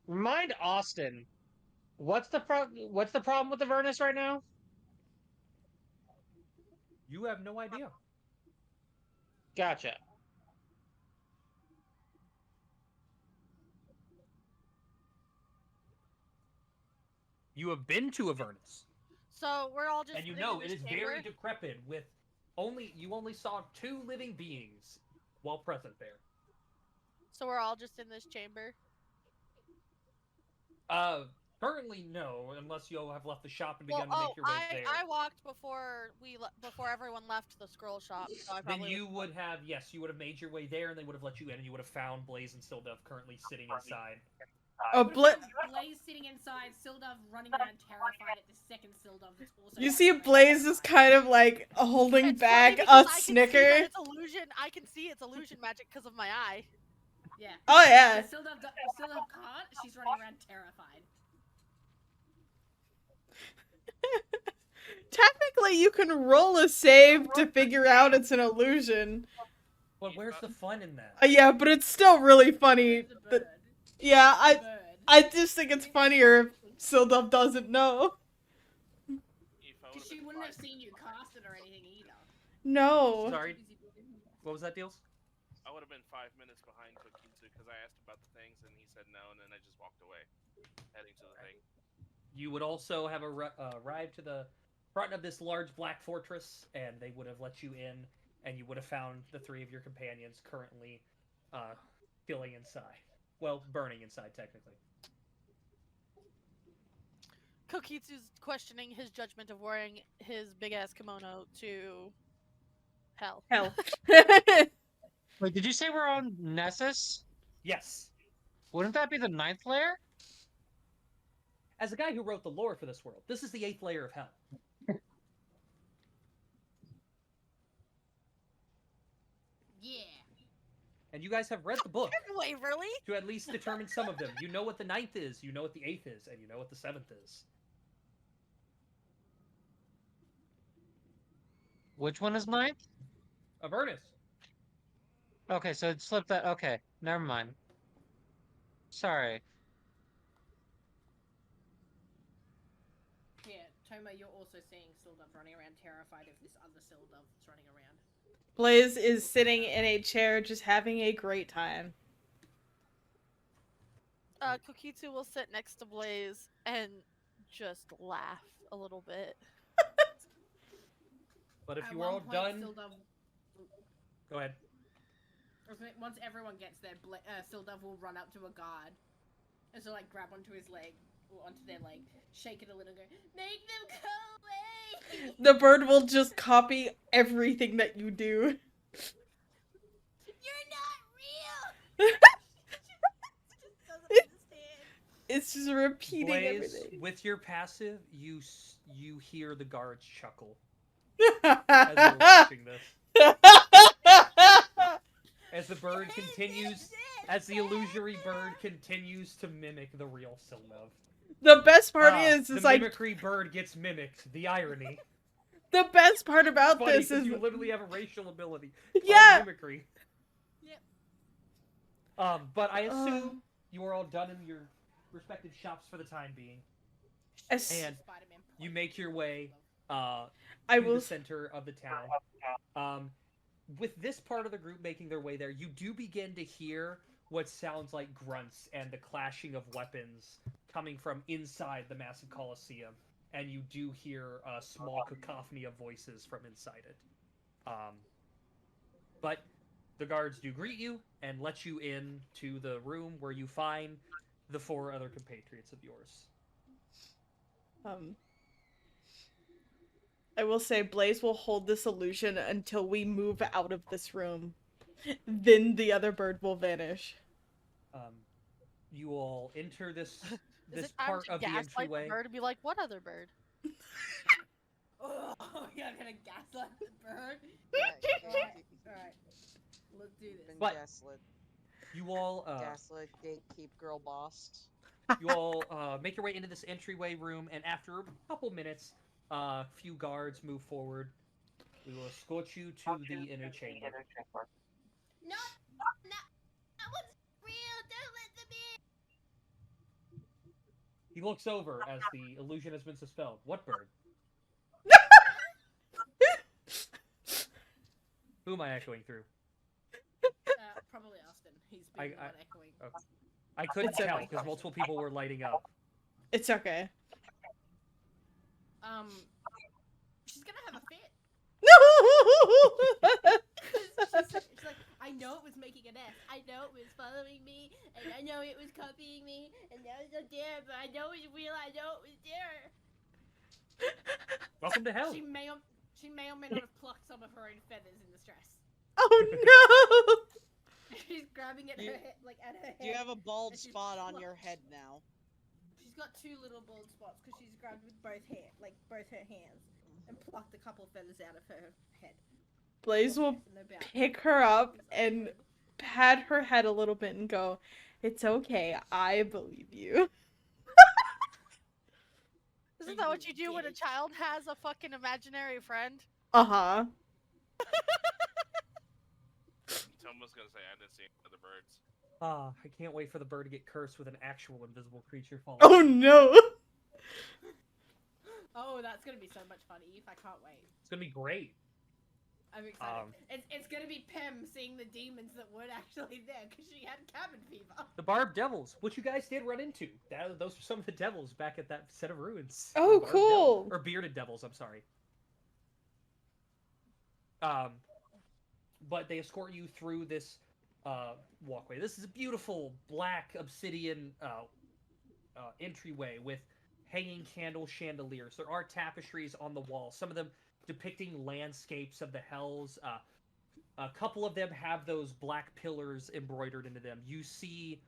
Remind Austin, what's the problem with the Avernus right now? You have no idea. Gotcha. You have been to Avernus. So we're all just. And you in know this it is chamber? very decrepit with you only saw 2 living beings while present there. So we're all just in this chamber. Currently no, unless you all have left the shop and Well, begun to make your way there. I walked before before everyone left the scroll shop. So I Then probably you would have made your way there, and they would have let you in, and you would have found Blaze and Sildov currently sitting inside. Oh, Blaze sitting inside, Sildov running around terrified at the second Sildov that's also. You see, Blaze is kind of like holding It's back funny a because I can see snicker. that it's illusion. I can see it's illusion magic because of my eye. Yeah. Oh, yeah. Sildov can't. She's running around terrified. Technically, you can roll a save to figure out it's an illusion. But where's the fun in that? Yeah, but it's still really funny. Yeah, I just think it's funnier if Sildov doesn't know. Because she wouldn't have seen you cast it or anything either. No. Sorry. What was that, Deals? I would have been 5 minutes behind Kokitsu because I asked about the things and he said no, and then I just walked away, heading to the thing. You would also have arrived to the front of this large black fortress, and they would have let you in, and you would have found the 3 of your companions currently killing inside. Well, burning inside, technically. Kokitsu's questioning his judgment of wearing his big-ass kimono to hell. Hell. Wait, did you say we're on Nessus? Yes. Wouldn't that be the 9th layer? As a guy who wrote the lore for this world, this is the 8th layer of hell. Yeah. And you guys have read the book. Waverly? To at least determine some of them. You know what the 9th is, you know what the 8th is, and you know what the 7th is. Which one is 9th? Avernus. Okay, so it slipped that. Okay, never mind. Sorry. Yeah, Toma, you're also seeing Sildov running around terrified of this other Sildov that's running around. Blaze is sitting in a chair just having a great time. Kokitsu will sit next to Blaze and just laugh a little bit. But if At you are one all point, done... Sildov... Go ahead. Once everyone gets there, Sildov will run up to a guard. And so, like, grab onto his leg, or onto their leg, shake it a little, and go, make them go away! The bird will just copy everything that you do. You're not real! It's just repeating Blaze, everything. with your passive, you hear the guards chuckle as you're watching this. As the bird continues, as the illusory bird continues to mimic the real Sildov. The best part is the like mimicry bird gets mimicked. The irony. the best part about Funny, this 'cause is you literally have a racial ability. Yeah. Mimicry. Yep. But I assume you are all done in your respective shops for the time being, and you make your way to the center of the town. With this part of the group making their way there, you do begin to hear what sounds like grunts and the clashing of weapons coming from inside the massive Colosseum, and you do hear a small cacophony of voices from inside it. But the guards do greet you and let you in to the room where you find the 4 other compatriots of yours. I will say Blaze will hold this illusion until we move out of this room. Then the other bird will vanish. You all enter this Is this it time part to of the gaslight the entryway. bird and be like, what other bird? Oh, you're gonna gaslight the bird? Alright. Let's do this. Been But- gaslit. You all Gaslit, gatekeep, girl boss. you all make your way into this entryway room, and after a couple minutes, a few guards move forward. We will escort you to the inner chamber. No, that one's real. Don't let them in. He looks over as the illusion has been dispelled. What bird? Who am I echoing through? Probably Austin. He's been the one echoing. Okay. I couldn't It's tell okay. because multiple people were lighting up. It's okay. She's gonna have a fit. No! She's like, I know it was making an S. I know it was following me, and I know it was copying me, and now it's not there, but I know it's real. I know it was there. Welcome to hell. She may or may not have plucked some of her own feathers in the stress. Oh no! She's grabbing at her head, like at her head. You have a bald and she's spot on plucked- your head now. She's got two little bald spots because she's grabbed with both her hands, and plucked a couple feathers out of her head. Blaze will pick her up and pat her head a little bit and go, "It's okay, I believe you." Isn't that what you do when a child has a fucking imaginary friend? Uh-huh. Someone's gonna say I didn't see any other birds. I can't wait for the bird to get cursed with an actual invisible creature following. Oh no! Oh, that's gonna be so much fun, Eve. I can't wait. It's gonna be great. I'm excited. It's gonna be Pem seeing the demons that weren't actually there because she had cabin fever. The Barbed Devils, which you guys did run into. Those are some of the devils back at that set of ruins. Oh, The Barbed cool. Devil- or Bearded Devils, I'm sorry. But they escort you through this walkway. This is a beautiful black obsidian entryway with hanging candle chandeliers. There are tapestries on the wall, some of them depicting landscapes of the hells. A couple of them have those black pillars embroidered into them. You see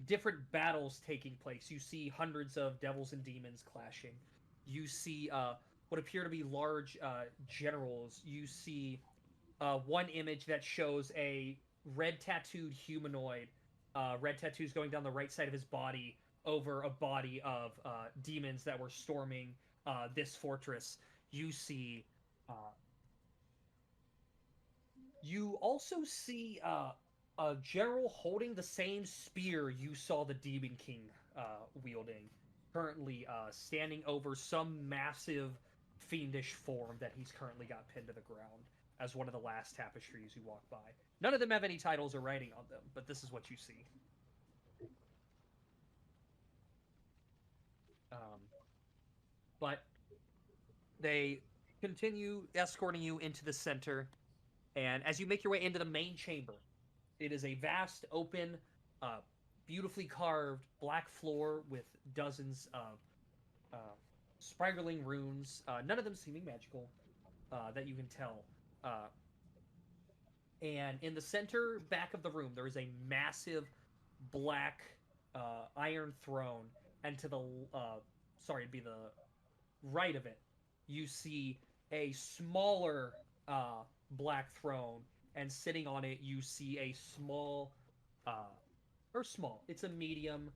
different battles taking place. You see hundreds of devils and demons clashing. You see what appear to be large generals. You see one image that shows a red tattooed humanoid, red tattoos going down the right side of his body over a body of demons that were storming this fortress. You see you also see a general holding the same spear you saw the Demon King wielding, currently standing over some massive fiendish form that he's currently got pinned to the ground as one of the last tapestries you walk by. None of them have any titles or writing on them, but this is what you see. But they continue escorting you into the center, and as you make your way into the main chamber, it is a vast, open, beautifully carved black floor with dozens of spiraling runes, none of them seeming magical, that you can tell. And in the center back of the room, there is a massive black iron throne, and to the it'd be the right of it, you see a smaller black throne, and sitting on it you see a small, it's a medium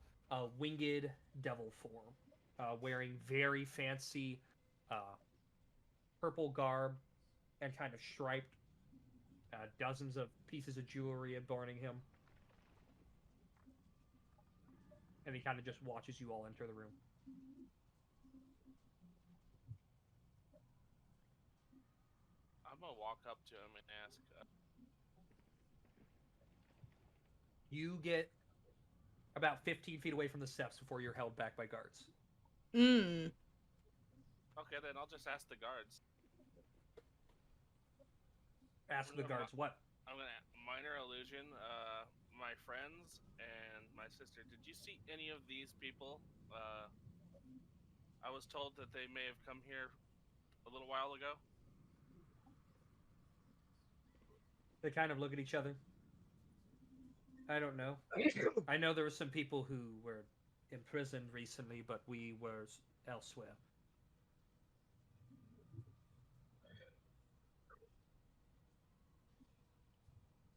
winged devil form, wearing very fancy purple garb and kind of striped, dozens of pieces of jewelry adorning him. And he kind of just watches you all enter the room. I'm gonna walk up to him and ask. You get about 15 feet away from the steps before you're held back by guards. Mm. Okay, then I'll just ask the guards. Ask the guards what? I'm gonna minor illusion. My friends and my sister. Did you see any of these people? I was told that they may have come here a little while ago. They kind of look at each other. I don't know. I know there were some people who were imprisoned recently, but we were elsewhere.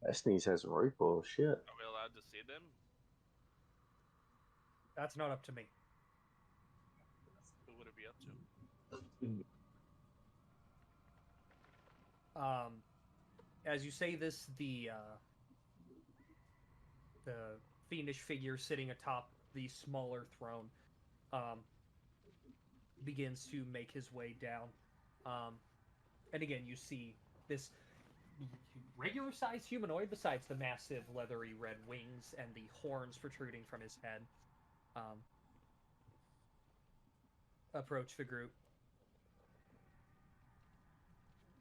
That sneeze has some repo shit. Are we allowed to see them? That's not up to me. Who would it be up to? As you say this, the fiendish figure sitting atop the smaller throne begins to make his way down. And again, you see this regular-sized humanoid besides the massive leathery red wings and the horns protruding from his head approach the group.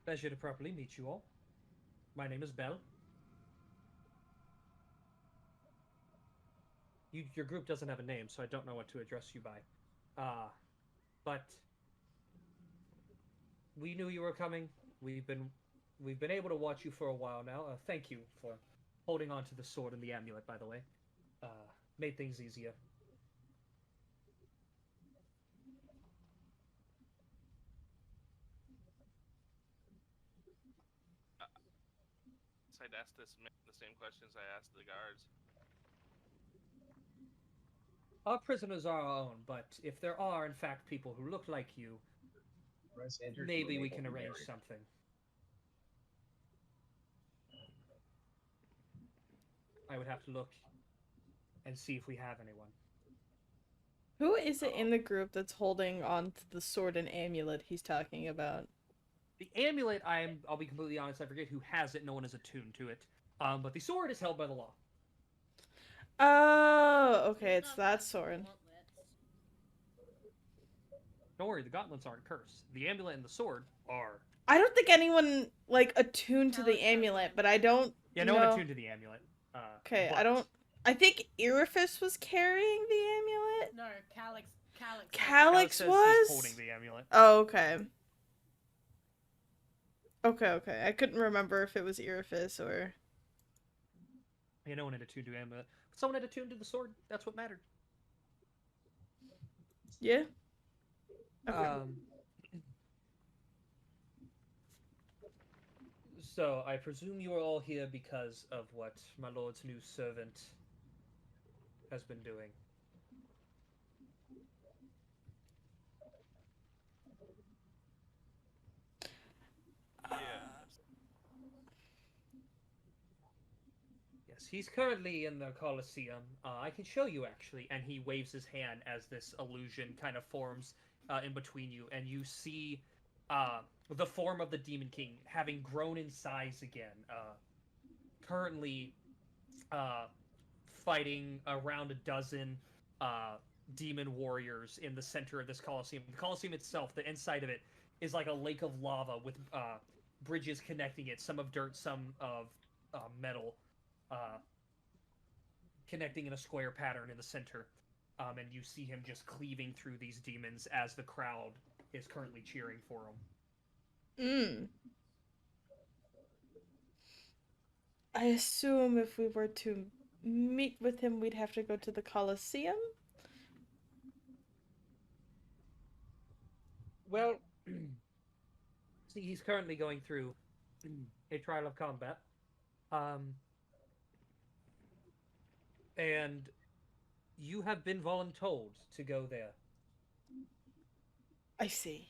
Pleasure to properly meet you all. My name is Bell. Your group doesn't have a name, so I don't know what to address you by. But we knew you were coming. We've been able to watch you for a while now. Thank you for holding on to the sword and the amulet, by the way. Made things easier. I'd ask this man the same questions I asked the guards. Our prisoners are our own, but if there are, in fact, people who look like you, maybe we can arrange something. I would have to look and see if we have anyone. Who is it in the group that's holding on to the sword and amulet he's talking about? The amulet, I'll be completely honest, I forget who has it. No one is attuned to it. But the sword is held by the law. Oh, okay, it's that sword. Don't worry, the gauntlets aren't cursed. The amulet and the sword are. I don't think anyone, like, attuned to the amulet, but I don't Yeah, no one attuned to the amulet. Okay, but... I think Irophis was carrying the amulet? No, Calyx Calyx says was? he's holding the amulet. Oh, okay. Okay. I couldn't remember if it was Irophis or... Yeah, no one had attuned to the amulet. But someone had attuned to the sword. That's what mattered. Yeah. Okay. So, I presume you are all here because of what my lord's new servant has been doing. Yes, he's currently in the Colosseum. I can show you, actually. And he waves his hand as this illusion kind of forms in between you. And you see the form of the Demon King having grown in size again. Currently fighting around a dozen demon warriors in the center of this Colosseum. The Colosseum itself, the inside of it, is like a lake of lava with bridges connecting it, some of dirt, some of metal, connecting in a square pattern in the center. And you see him just cleaving through these demons as the crowd is currently cheering for him. I assume if we were to meet with him, we'd have to go to the Colosseum? Well, see, he's currently going through a trial of combat. And you have been voluntold to go there. I see.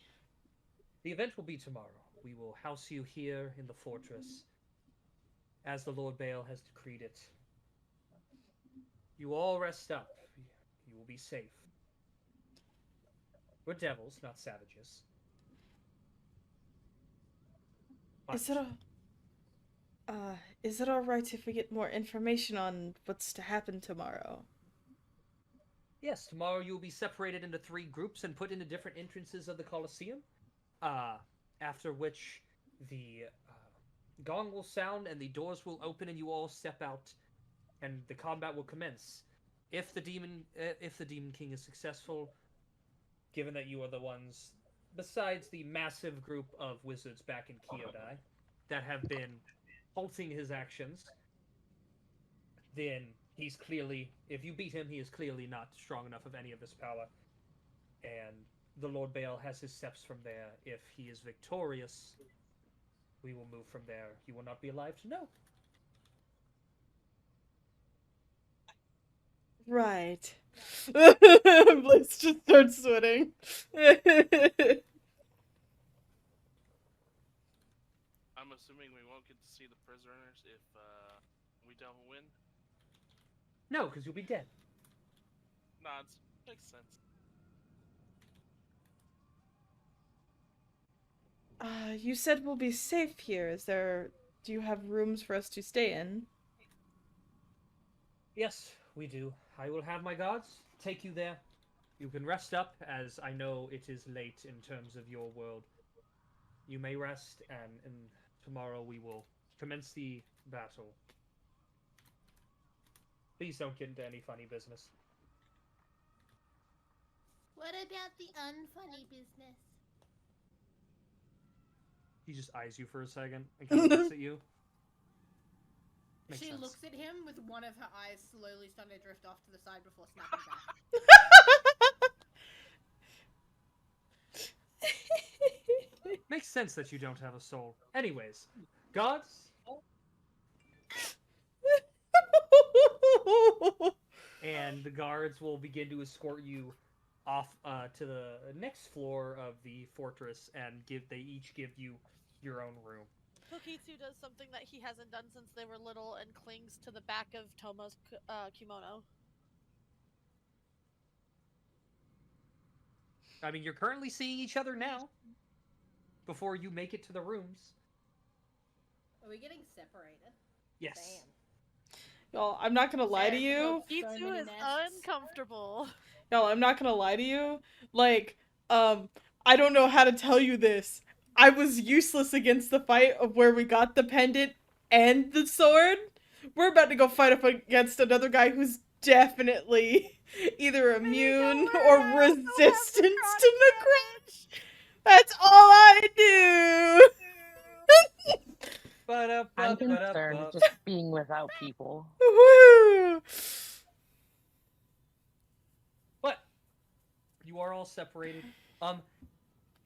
The event will be tomorrow. We will house you here in the fortress, as the Lord Baal has decreed it. You all rest up. You will be safe. We're devils, not savages. But Is it alright if we get more information on what's to happen tomorrow? yes, tomorrow you will be separated into 3 groups and put into different entrances of the Colosseum. After which the gong will sound and the doors will open and you all step out and the combat will commence. If the demon king is successful, given that you are the ones, besides the massive group of wizards back in Kyodi, that have been halting his actions, then he's clearly, if you beat him, he is clearly not strong enough of any of this power. And the Lord Baal has his steps from there. If he is victorious, we will move from there. He will not be alive to know. Right. Blitz just starts sweating. I'm assuming we won't get to see the prisoners if we don't win. No, because you'll be dead. Nods. Makes sense. You said we'll be safe here. Do you have rooms for us to stay in? Yes, we do. I will have my guards take you there. You can rest up, as I know it is late in terms of your world. You may rest, and tomorrow we will commence the battle. Please don't get into any funny business. What about the unfunny business? He just eyes you for a second and kind of looks at you. Makes She sense. looks at him with one of her eyes slowly starting to drift off to the side before snapping back. Makes sense that you don't have a soul. Anyways, gods. And the guards will begin to escort you off to the next floor of the fortress, and they each give you your own room. Kokitsu does something that he hasn't done since they were little and clings to the back of Tomo's kimono. I mean, you're currently seeing each other now. Before you make it to the rooms. Are we getting separated? Yes. Damn. Y'all, I'm not gonna lie to you. Kokitsu is uncomfortable. Y'all, I'm not gonna lie to you. Like, I don't know how to tell you this. I was useless against the fight of where we got the pendant and the sword. We're about to go fight up against another guy who's definitely either immune or resistant to necrotic. That's all I do. I'm concerned just being without people. Woo! But you are all separated.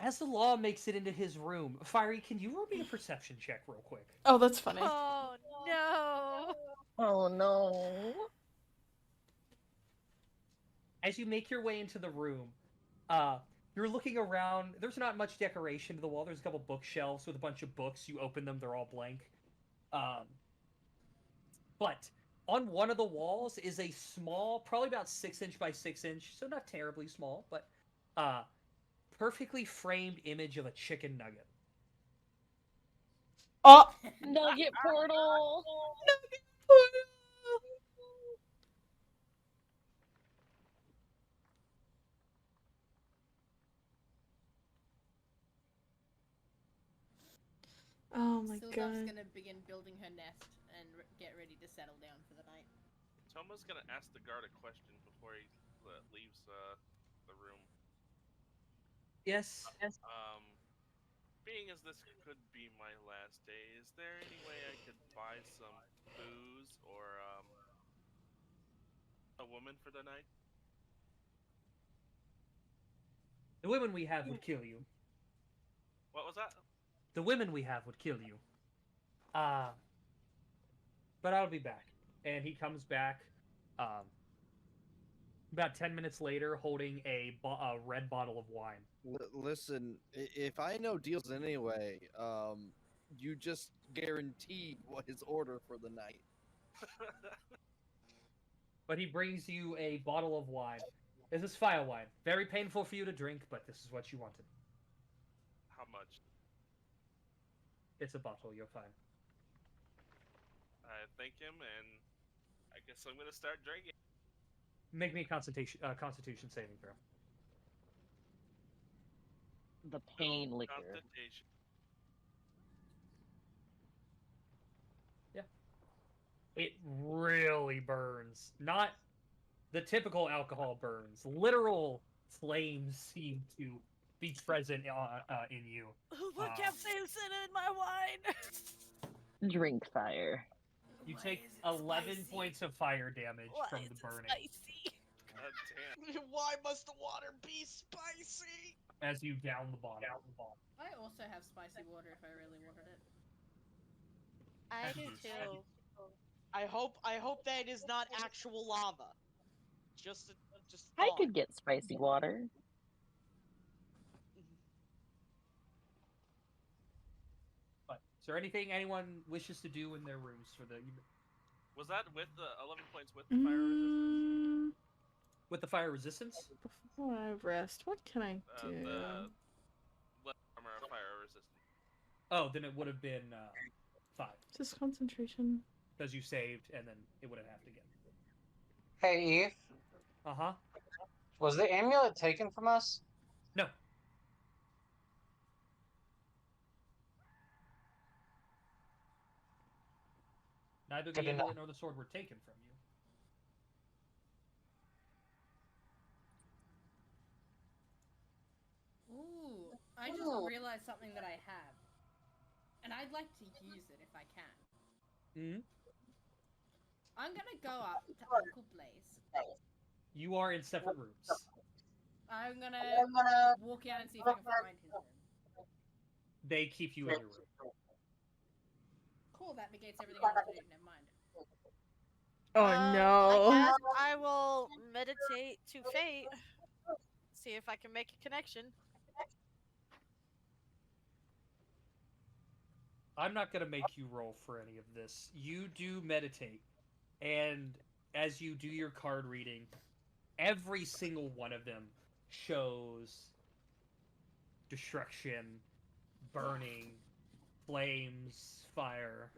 As the law makes it into his room, Fiery, can you roll me a perception check real quick? Oh, that's funny. Oh no! Oh no! As you make your way into the room, you're looking around. There's not much decoration to the wall. There's a couple bookshelves with a bunch of books. You open them, they're all blank. But on one of the walls is a small, probably about 6" by 6", so not terribly small, but perfectly framed image of a chicken nugget. Oh! Nugget portal! Nugget portal! Oh my Sildov's god. gonna begin building her nest and get ready to settle down for the night. Tomo's gonna ask the guard a question before he leaves the room. Yes. Being as this could be my last day, is there any way I could buy some booze or a woman for the night? The women we have would kill you. What was that? The women we have would kill you. But I'll be back. And he comes back about 10 minutes later holding a red bottle of wine. Listen, if I know deals anyway, you just guaranteed what his order for the night. But he brings you a bottle of wine. This is fire wine. Very painful for you to drink, but this is what you wanted. How much? It's a bottle, you're fine. I thank him, and I guess I'm gonna start drinking. Make me a constitution saving throw. The pain liquor. Constitution. Yeah. It really burns. Not the typical alcohol burns. Literal flames seem to be present in you. Put capsaicin in my wine. Drink fire. You take 11 points of fire damage Why from is the it burning spicy? God damn. Why must the water be spicy? as you down the bottle. I also have spicy water if I really wanted it. I do too. I hope that is not actual lava. Just I thought. could get spicy water. But is there anything anyone wishes to do in their rooms for the Was that with the 11 points with the fire resistance? with the fire resistance? Before I rest, what can I do? The armor of fire resistance. Oh, then it would have been 5. Just concentration. Because you saved, and then it would have happened again. Hey, Eve. Uh-huh. Was the amulet taken from us? No. Neither the Good enough. amulet nor the sword were taken from you. Ooh, I just realized something that I have. And I'd like to use it if I can. Mm-hmm. I'm gonna go up to Uncle Blaze. You are in separate rooms. I'm gonna walk out and see if I can find his room. They keep you in your room. Cool, that negates everything I have to do. Never mind. Oh no. I guess I will meditate to fate. See if I can make a connection. I'm not going to make you roll for any of this. You do meditate, and as you do your card reading, every single one of them shows destruction, burning, flames, fire.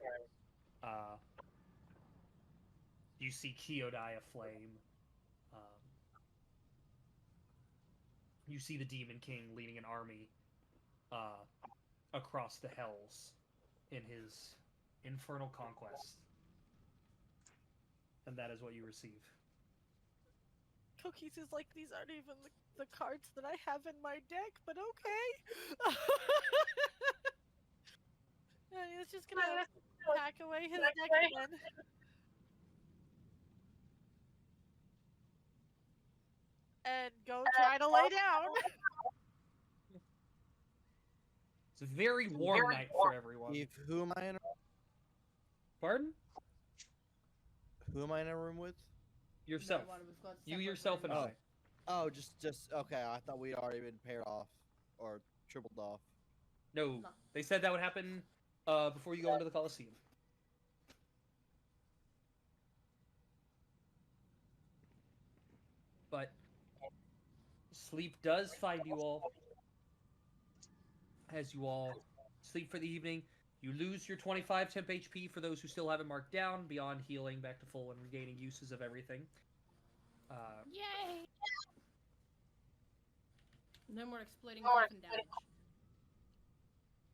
You see Kyodi aflame. You see the Demon King leading an army across the hells in his infernal conquest. And that is what you receive. Cookies is like, these aren't even the cards that I have in my deck, but okay. And he's just gonna pack away his deck again. And go try to lay down. It's a very warm night for everyone. Eve, who am I in? Pardon? Who am I in a room with? Yourself. You, yourself, and I. Oh, just okay. I thought we'd already been paired off or tripled off. No, they said that would happen before you go into the Coliseum. But sleep does find you all. As you all sleep for the evening, you lose your 25 temp HP for those who still haven't marked down, beyond healing back to full and regaining uses of everything. Yay! No more exploding coffin damage.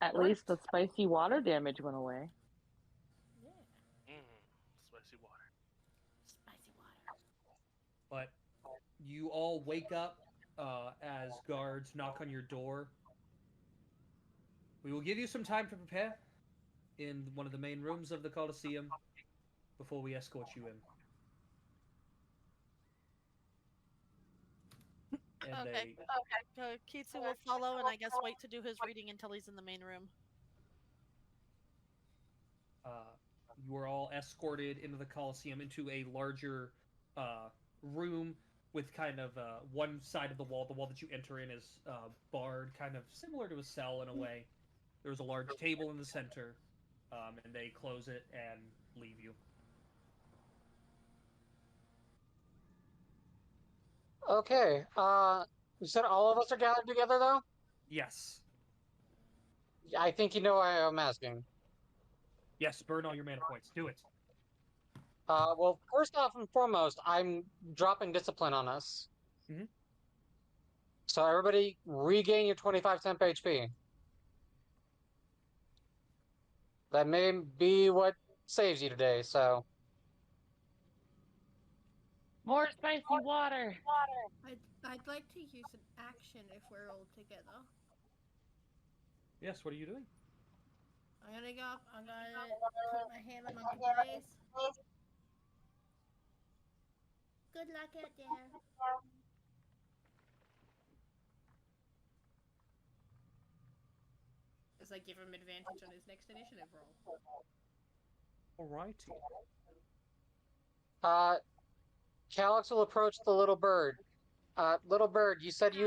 At least the spicy water damage went away. Spicy water. Spicy water. But you all wake up as guards knock on your door. We will give you some time to prepare in one of the main rooms of the Coliseum before we escort you in. And Okay. Kitsu will follow and I guess wait to do his reading until he's in the main room. You are all escorted into the Coliseum into a larger room with kind of one side of the wall that you enter in is barred, kind of similar to a cell in a way. There's a large table in the center, and they close it and leave you. Okay. You said all of us are gathered together, though? Yes. I think you know why I'm asking. Yes, burn all your mana points. Do it. Well, first off and foremost, I'm dropping discipline on us. Mm-hmm. So everybody regain your 25 temp HP. That may be what saves you today, so... More spicy water. I'd like to use an action if we're all together. Yes, what are you doing? I'm gonna go up. I'm gonna put my hammer into place. Good luck out there. As I give him advantage on his next initiative roll. Alrighty. Calix will approach the little bird. Little bird, you said you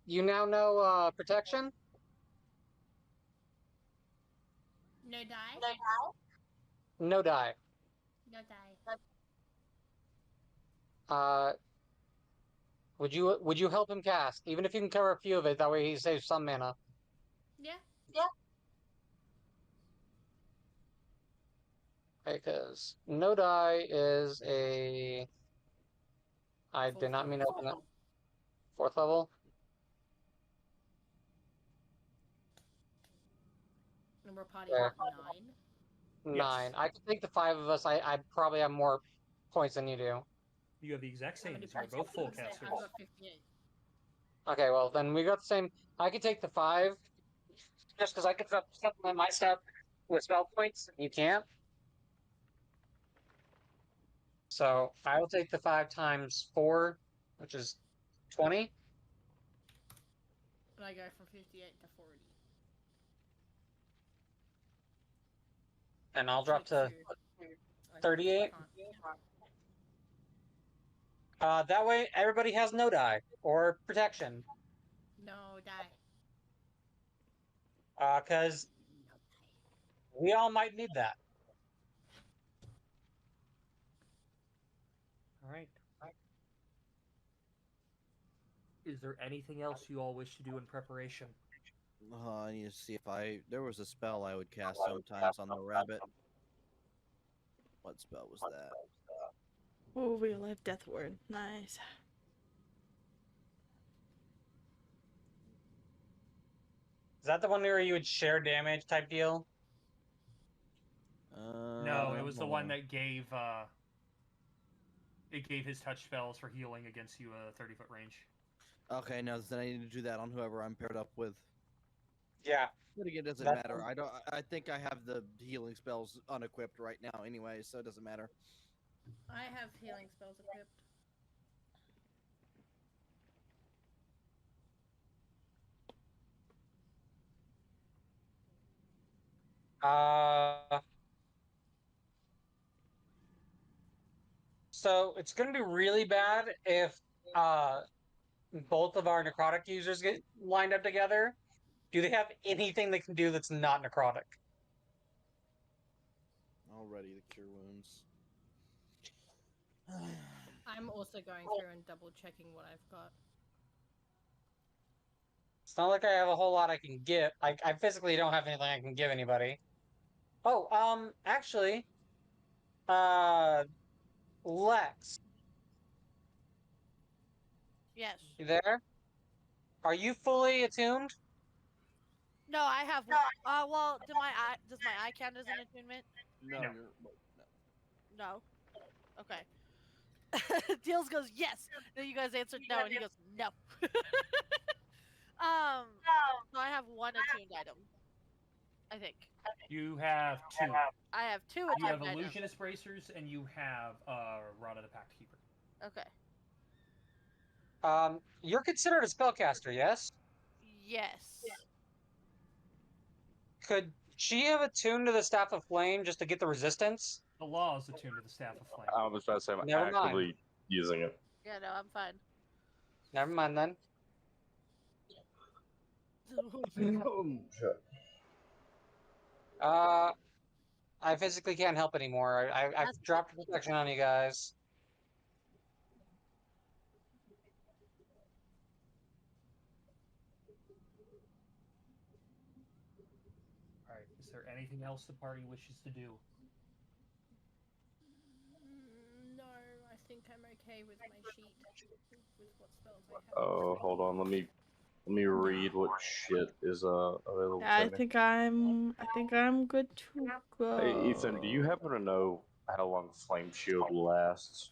now know protection? No die? No die. No die. Would you help him cast? Even if you can cover a few of it, that way he saves some mana. Yeah. Because no die is a... I did not mean to open that. 4th level? Number party Yeah. 9. 9. I could take the 5 of us. I probably have more points than you do. You have the exact How same many as you're points both did full you say? casters. I've got 58. Okay, well, then we got the same. I could take the 5, just because I could supplement my stuff with spell points. You can't. So I will take the 5 times 4, which is 20. And I go from 58 to 40. And I'll drop to 38. That way, everybody has no die or protection. No die. Because we all might need that. Alright. Is there anything else you all wish to do in preparation? I need to see if there was a spell I would cast sometimes on the rabbit. What spell was that? Oh, real life death ward. Nice. Is that the one where you would share damage type deal? No, it was the one that gave it gave his touch spells for healing against you a 30-foot range. Okay, no, then I need to do that on whoever I'm paired up with. Yeah. But again, it doesn't That's- matter. I think I have the healing spells unequipped right now anyway, so it doesn't matter. I have healing spells equipped. So it's going to be really bad if both of our necrotic users get lined up together. Do they have anything they can do that's not necrotic? Already the cure wounds. I'm also going through and double checking what I've got. It's not like I have a whole lot I can give. I physically don't have anything I can give anybody. Oh, actually, Lex, Yes. you there? Are you fully attuned? No, I have. Well, does my eye count as an attunement? No, No. No. Okay. Deals goes yes. Then you guys answered no, and he goes no. So I have one attuned item. I think. You have 2. I have 2 You attuned have items. Illusionist Bracers and you have Rod of the Pact Keeper. Okay. You're considered a spellcaster, yes? Yes. Could she have attuned to the Staff of Flame just to get the resistance? The law is attuned to the Staff of Flame. I was about to say I'm Never mind. actively using it. Yeah, no, I'm fine. Never mind then. I physically can't help anymore. I've dropped protection on you guys. Alright, is there anything else the party wishes to do? No, I think I'm okay with my sheet. With what spells I have. Oh, hold on. Let me read what shit is available. I to me. think I'm good to go. Hey, Ethan, do you happen to know how long Flame Shield lasts?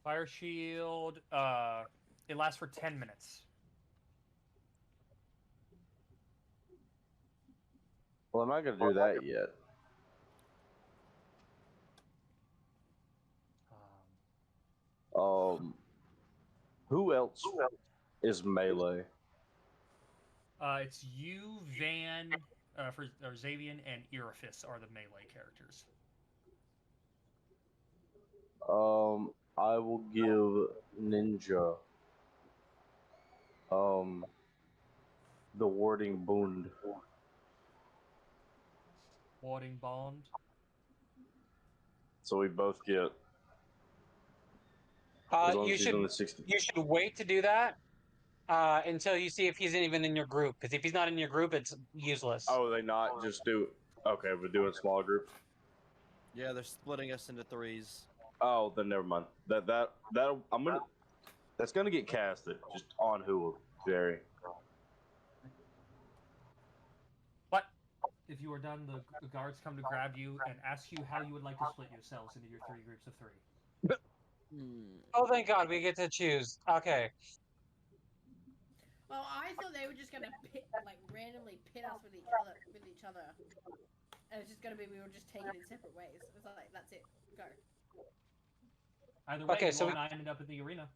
Fire shield. It lasts for 10 minutes. Well, I'm not gonna do that yet. Who else is melee? It's you, Van, or Xavian, and Irifis are the melee characters. I will give Ninja the warding bond. Warding bond. So we both get. As long You as he's should in the 60. you should wait to do that until you see if he's even in your group. Because if he's not in your group, it's useless. Oh, they not just do. Okay, we're doing small groups. Yeah, they're splitting us into threes. Oh, then never mind. That I'm gonna. That's gonna get casted just on who, Jerry. But if you are done, the guards come to grab you and ask you how you would like to split yourselves into your 3 groups of 3. Oh, thank God, we get to choose. Okay. Well, I thought they were just gonna randomly pit us with each other, and it's just gonna be we were just taking it in separate ways. It's like that's it, go. Either way, Okay, you so all we- ended up in the arena.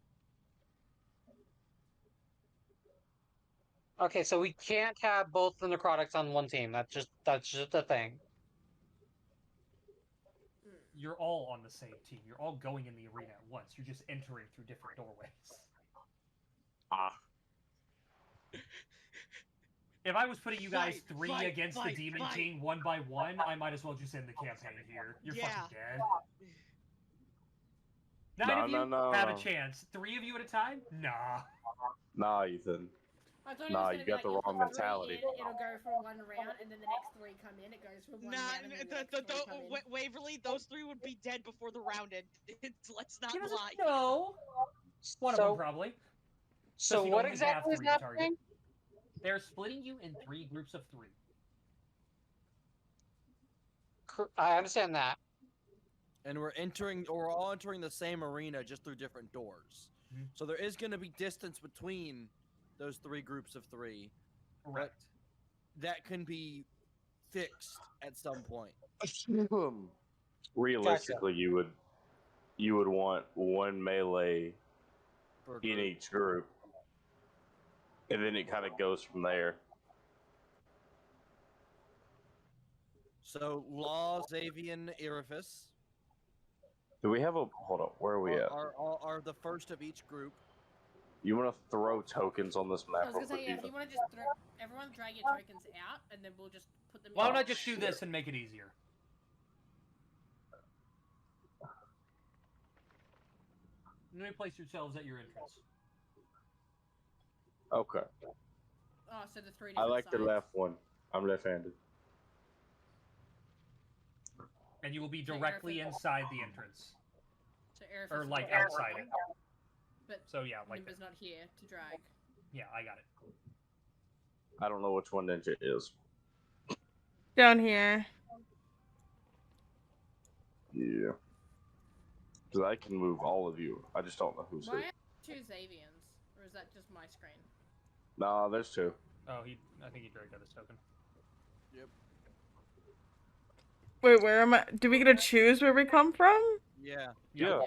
Okay, so we can't have both the necrotics on one team. That's just a thing. You're all on the same team. You're all going in the arena at once. You're just entering through different doorways. Ah. If I was putting you guys Fight, three fight, against fight, the Demon fight. King 1 by 1, I might as well just end the campaign here. You're Yeah. fucking dead. 9 of you have a chance. 3 of you at a time? Nah. Nah, Ethan. I thought it Nah, was you gonna be got the like, wrong if the 3 mentality. in, it'll go for 1 round, and then the next 3 come in. It goes for 1 round, and then the next 3 come in. Waverly, those 3 would be dead before the round ended. Let's not lie. No. One of them probably. So you what only exactly have is 3 to target. happening? They're splitting you in 3 groups of 3. I understand that. And we're all entering the same arena just through different doors. Mhm. So there is going to be distance between those 3 groups of 3. Correct. But that can be fixed at some point. Realistically, you would want 1 melee in each group, and then it kind of goes from there. So Law, Xavian, Irifis Do we have a hold on? Where are we at? are the first of each group. You want to throw tokens on this I map? was real gonna say, quick, yeah, if Ethan? you want to just throw, everyone drag your tokens out, and then we'll just put them. Why don't in I just do this and make it easier? Let me place yourselves at your entrance. Okay. Oh, so the 3 I different like the sides. left one. I'm left-handed. And you will be So directly Arifis- inside the entrance. So Arifis Or is like not outside here, it. But So yeah, like Nimba's not here to drag. yeah, I got it. I don't know which one Ninja is. Down here. Yeah. Because I can move all of you. I just don't know who's who. Why are 2 Xavians? Or is that just my screen? Nah, there's 2. Oh, I think he dragged out his token. Yep. Wait, where am I? Do we get to choose where we come from? Yeah. Yeah.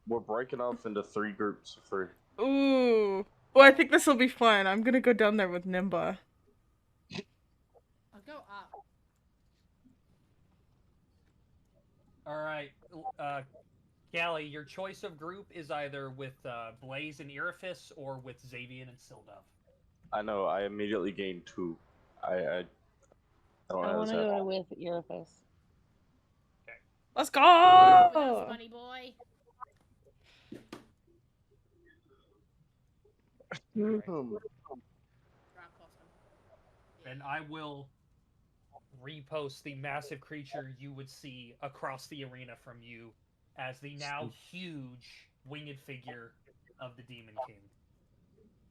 We're breaking off into 3 groups of 3. Ooh. Well, I think this will be fun. I'm gonna go down there with Nimba. I'll go up. Alright, Callie, your choice of group is either with Blaze and Irifis or with Xavian and Sildov. I know. I immediately gained 2. I don't I know want to how go with Irifis. Let's With us, go! bunny boy. And I will repost the massive creature you would see across the arena from you as the now huge winged figure of the Demon King.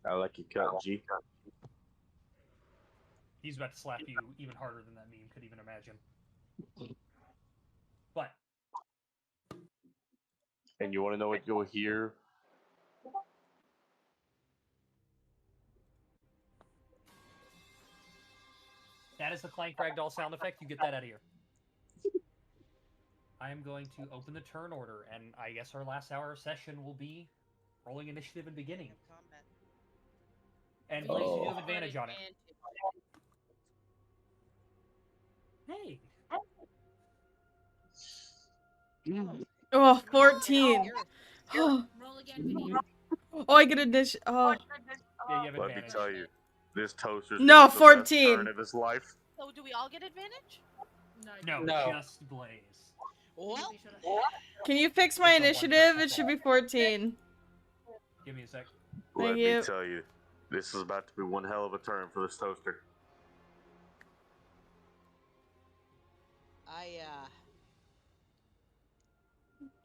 I like your cut, G. He's about to slap you even harder than that meme could even imagine. But And you want to know what you'll hear? That is the clank ragdoll sound effect. You get that out of here. I am going to open the turn order, and I guess our last hour session will be rolling initiative and beginning. And Blaze, you do have advantage on it. Hey. Oh, 14. Oh, Roll again, Vinny. I get initiative. Oh. Yeah, you have Let me advantage. tell you, this toaster's No, gonna have the best 14. turn of his life. So do we all get advantage? No, No. just Blaze. Well, Can you fix my It's a initiative? one-person It should be 14. Give me a sec. Thank Let you. me tell you, this is about to be one hell of a turn for this toaster.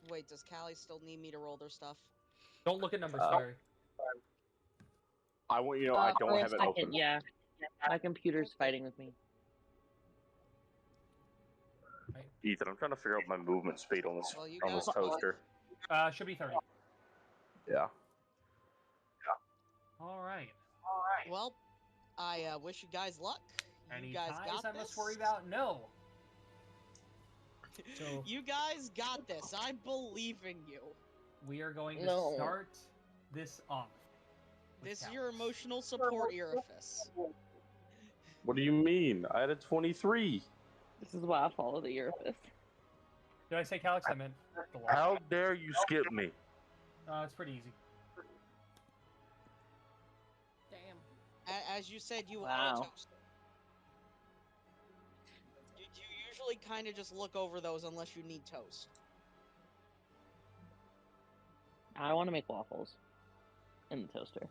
Wait, does Callie still need me to roll their stuff? Don't look at numbers, sorry. I want you to know I don't For a have it second, open. yeah. My computer's fighting with me. Ethan, I'm trying to figure out my movement speed on this Well, you on this got- toaster. Should be 30. Yeah. All right. Well, I wish you guys luck. Any You guys ties got I this. must worry about? No. So You guys got this. I believe in you. we are going to No. start this off. This is your emotional support orifice. What do you mean? I had a 23. This is why I follow the Eurofice. Did I say Calyx? I meant the law. How dare you skip me? It's pretty easy. Damn. As you said, you are Wow. a toast. You usually kind of just look over those unless you need toast. I want to make waffles in the toaster.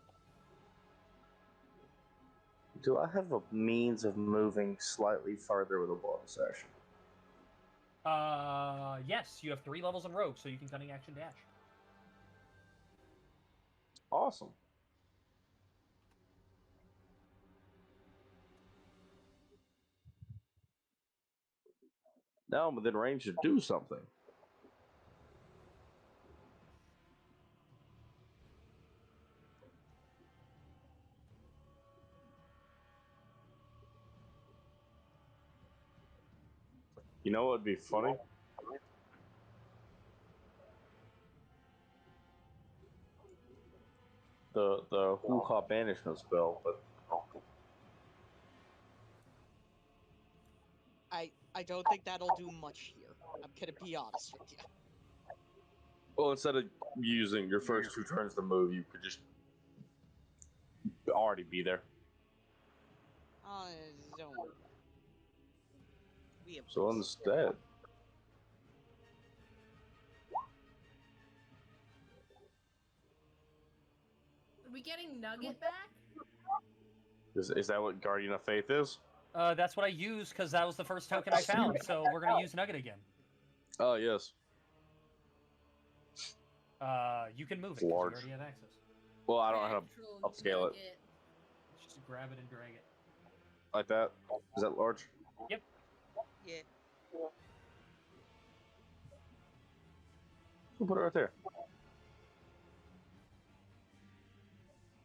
Do I have a means of moving slightly farther with a bonus action? Yes, you have 3 levels in Rogue, so you can cunning action dash. Awesome. Now I'm within range to do something. You know what would be funny? The hoo-ha banishment spell, but I don't think that'll do much here. I'm gonna be honest with you. well, instead of using your first 2 turns to move, you could just already be there. Don't worry about it. We have So this. instead, Are we getting Nugget back? is that what Guardian of Faith is? That's what I used because that was the first token I found, so we're gonna use Nugget again. Oh, yes. You can move it. It's 'Cause you large. already have access. Well, I don't know how to Actual upscale it. Nugget. Just grab it and drag it. Like that. Is that large? Yep. Yeah. We'll put it right there.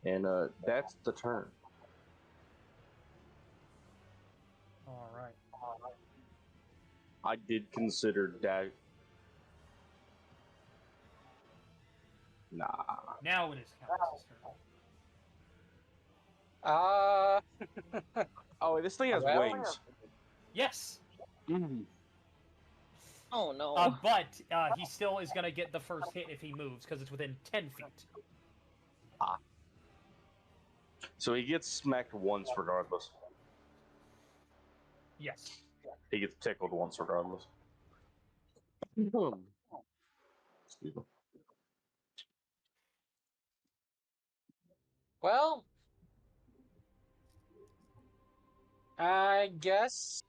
And that's the turn. All right. I did consider that. Nah. Now it is Calyx's turn. Oh, wait, this thing has Well- wings. Yes. Oh no. But he still is gonna get the first hit if he moves because it's within 10 feet. So he gets smacked once regardless. Yes. He gets tickled once regardless. Excuse me. Well, I guess.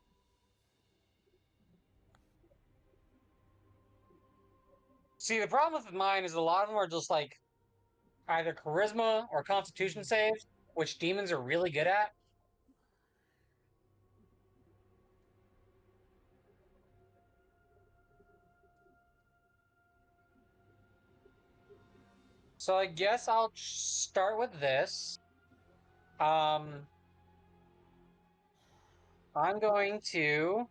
See, the problem with mine is a lot of them are just like either charisma or constitution saves, which demons are really good at. So I guess I'll start with this. I'm going to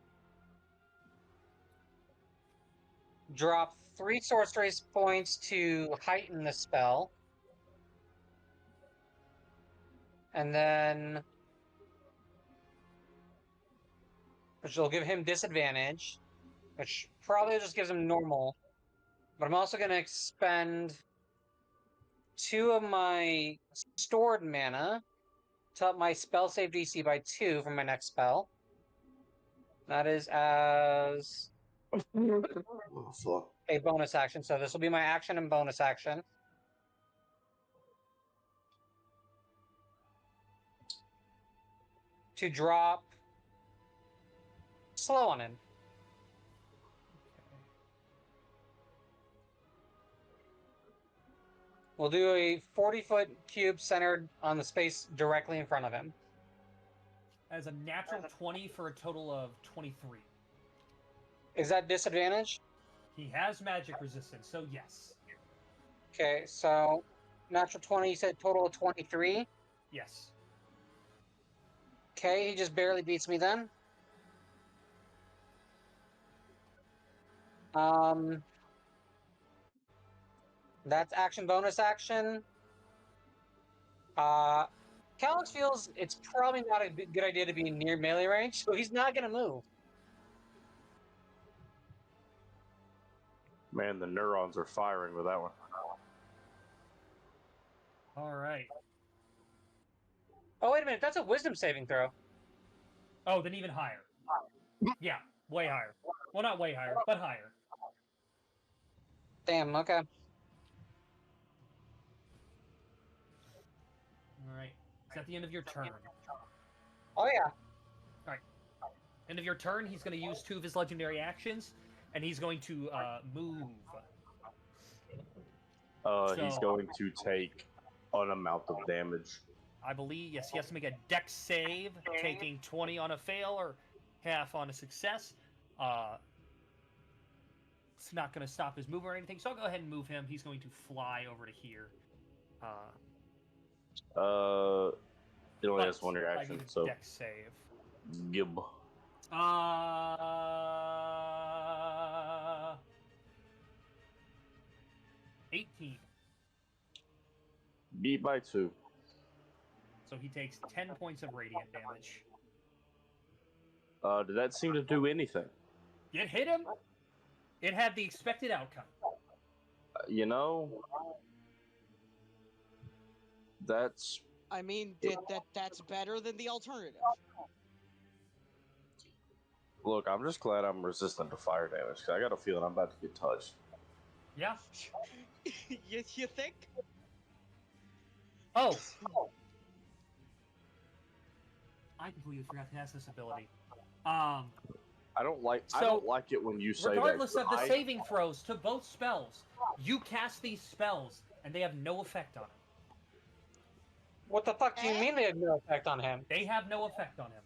drop 3 sorcery points to heighten the spell. And then, which will give him disadvantage, which probably just gives him normal. But I'm also going to expend 2 of my stored mana to up my spell save DC by 2 for my next spell. That is as a bonus action. So this will be my action and bonus action. To drop slow on him. We'll do a 40-foot cube centered on the space directly in front of him. As a natural 20 for a total of 23. Is that disadvantage? He has magic resistance, so yes. Okay, so natural 20, you said total of 23? Yes. Okay, he just barely beats me then. That's action, bonus action. Callus feels it's probably not a good idea to be near melee range, so he's not going to move. Man, the neurons are firing with that one. All right. Oh, wait a minute. That's a wisdom saving throw. Oh, then even higher. Yeah, way higher. Well, not way higher, but higher. Damn, okay. All right. It's at the end of your turn. Oh, yeah. All right. End of your turn, he's going to use 2 of his legendary actions, and he's going to move. He's going to take an amount of damage. I believe, yes, he has to make a dex save, taking 20 on a fail or half on a success. It's not going to stop his move or anything, so I'll go ahead and move him. He's going to fly over to here. It only has 1 reaction, so. Dex save. Gib. 18. Beat by 2. So he takes 10 points of radiant damage. Did that seem to do anything? It hit him. It had the expected outcome. You know, that's. I mean, that's better than the alternative. Look, I'm just glad I'm resistant to fire damage, because I got a feeling I'm about to get touched. Yeah. you think? Oh. I completely forgot to ask this ability. I don't like it when you say regardless that. of the saving throws to both spells, you cast these spells and they have no effect on him. What the fuck do you mean they have no effect on him? They have no effect on him.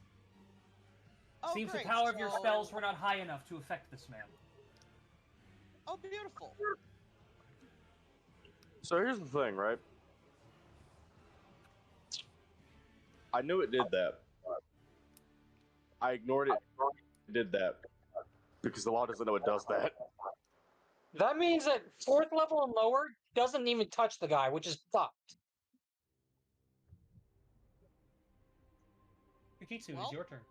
Oh, Seems great. the power of your spells were not high enough to affect this man. Oh, beautiful. So here's the thing, right? I knew it did that. I ignored it. It did that. Because the law doesn't know it does that. That means that 4th level and lower doesn't even touch the guy, which is fucked. Yukitsu, it's your turn.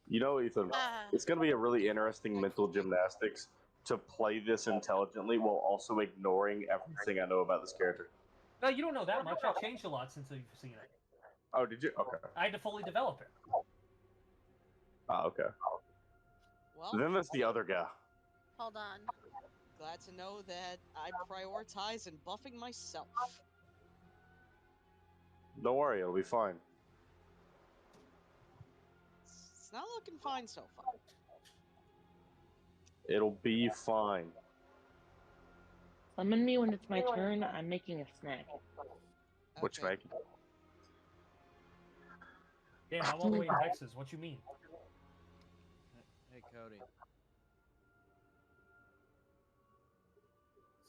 You know, Ethan, it's going to be a really interesting mental gymnastics to play this intelligently while also ignoring everything I know about this character. No, you don't know that much. I've changed a lot since you've seen it. Oh, did you? Okay. I had to fully develop it. Oh, okay. Well, then there's the other guy. Hold on. Glad to know that I prioritize in buffing myself. Don't worry, it'll be fine. It's not looking fine so far. It'll be fine. Summon me when it's my turn. I'm making a snack. What you making? Damn, I'm all the way in Texas. What you mean? Hey, Cody.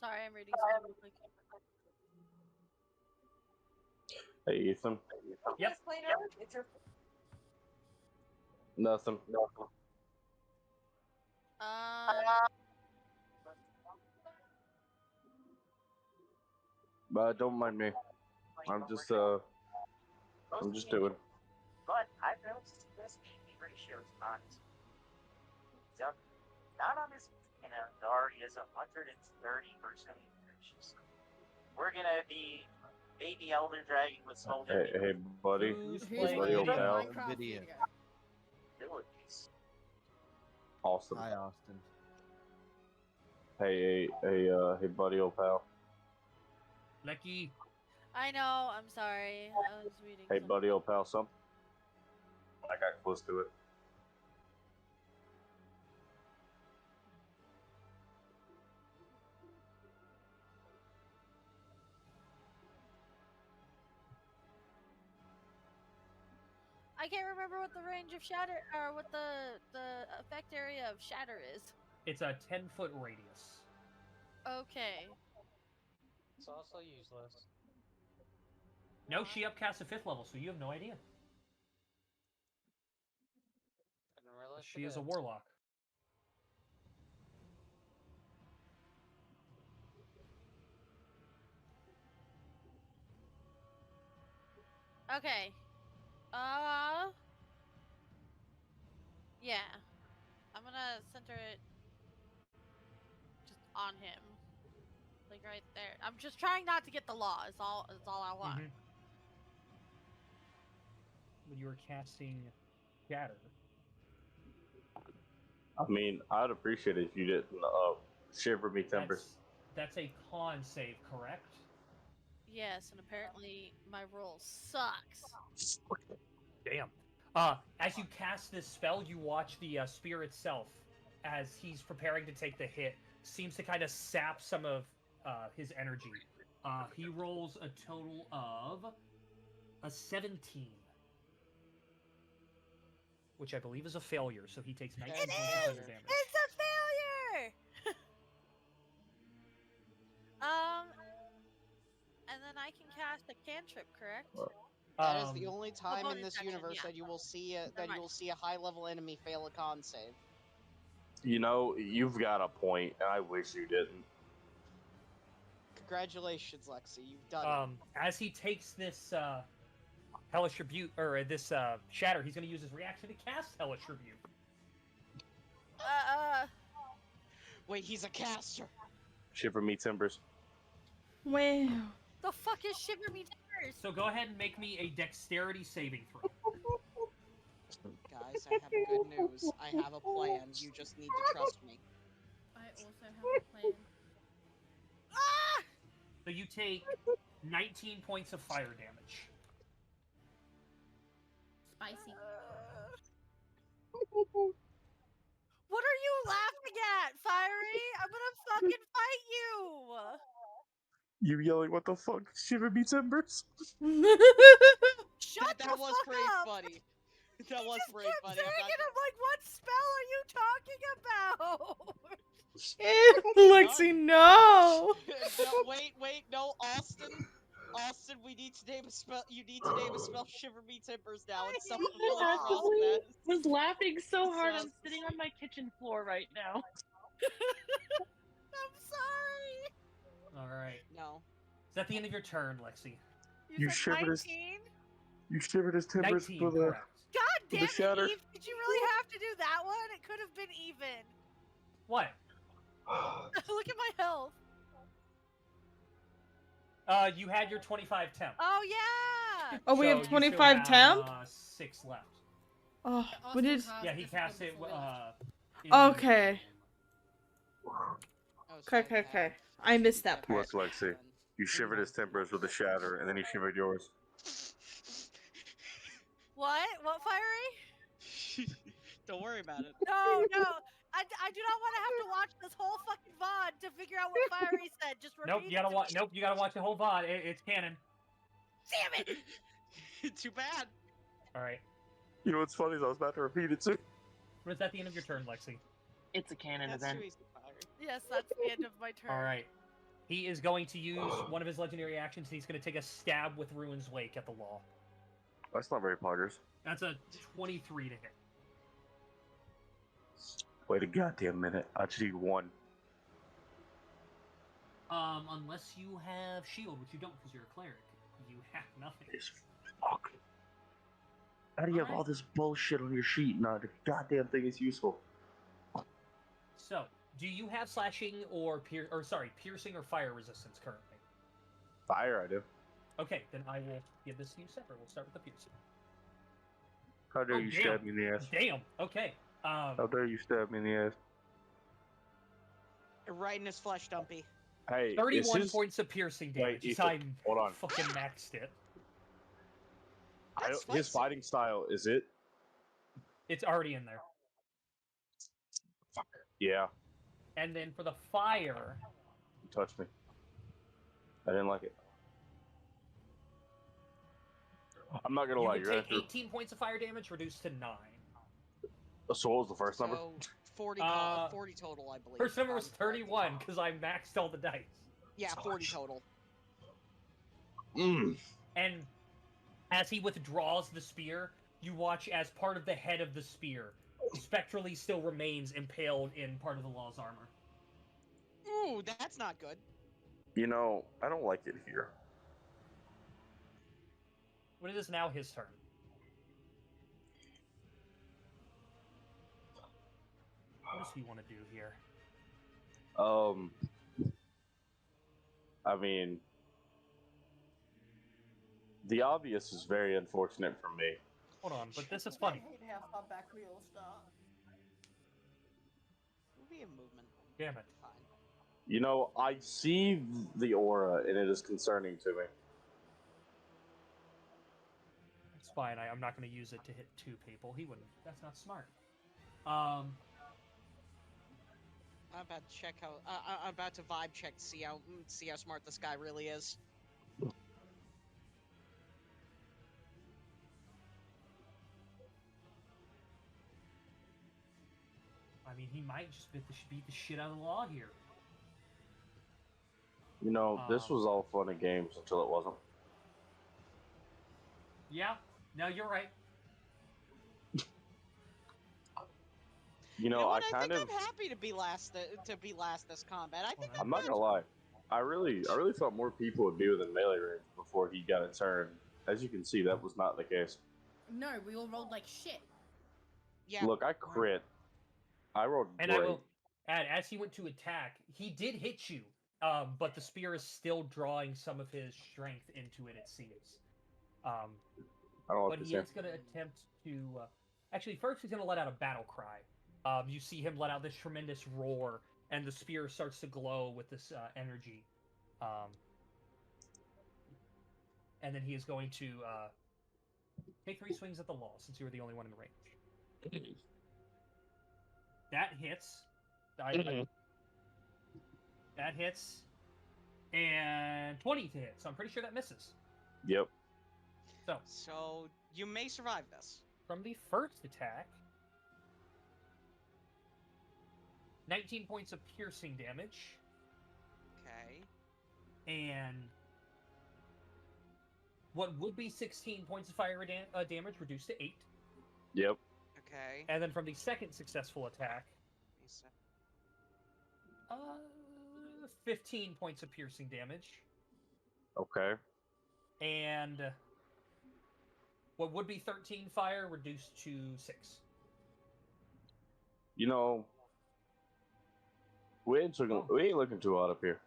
Sorry, I'm reading something real quick. Hey, Ethan. Yep. It's your Nothing. Don't mind me. I'm just doing. But I've noticed this PP ratio is not on this, the already is 130% gracious. We're gonna be baby elder dragon with soul Hey, buddy. Who's Hey, playing buddy, old video? pal. Video. abilities. Austin. Hi, Austin. Hey, buddy, old pal. Lucky. I know. I'm sorry. I was reading. Hey, something. buddy, old pal. I got close to it. I can't remember what the range of shatter or what the effect area of shatter is. It's a 10-foot radius. Okay. It's also useless. No, she upcasts a 5th level, so you have no idea. She is a warlock. Okay. Yeah. I'm gonna center it just on him. Like right there. I'm just trying not to get the law. Is all I want. When you were casting Shatter. I mean, I'd appreciate it if you didn't shiver me timbers. That's a con save, correct? Yes, and apparently my roll sucks. Damn. As you cast this spell, you watch the spear itself, as he's preparing to take the hit, seems to kind of sap some of his energy. He rolls a total of a 17. Which I believe is a failure, so he takes 19 points of thunder damage. It's a failure! And then I can cast a cantrip, correct? That is the only time in bonus this action, universe yeah. that you will see a high-level enemy fail a con save. You know, you've got a point, and I wish you didn't. Congratulations, Lexi, you've done it. As he takes this Hellish Rebuke, or this Shatter, he's going to use his reaction to cast Hellish Rebuke. Wait, he's a caster. Shiver me timbers. Wow. The fuck is Shiver Me Timbers? So go ahead and make me a dexterity saving throw. Guys, I have good news. I have a plan. You just need to trust me. I also have a plan. So you take 19 points of fire damage. Spicy. What are you laughing at, Fiery? I'm gonna fucking fight you! You yelling, what the fuck? Shiver me timbers? Shut that the was fuck pretty up! funny. That was pretty Kept funny. saying it, I'm like, what spell are you talking about? Lexi, no! No, wait, no, Austin, we need to name a spell. You need to name a spell. Shiver me timbers now. It's something really I fast. was laughing so hard. I'm sitting on my kitchen floor right now. I'm sorry. Alright. No. Is that the end of your turn, Lexi? You shivered his. 19? You shivered his timbers 19, with a. correct. God damn The shatter. it, Eve! Did you really have to do that one? It could have been even. What? Look at my health. You had your 25 temp. Oh yeah. Oh, we So have you still 25 have, temp? 6 left. Oh, what did? Yeah, he cast it. Okay. Okay. I missed that part. Look, Lexi, you shivered his timbers with a shatter, and then he shivered yours. What? What, Fiery? Don't worry about it. No. I do not want to have to watch this whole fucking VOD to figure out what Fiery said. Just repeat Nope, you gotta watch. Nope, you gotta watch the whole VOD. It's canon. Damn it! Too bad. All right. You know what's funny is I was about to repeat it too. But is that the end of your turn, Lexi? It's a canon That's event. too easy, Fiery. Yes, that's the end of my turn. All right. He is going to use one of his legendary actions. He's going to take a stab with Ruin's Wake at the law. That's not very poggers. That's a 23 to hit. Wait a goddamn minute. I just need one. Unless you have shield, which you don't because you're a cleric. You have nothing. Fuck. How do you have all this bullshit on your sheet? Not a goddamn thing is useful. So, do you have slashing or piercing or fire resistance currently? Fire, I do. Okay, then I will give this to you separate. We'll start with the piercing. How dare you stab me in the ass? Damn. Okay. How dare you stab me in the ass? Right in his flesh, Dumpy. Hey, 31 points of piercing damage. Wait, So I Ethan, hold on. fucking maxed it. His fighting style, is it? It's already in there. Fuck. Yeah. And then for the fire, You touched me. I didn't like it. I'm not gonna you lie, would you're take after. 18 points of fire damage, reduced to 9. So what was the first number? So 40, 40 total, I believe. First number was 31 because I maxed all the dice. Yeah, 40 total. And as he withdraws the spear, you watch as part of the head of the spear spectrally still remains impaled in part of the law's armor. Ooh, that's not good. You know, I don't like it here. What is now his turn? What does he want to do here? I mean, the obvious is very unfortunate for me. Hold on, but this is funny. I hate how far back we all start. Movie and movement. Damn it. Fine. You know, I see the aura, and it is concerning to me. It's fine. I'm not going to use it to hit 2 people. He wouldn't. That's not smart. I'm about to check how. I'm about to vibe check to see how smart this guy really is. I mean, he might just beat the shit out of the law here. You know, this was all fun and games until it wasn't. Yeah. No, you're right. You know, what? I kind of. I'm happy to be last. To be last this combat. I think I'm not gonna lie. I really thought more people would be within melee range before he got a turn. As you can see, that was not the case. No, we all rolled like shit. Yeah. Look, I crit. I rolled And great. I will add, as he went to attack, he did hit you, but the spear is still drawing some of his strength into it, it seems. I don't like But this he here. is going to attempt to... actually, first he's going to let out a battle cry. You see him let out this tremendous roar, and the spear starts to glow with this energy. And then he is going to take 3 swings at the law, since you were the only one in the range. That hits. That hits. And 20 to hit, so I'm pretty sure that misses. Yep. So you may survive this. From the first attack, 19 points of piercing damage. Okay. And what would be 16 points of fire damage reduced to 8. Yep. Okay. And then from the second successful attack, 15 points of piercing damage. Okay. And what would be 13 fire reduced to 6. You know, we ain't looking too hot up here.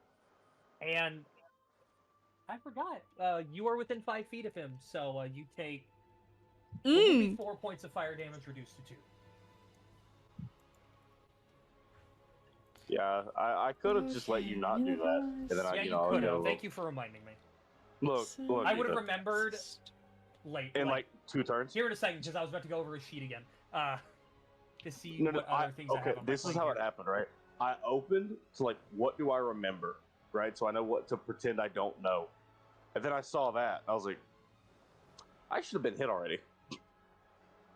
And I forgot, you are within 5 feet of him, so you take what would be 4 points of fire damage reduced to 2. Yeah, I could have just let you not do that, and then Yeah, you you know, could I'll have. go, Thank you for reminding me. Look, I would have Ethan. remembered late. In like 2 turns. Here in a second, because I was about to go over his sheet again. To see No, what other things I okay, have on my this is plate how here. it happened, right? I opened to like, what do I remember, right? So I know what to pretend I don't know. And then I saw that, I was like, I should have been hit already.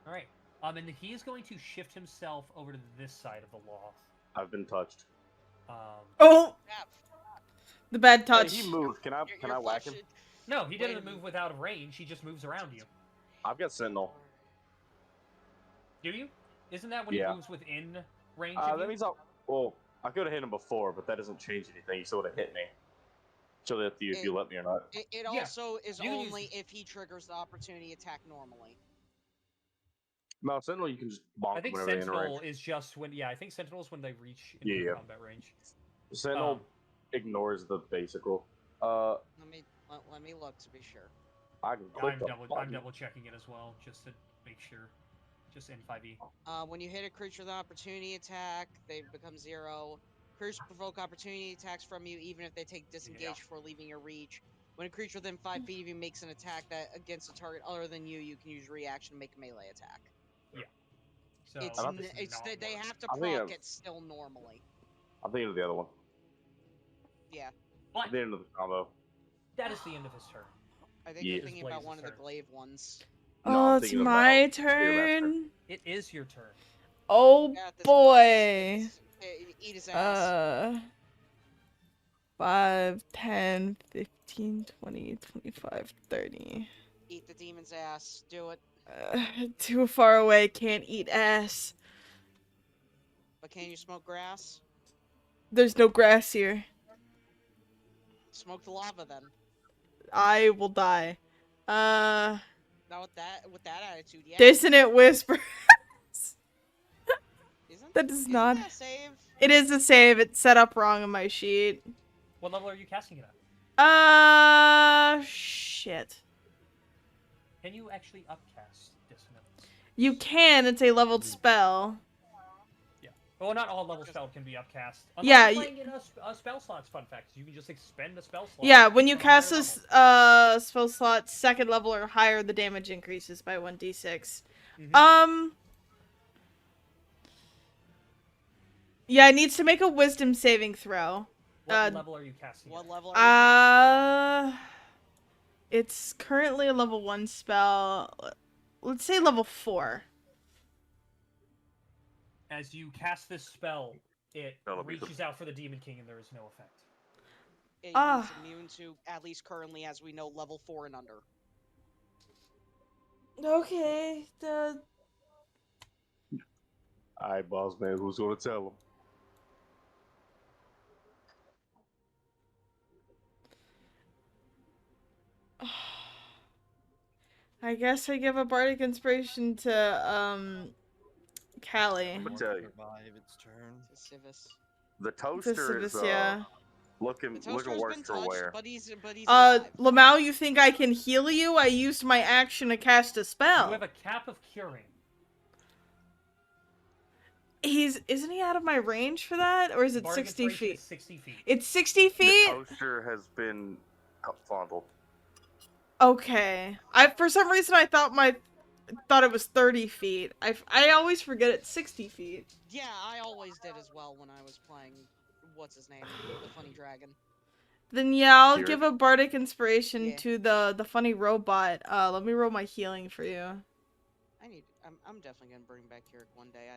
All right. And he is going to shift himself over to this side of the law. I've been touched. Oh! The bad Hey, touch. he moved. Can I whack him? No, he doesn't move without range. He just moves around you. I've got Sentinel. Do you? Isn't that when Yeah. he moves within range of That you? means I could have hit him before, but that doesn't change anything. He still would have hit me. So up to you if you let me or not. It also is only if he triggers the opportunity attack normally. No, Sentinel you can just bonk I think whenever they're in range. Sentinel is just when. Yeah, I think Sentinel is when they reach into Yeah. combat range. Sentinel ignores the basic rule. Let me look to be sure. I can click I'm double checking it as well, just to make sure. Just N5E. When you hit a creature with an opportunity attack, they become 0. Creatures provoke opportunity attacks from you, even if they take disengage before leaving your reach. When a creature within 5 feet of you makes an attack that against a target other than you, you can use reaction to make a melee attack. Yeah. So they have to I think proc it still normally. I'm thinking of the other one. Yeah. At the end of the combo. That is the end of his turn. I think you're thinking about one of the glaive ones. Oh, it's my turn. It is your turn. Oh boy. Eat his ass. 5, 10, 15, 20, 25, 30. Eat the demon's ass. Do it. Too far away, can't eat ass. But can you smoke grass? There's no grass here. Smoke the lava then. I will die. Now with that attitude, yeah. Dissonant Whispers. That is Isn't not. that a save? It is a save. It's set up wrong on my sheet. What level are you casting it at? Shit. Can you actually upcast Dissonant? You can. It's a leveled spell. Yeah. Well, not all level spell can be upcast. Unless Yeah. you're playing in a spell slots. Fun fact: you can just expend a spell slot. Yeah. When you on a cast higher this spell slot, 2nd level or higher, the damage increases by 1d6. Yeah, it needs to make a wisdom saving throw. What level are you casting? What level are you casting? It's currently a level 1 spell. Let's say level 4. As you cast this spell, it reaches out for the Demon King, and there is no effect. He's immune to, at least currently, as we know, level 4 and under. Okay. Alright, boss man, who's gonna tell him? I guess I give a bardic inspiration to Callie. I'm gonna tell you. Survive its turn. The toaster is looking worse for wear. But he's alive. Lamau, you think I can heal you? I used my action to cast a spell. You have a cap of curing. Isn't he out of my range for that? Or is it Bardic 60 inspiration feet? is 60 feet. It's 60 feet? The toaster has been fondled. Okay. For some reason I thought it was 30 feet. I always forget it's 60 feet. Yeah, I always did as well when I was playing, what's his name? The funny dragon. Then yeah, I'll give a bardic inspiration to the funny robot. Let me roll my healing for you. I'm definitely gonna bring back Kirik one day.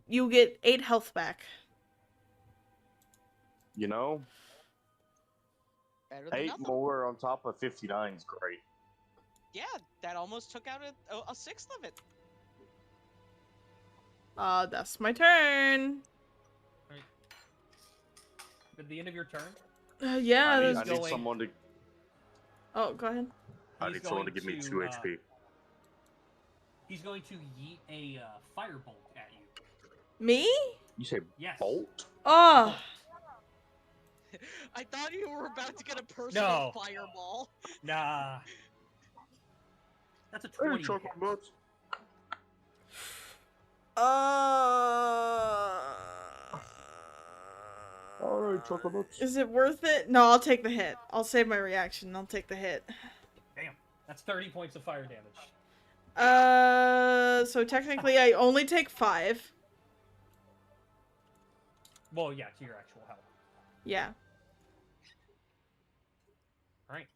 You get 8 health back. You know? Better than 8 nothing. more on top of 59 is great. Yeah, that almost took out a 1/6 of it. That's my turn. Right. At the end of your turn? Yeah. I need someone to... Oh, go ahead. I need someone to give me 2 HP. He's going to yeet a firebolt at you. Me? You say bolt? Oh. I thought you were about to get a personal fireball. Nah. That's a 20. Chocolate nuts. Alright, chocolate nuts. Is it worth it? No, I'll take the hit. I'll save my reaction. I'll take the hit. Damn. That's 30 points of fire damage. So technically I only take 5. Well, yeah, to your actual health. Yeah. Alright.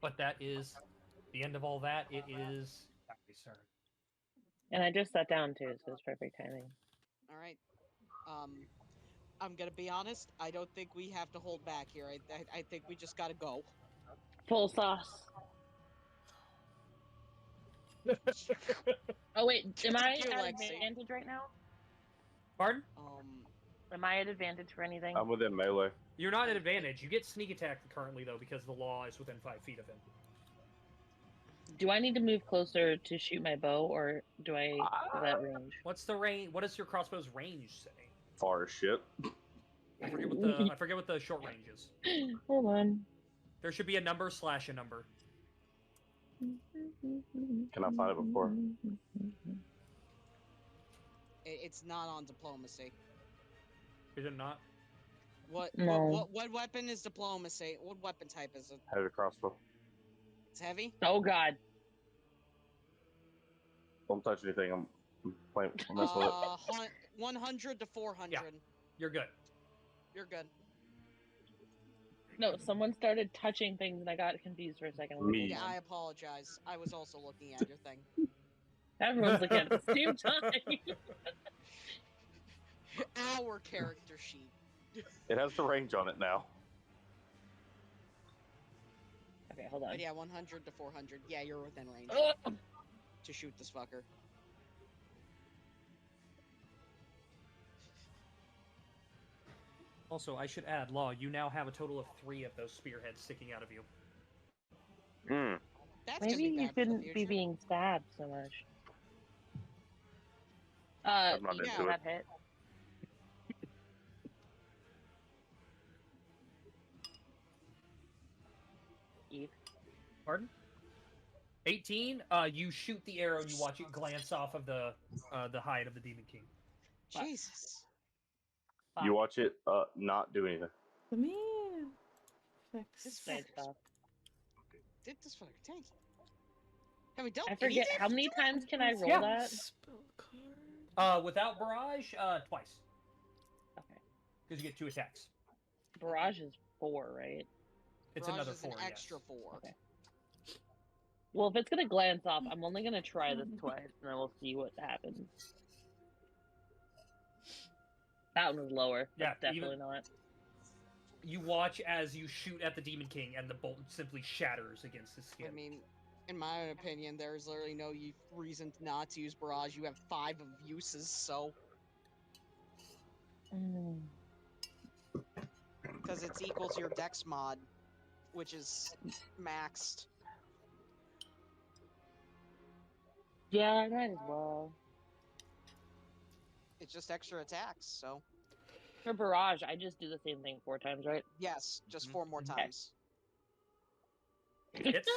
But that is the end of all that. It is Factory's turn. And I just sat down too, so it's perfect timing. Alright. I'm gonna be honest. I don't think we have to hold back here. I think we just gotta go. Full sauce. Oh wait, am I you, at Lexi. advantage right now? Pardon? Am I at advantage for anything? I'm within melee. You're not at advantage. You get sneak attack currently, though, because the law is within 5 feet of him. Do I need to move closer to shoot my bow, or do I is that range? What's the range? What does your crossbow's range say? Far as shit. I forget what the short range is. Hold on. There should be a number / a number. Can I find it before? It's not on diplomacy. Is it not? What weapon is diplomacy? What weapon type is it? Heavy crossbow. It's heavy? Oh god. Don't touch anything. I'm messing with it. 100 to 400. Yeah, you're good. You're good. No, someone started touching things and I got confused for a second. Me. Yeah, I apologize. I was also looking at your thing. Everyone's looking at the same time. Our character sheet. It has the range on it now. Okay, hold on. But yeah, 100 to 400. Yeah, you're within range to shoot this fucker. Also, I should add, Law, you now have a total of 3 of those spearheads sticking out of you. Maybe you shouldn't be being stabbed so much. I'm not into that it. hit. Eve. Pardon? 18. You shoot the arrow and you watch it glance off of the hide of the Demon King. Jesus. You watch it not do anything. Let me fix This Side fucker. stuff. Did this fucker tank? I mean, don't. I forget how many times can I roll that? Without barrage, twice. Okay. Because you get 2 attacks. Barrage is 4, right? It's Barrage another is an 4. extra 4. Okay. Well, if it's gonna glance off, I'm only gonna try this twice, and then we'll see what happens. That one was lower. Yeah, That's definitely not. You watch as you shoot at the Demon King, and the bolt simply shatters against his skin. I mean, in my own opinion, there's literally no reason not to use barrage. You have 5 of uses, so because it's equal to your dex mod, which is maxed. Yeah, might as well. It's just extra attacks, so For barrage, I just do the same thing 4 times, right? yes, just 4 more Okay. times. Hits.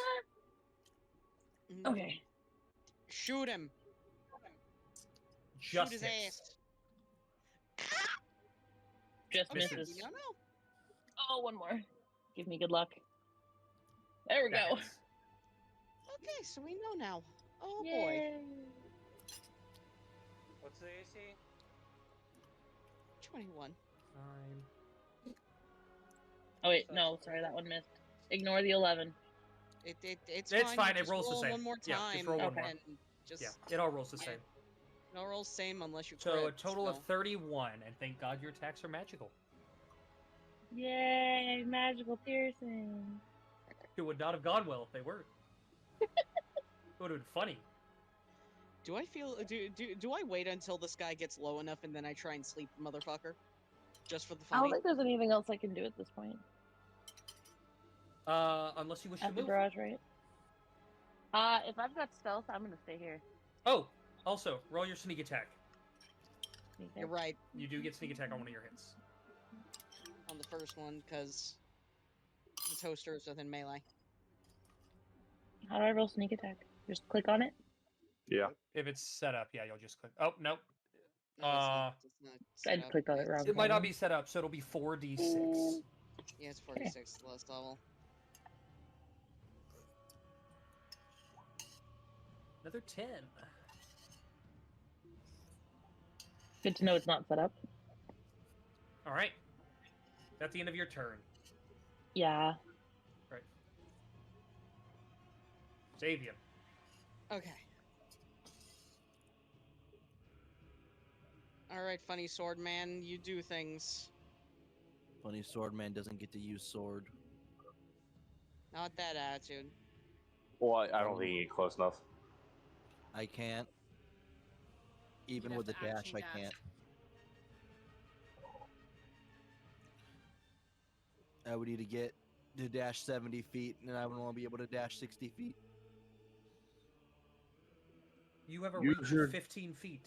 Okay. Shoot him. Just Shoot his hits. ass. Just Okay, misses. no. Oh, one more. Give me good luck. There we That go. hits. Okay, so we know now. Oh boy. Yay. What's the AC? 21. Fine. Oh wait, no, sorry, that one missed. Ignore the 11. It's It's fine, you it rolls the roll same. one more Yeah, time. just roll one more. and just Yeah, it all rolls the same. no rolls same unless you So crit. a total of so. 31, and thank God your attacks are magical. Yay, magical piercing. It would not have gone well if they were. It would have been funny. Do I feel do I wait until this guy gets low enough and then I try and sleep the motherfucker? Just for the I don't funny? think there's anything else I can do at this point. Unless you wish to At the move. barrage, right? If I've got stealth, I'm gonna stay here. Oh, also, roll your sneak attack. You're right. You do get sneak attack on one of your hits. On the first one, because the toaster is within melee. How do I roll sneak attack? Just click on it? Yeah. If it's set up, yeah, you'll just click. Oh, nope. No, it's not I set up. clicked on it wrong. It might not be set up, so it'll be 4d6. Yeah, it's 46 lowest level. Another 10. Good to know it's not set up. All right. That's the end of your turn. Yeah. Right. Xavier. Okay. Alright, funny sword man, you do things. Funny sword man doesn't get to use sword. Not that attitude. Well, I don't think you get close enough. I can't. Even have with the to dash, action I dash. can't. I would need to get to dash 70 feet, and I would only be able to dash 60 feet. You have a Use reach your- of 15 feet.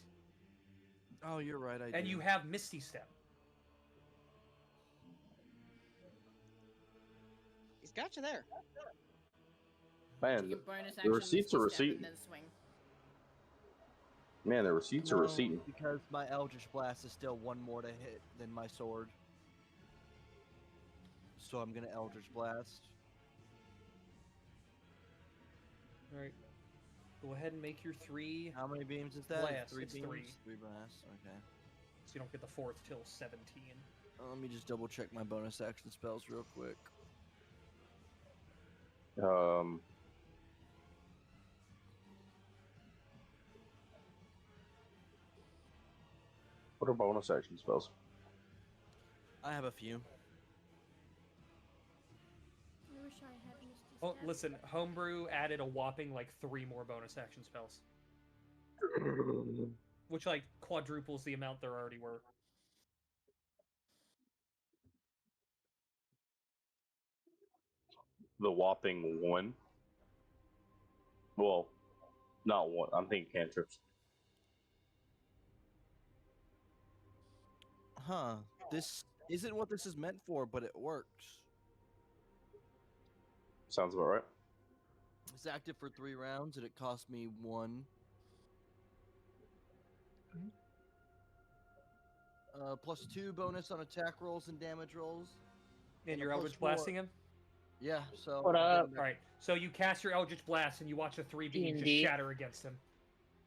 Oh, you're right. I And do. you have Misty Step. He's got you there. Man, You can bonus the action receipts Misty are Step receipting. and then swing. Man, the receipts are No, receipting. because my Eldritch Blast is still one more to hit than my sword. So I'm gonna Eldritch Blast. Alright. Go ahead and make your 3. How many beams is that? Blasts. Three It's beams? 3. 3 blasts, okay. So you don't get the 4th till 17. Let me just double check my bonus action spells real quick. What are bonus action spells? I have a few. I wish I had Misty Oh, Step. listen, Homebrew added a whopping like 3 more bonus action spells. Which like quadruples the amount there already were. The whopping 1. Well, not 1. I'm thinking cantrips. Huh. This isn't what this is meant for, but it works. Sounds about right. It's active for 3 rounds, and it cost me 1. Plus 2 bonus on attack rolls and damage rolls. And a you're plus Eldritch 4 Blasting him? Yeah, so. What up? Alright, so you cast your Eldritch Blast and you watch the 3 beams just D&D. shatter against him.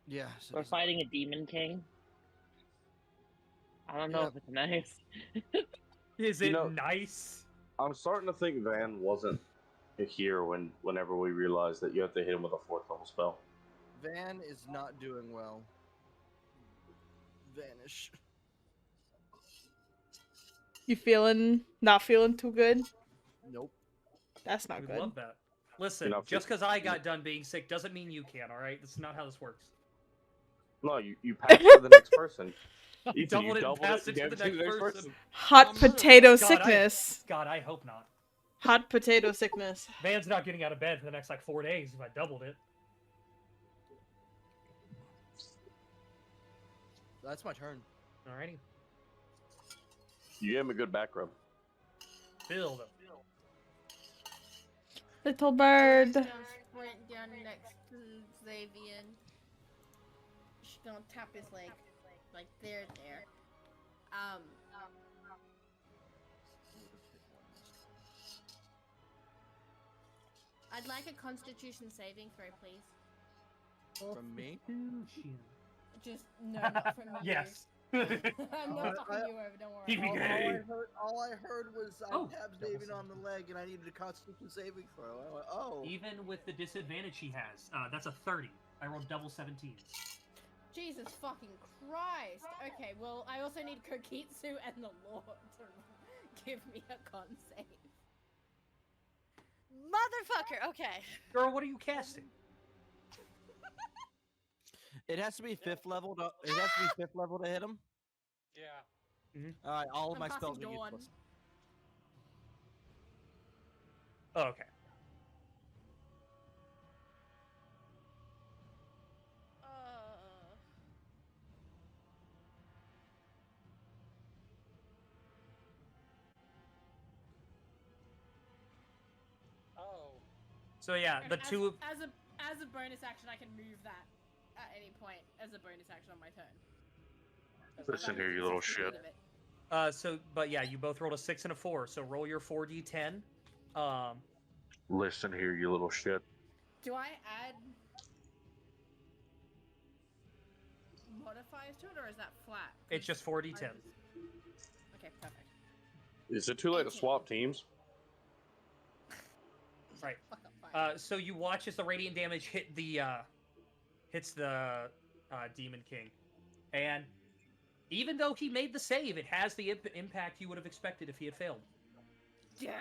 Yeah. So We're fighting a demon king. I don't know Yep. if it's nice. Is You it know- nice? I'm starting to think Van wasn't here whenever we realized that you have to hit him with a 4th level spell. Van is not doing well. Vanish. You not feeling too good? Nope. That's not We'd good. love that. Listen, You're not just feeling- because I got done being sick doesn't mean you can, alright? That's not how this works. No, you passed to the next person. Ethan, Doubled you it and passed you it to gave the next person. Hot potato God, sickness. God, I hope not. Hot potato sickness. Van's not getting out of bed for the next like 4 days if I doubled it. That's my turn. Alrighty. You gave him a good back rub. Build. Little bird. She's gonna sprint down next to Xavier. She's gonna tap his leg. Like there. I'd like a Constitution saving throw, please. From me? Just no, not from you. Yes. I'm not fucking you over. Don't worry. TBA. All I heard was I Oh, tapped double David on the leg, and I needed a Constitution saving throw. I went, oh. Even with the disadvantage he has, that's a 30. I rolled double 17s. Jesus fucking Christ. Okay, well, I also need Kokitsu and the Lord to give me a con save. Motherfucker. Okay. Girl, what are you casting? It has to be 5th level. It has to be 5th level to hit him. Yeah. All right, all of I'm my casting spells are Dawn. useless. Oh, okay. Oh. So yeah, the as, two of as a bonus action, I can move that at any point as a bonus action on my turn. Listen here, you little shit. but yeah, you both rolled a 6 and a 4. So roll your 4d10. Listen here, you little shit. Do I add modifiers to it, or is that flat? It's just 4d10. Okay, perfect. Is it too late to swap teams? Right. So you watch as the radiant damage hits the Demon King, and Even though he made the save, it has the impact you would have expected if he had failed. Yes.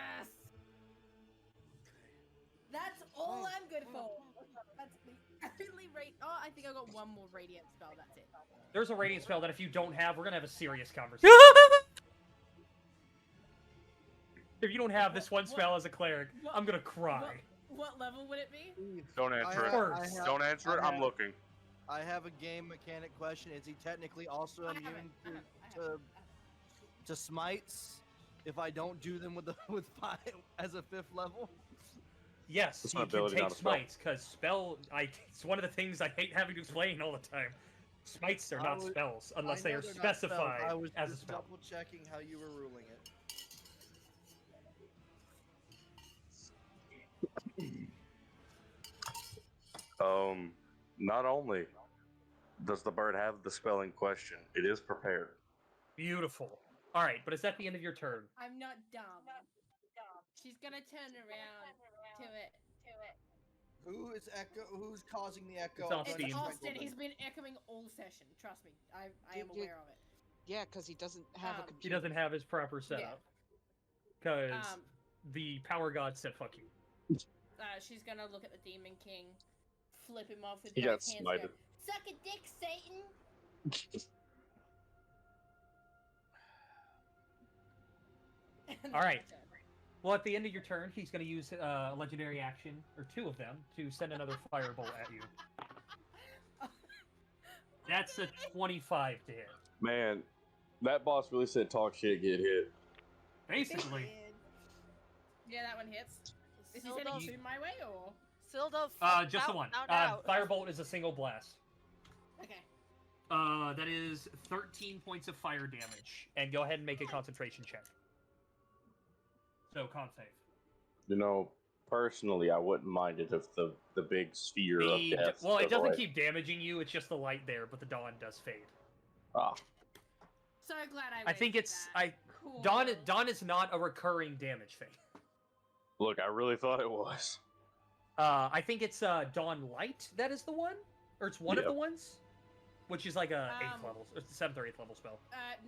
That's all I'm good for. That's the only rate. Oh, I think I got one more radiant spell. That's it. There's a radiant spell that if you don't have, we're gonna have a serious conversation. If you don't have this one spell as a cleric, I'm gonna cry. What level would it be? Don't answer it. Don't answer it. I'm looking. I have a game mechanic question. Is he technically also immune to smites if I don't do them with 5 as a 5th level? Yes, It's you my can ability, take not a spell. smites, because it's one of the things I hate having to explain all the time. Smites are not spells, unless they are specified I was as a just spell. double checking how you were ruling it. Not only does the bird have the spell in question, it is prepared. Beautiful. Alright, but it's at the end of your turn. I'm not dumb. She's gonna turn around to it. Who's causing the echo? It's Austin. He's been echoing all session. Trust me. I am aware of it. Yeah, because he doesn't have a He computer. doesn't have his proper setup. Because the power god said fuck you. She's gonna look at the Demon King, flip him off with He both got hands. smited. Go, suck a dick, Satan! Alright. Well, at the end of your turn, he's going to use a legendary action, or 2 of them, to send another firebolt at you. That's a 25 to hit. Man, that boss really said talk shit, get hit. Basically. Yeah, that one hits. Is he Still sending does- 2 my way, or? Still does. Just the one. Out. Firebolt is a single blast. Okay. That is 13 points of fire damage. And go ahead and make a concentration check. So, con save. You know, personally, I wouldn't mind it if the big sphere of death. Well, it goes doesn't away. keep damaging you, it's just the light there, but the dawn does fade. Ah. So glad I think it's... Cool. Dawn is not a recurring damage thing. Look, I really thought it was. I think it's Dawn Light that is the one? Or it's one of the ones? Which is like a 8th level, it's the 7th or 8th level spell.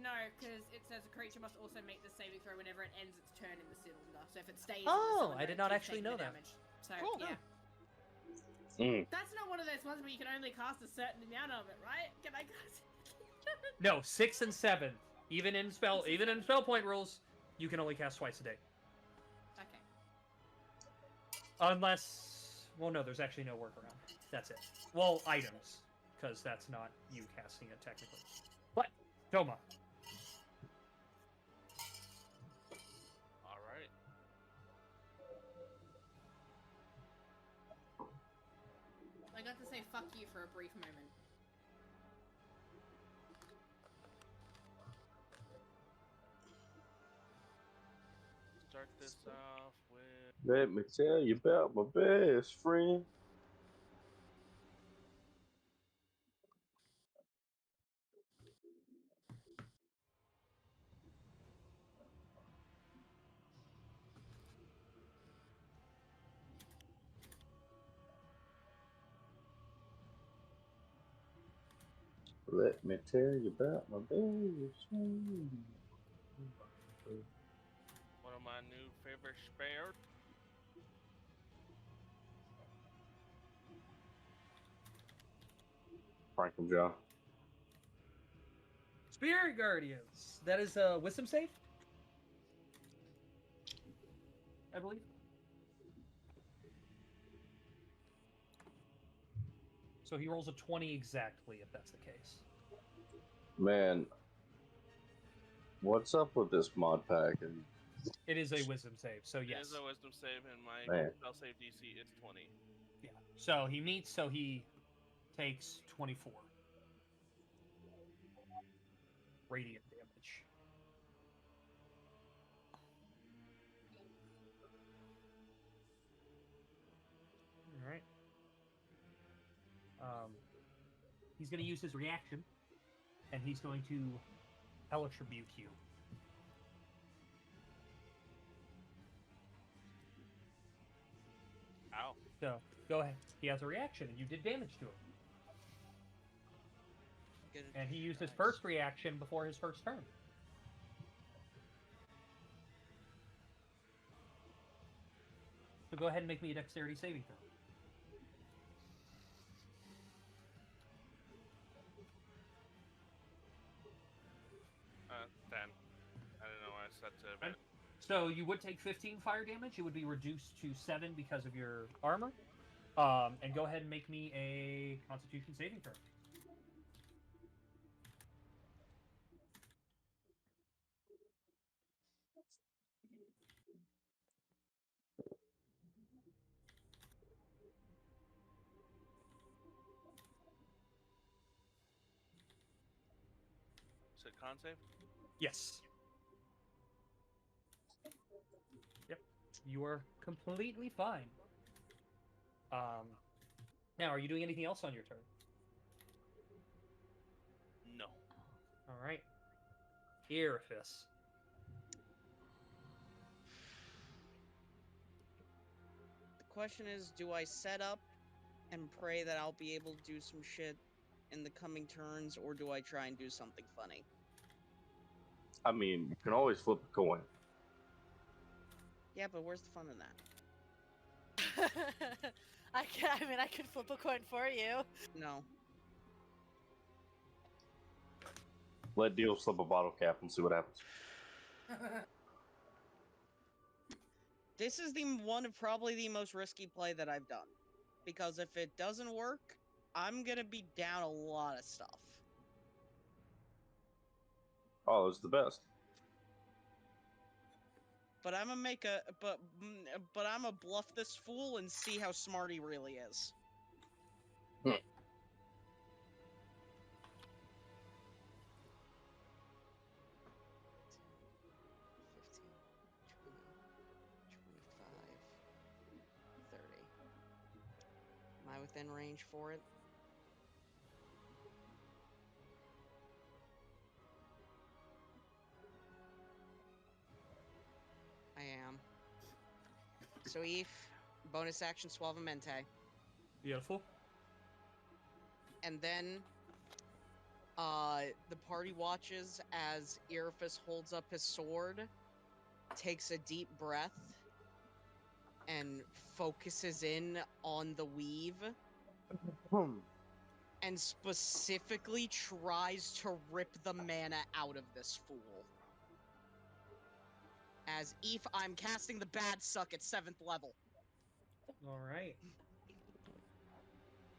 No, because it says a creature must also make the saving throw whenever it ends its turn in the cylinder. So if it stays in the Oh, cylinder, I did it not keeps actually taking know the that. damage. So, Cool. yeah. That's not one of those ones where you can only cast a certain amount of it, right? Can I cast it? No, 6th and 7th. Even in spell point rules, you can only cast twice a day. Okay. Unless... Well, no, there's actually no workaround. That's it. Well, items. Because that's not you casting it, technically. But, Toma. Alright. I got to say fuck you for a brief moment. Start this off with... Let me tell you about my best friend. Let me tell you about my best friend. One of my new favorite spares. Franklin John. Spirit Guardians. That is a wisdom save? I believe. So he rolls a 20 exactly, if that's the case. Man, what's up with this mod pack? And It is a wisdom save, so yes. It is a wisdom save, and my Man. spell save DC is 20. Yeah. So he meets, so he takes 24. Radiant damage. Alright. He's going to use his reaction, and he's going to Hellish Rebuke you. Ow. So, go ahead. He has a reaction, and you did damage to him. And he used his first reaction before his first turn. So go ahead and make me a dexterity saving throw. Then. I don't know why I set to event. So you would take 15 fire damage. It would be reduced to 7 because of your armor. And go ahead and make me a Constitution saving throw. Is it con save? Yes. Yep. You are completely fine. Now, are you doing anything else on your turn? No. All right. Eriphis. The question is, do I set up and pray that I'll be able to do some shit in the coming turns, or do I try and do something funny? I mean, you can always flip a coin. Yeah, but where's the fun in that? I mean, I could flip a coin for you. No. Let Deal slip a bottle cap and see what happens. This is the one of probably the most risky play that I've done. Because if it doesn't work, I'm gonna be down a lot of stuff. Oh, it's the best. But I'm gonna make a but I'm gonna bluff this fool and see how smart he really is. Hmm. Am I within range for it? I am. So Eve, bonus action Suavemente. Beautiful. And then the party watches as Eriphis holds up his sword, takes a deep breath, and focuses in on the weave. And specifically tries to rip the mana out of this fool. As Eve, I'm casting the bad suck at 7th level. All right.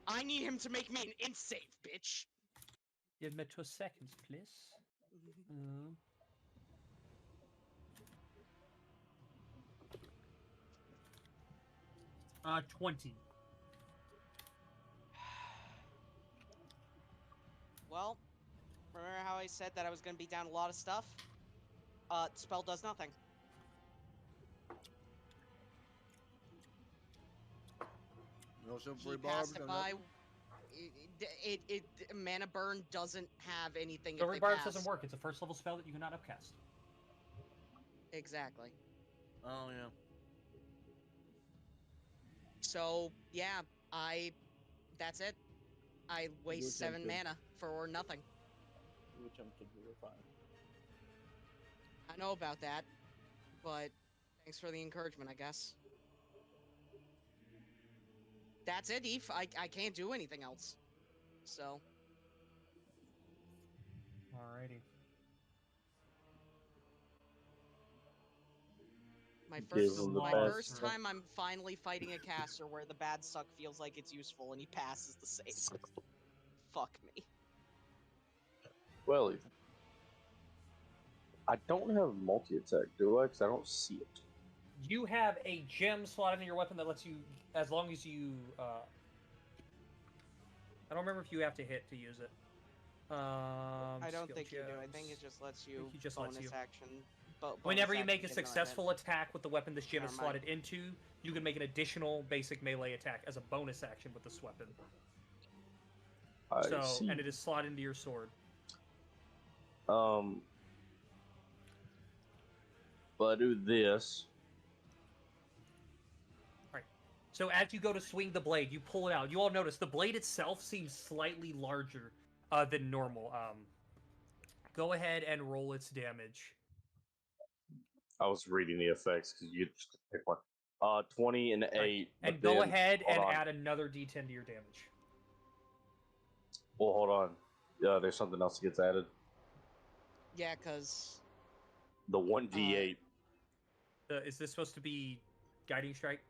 I need him to make me an int save, bitch. Give me 2 seconds, please. 20. Well, remember how I said that I was going to be down a lot of stuff? Spell does nothing. No silvery He barbs. passed it No by. nothing? It mana burn doesn't have anything. Silvery if they Barbs pass. doesn't work. It's a first level spell that you cannot upcast. Exactly. Oh yeah. So yeah, that's it. I waste 7 tempted. mana for nothing. You were tempted, we were fine. I know about that, but thanks for the encouragement, I guess. That's it, Eve. I can't do anything else. So. Alrighty. My Give him the first best. time I'm finally fighting a caster where the bad suck feels like it's useful and he passes the save. Fuck me. Well, Ethan. I don't have multi-attack, do I? Because I don't see it. You have a gem slotted in your weapon that lets you, as long as you, I don't remember if you have to hit to use it. I don't skill think you do. I gems. think it just lets you he just bonus lets you. action. Whenever you bonus make a action, get successful attack with the weapon this gem is Never mind. slotted into, you can make an additional basic melee attack as a bonus action with this weapon. I So, see. and it is slotted into your sword. But I do this. Alright. So as you go to swing the blade, you pull it out. You all notice the blade itself seems slightly larger than normal. Go ahead and roll its damage. I was reading the effects because you just pick one. 20 and 8. And go ahead and add another d10 to your damage. Well, hold on. There's something else that gets added. Yeah, because the 1d8. Is this supposed to be Guiding Strike?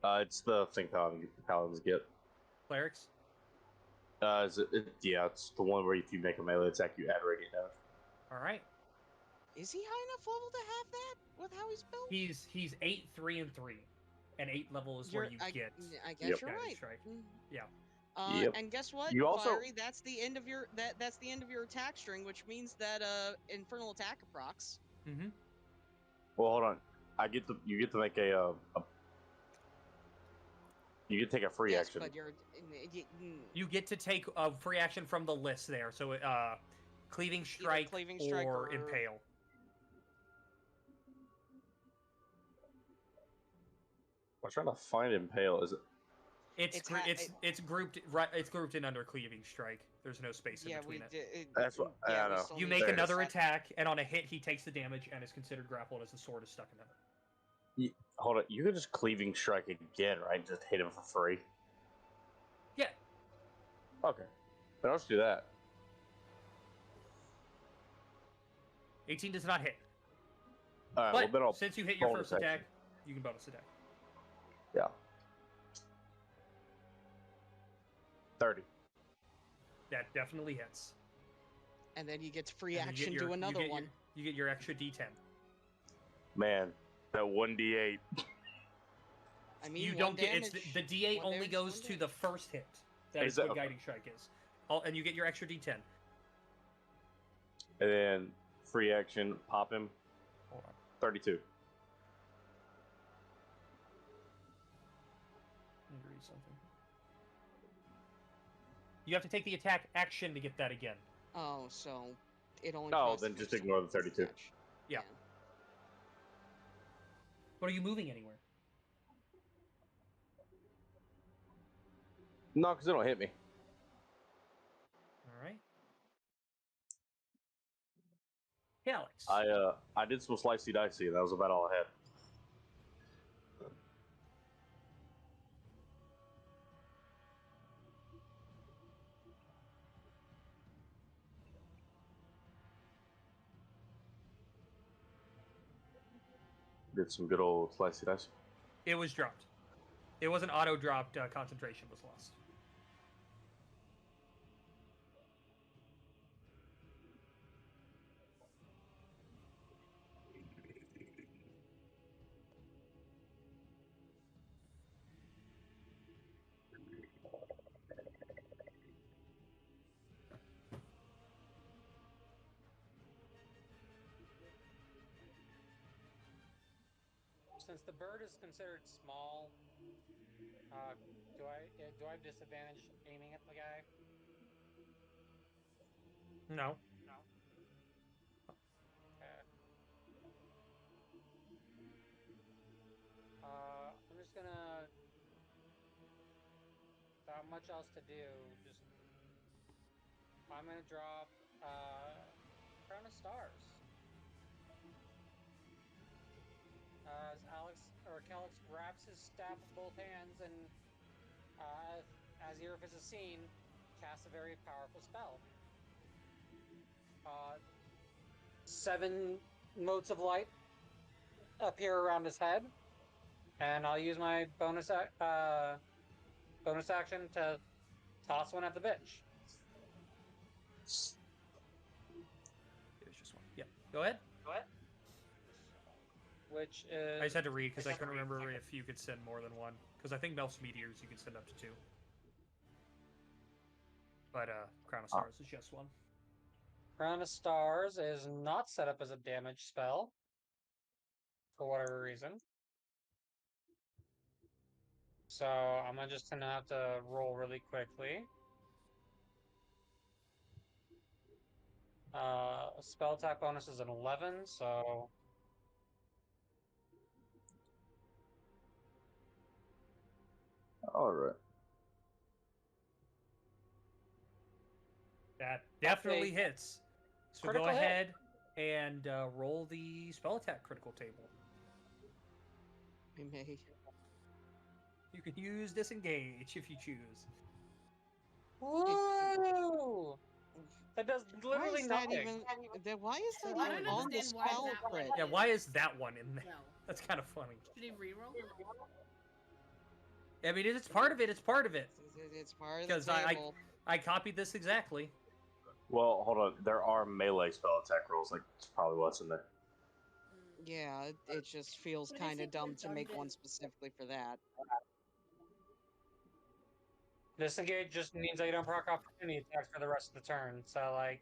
It's the thing paladins get. Clerics? Yeah, it's the one where if you make a melee attack, you add radiant damage. All right. Is he high enough level to have that with how he's built? He's 8, 3, and 3, and 8 level is where you get. I guess you're right. Strike. Yeah. And guess what? You also Fiery, that's the end of your that's the end of your attack string, which means that infernal attack approx. Mm-hmm. Well, hold on. You get to make you get to take a free action. But you get to take a free action from the list there. So cleaving strike, or impale. I'm trying to find impale. Is it? It's grouped right. It's grouped in under cleaving strike. There's no space in between it. That's what I know. You make another attack, and on a hit, he takes the damage and is considered grappled as the sword is stuck in him. Hold on. You could just cleaving strike again, right? Just hit him for free. Yeah. Okay. Then let's do that. 18 does not hit. Alright, but well, then I'll since you hit your bonus first attack, action. you can bonus attack. Yeah. 30. That definitely hits. And then you get free And then you action get to another one. You get your extra d10. Man, that 1d8. I mean, You don't get the d8 only goes to the first hit. That is what guiding strike is. And you get your extra d10. And then free action, pop him. Hold on. 32. Let me read something. You have to take the attack action to get that again. Oh, so it only. No, costs then you just some ignore the 32. Yeah. But are you moving anywhere? No, because they don't hit me. All right. Hey, Alex. I did some slicey dicey, and that was about all I had. Did some good old slicey dicey. It was dropped. It wasn't auto-dropped. Concentration was lost. Since the bird is considered small, do I have disadvantage aiming at the guy? No. Okay. I'm just gonna. Not much else to do. I'm gonna drop Crown of Stars. As Calix grabs his staff with both hands and, as Earth is seen, casts a very powerful spell. 7 motes of light appear around his head, and I'll use my bonus action to toss one at the bitch. There's just one. Yeah. Go ahead. Which is... I just had to read because I couldn't remember if you could send more than one. Because I think Melf's Meteors you can send up to 2. But Crown of Stars is just 1. Crown of Stars is not set up as a damage spell. For whatever reason. So I'm just gonna have to roll really quickly. Spell attack bonus is an 11, so... Alright. Definitely hits. So Critical go hit. ahead and roll the spell attack critical table. We may. You can use disengage if you choose. Woo! That does Why literally is that nothing. even? Why is that I don't even on the understand why spell that one crit? Yeah, why is that one in there? No. That's kind of funny. Should he reroll? I mean, it's part of it. It's part of it. It's part of the Because table. I copied this exactly. Well, hold on. There are melee spell attack rolls. Like, it's probably what's in there. Yeah, it just feels What did I kind of say? dumb to make Redundant. one specifically for that. Disengage just means that you don't proc opportunity attacks for the rest of the turn. So, like.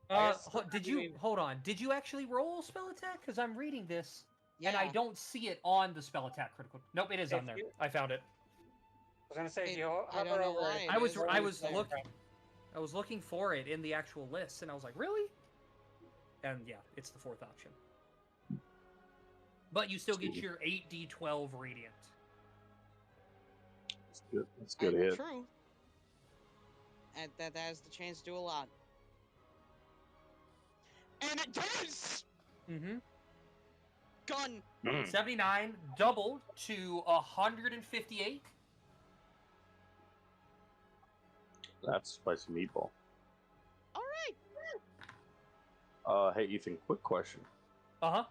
I guess Did you hold on? Did you actually roll spell attack? Because I'm reading this and I Yeah. don't see it on the spell attack critical. Nope, it is on there. I found it. I was gonna say, if you I don't know why. I was there. looking for it in the actual list, and I was like, really? And yeah, it's the fourth option. But you still get your 8d12 radiant. That's good. That's good hit. True. And that has the chance to do a lot. And it does! Mm-hmm. Gun! 79 doubled to 158. That's spicy meatball. Alright! Hey Ethan, quick question. Uh-huh.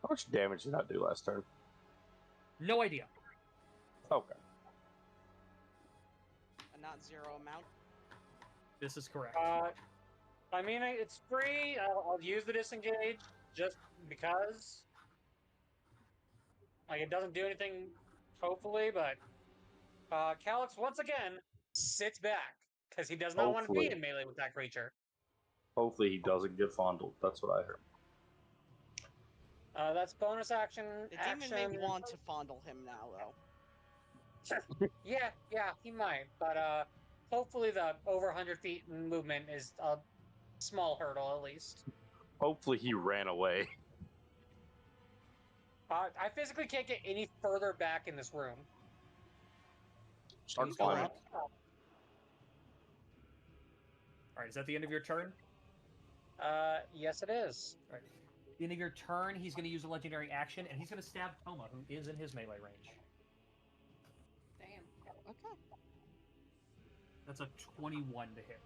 How much damage did I do last turn? No idea. Okay. A not zero amount. This is correct. I mean, it's free. I'll use the disengage just because. Like, it doesn't do anything, hopefully, but. Calyx, once again, sits back because he does not want to be Hopefully. in melee with that creature. Hopefully he doesn't get fondled. That's what I heard. That's bonus action. The demon may want to fondle him now, though. Yeah, he might. But hopefully the over 100 feet in movement is a small hurdle at least. Hopefully he ran away. I physically can't get any further back in this room. Start He's climbing. correct. Alright, is that the end of your turn? Yes it is. Alright. The end of your turn, he's going to use a legendary action, and he's going to stab Toma, who is in his melee range. Damn. Okay. That's a 21 to hit.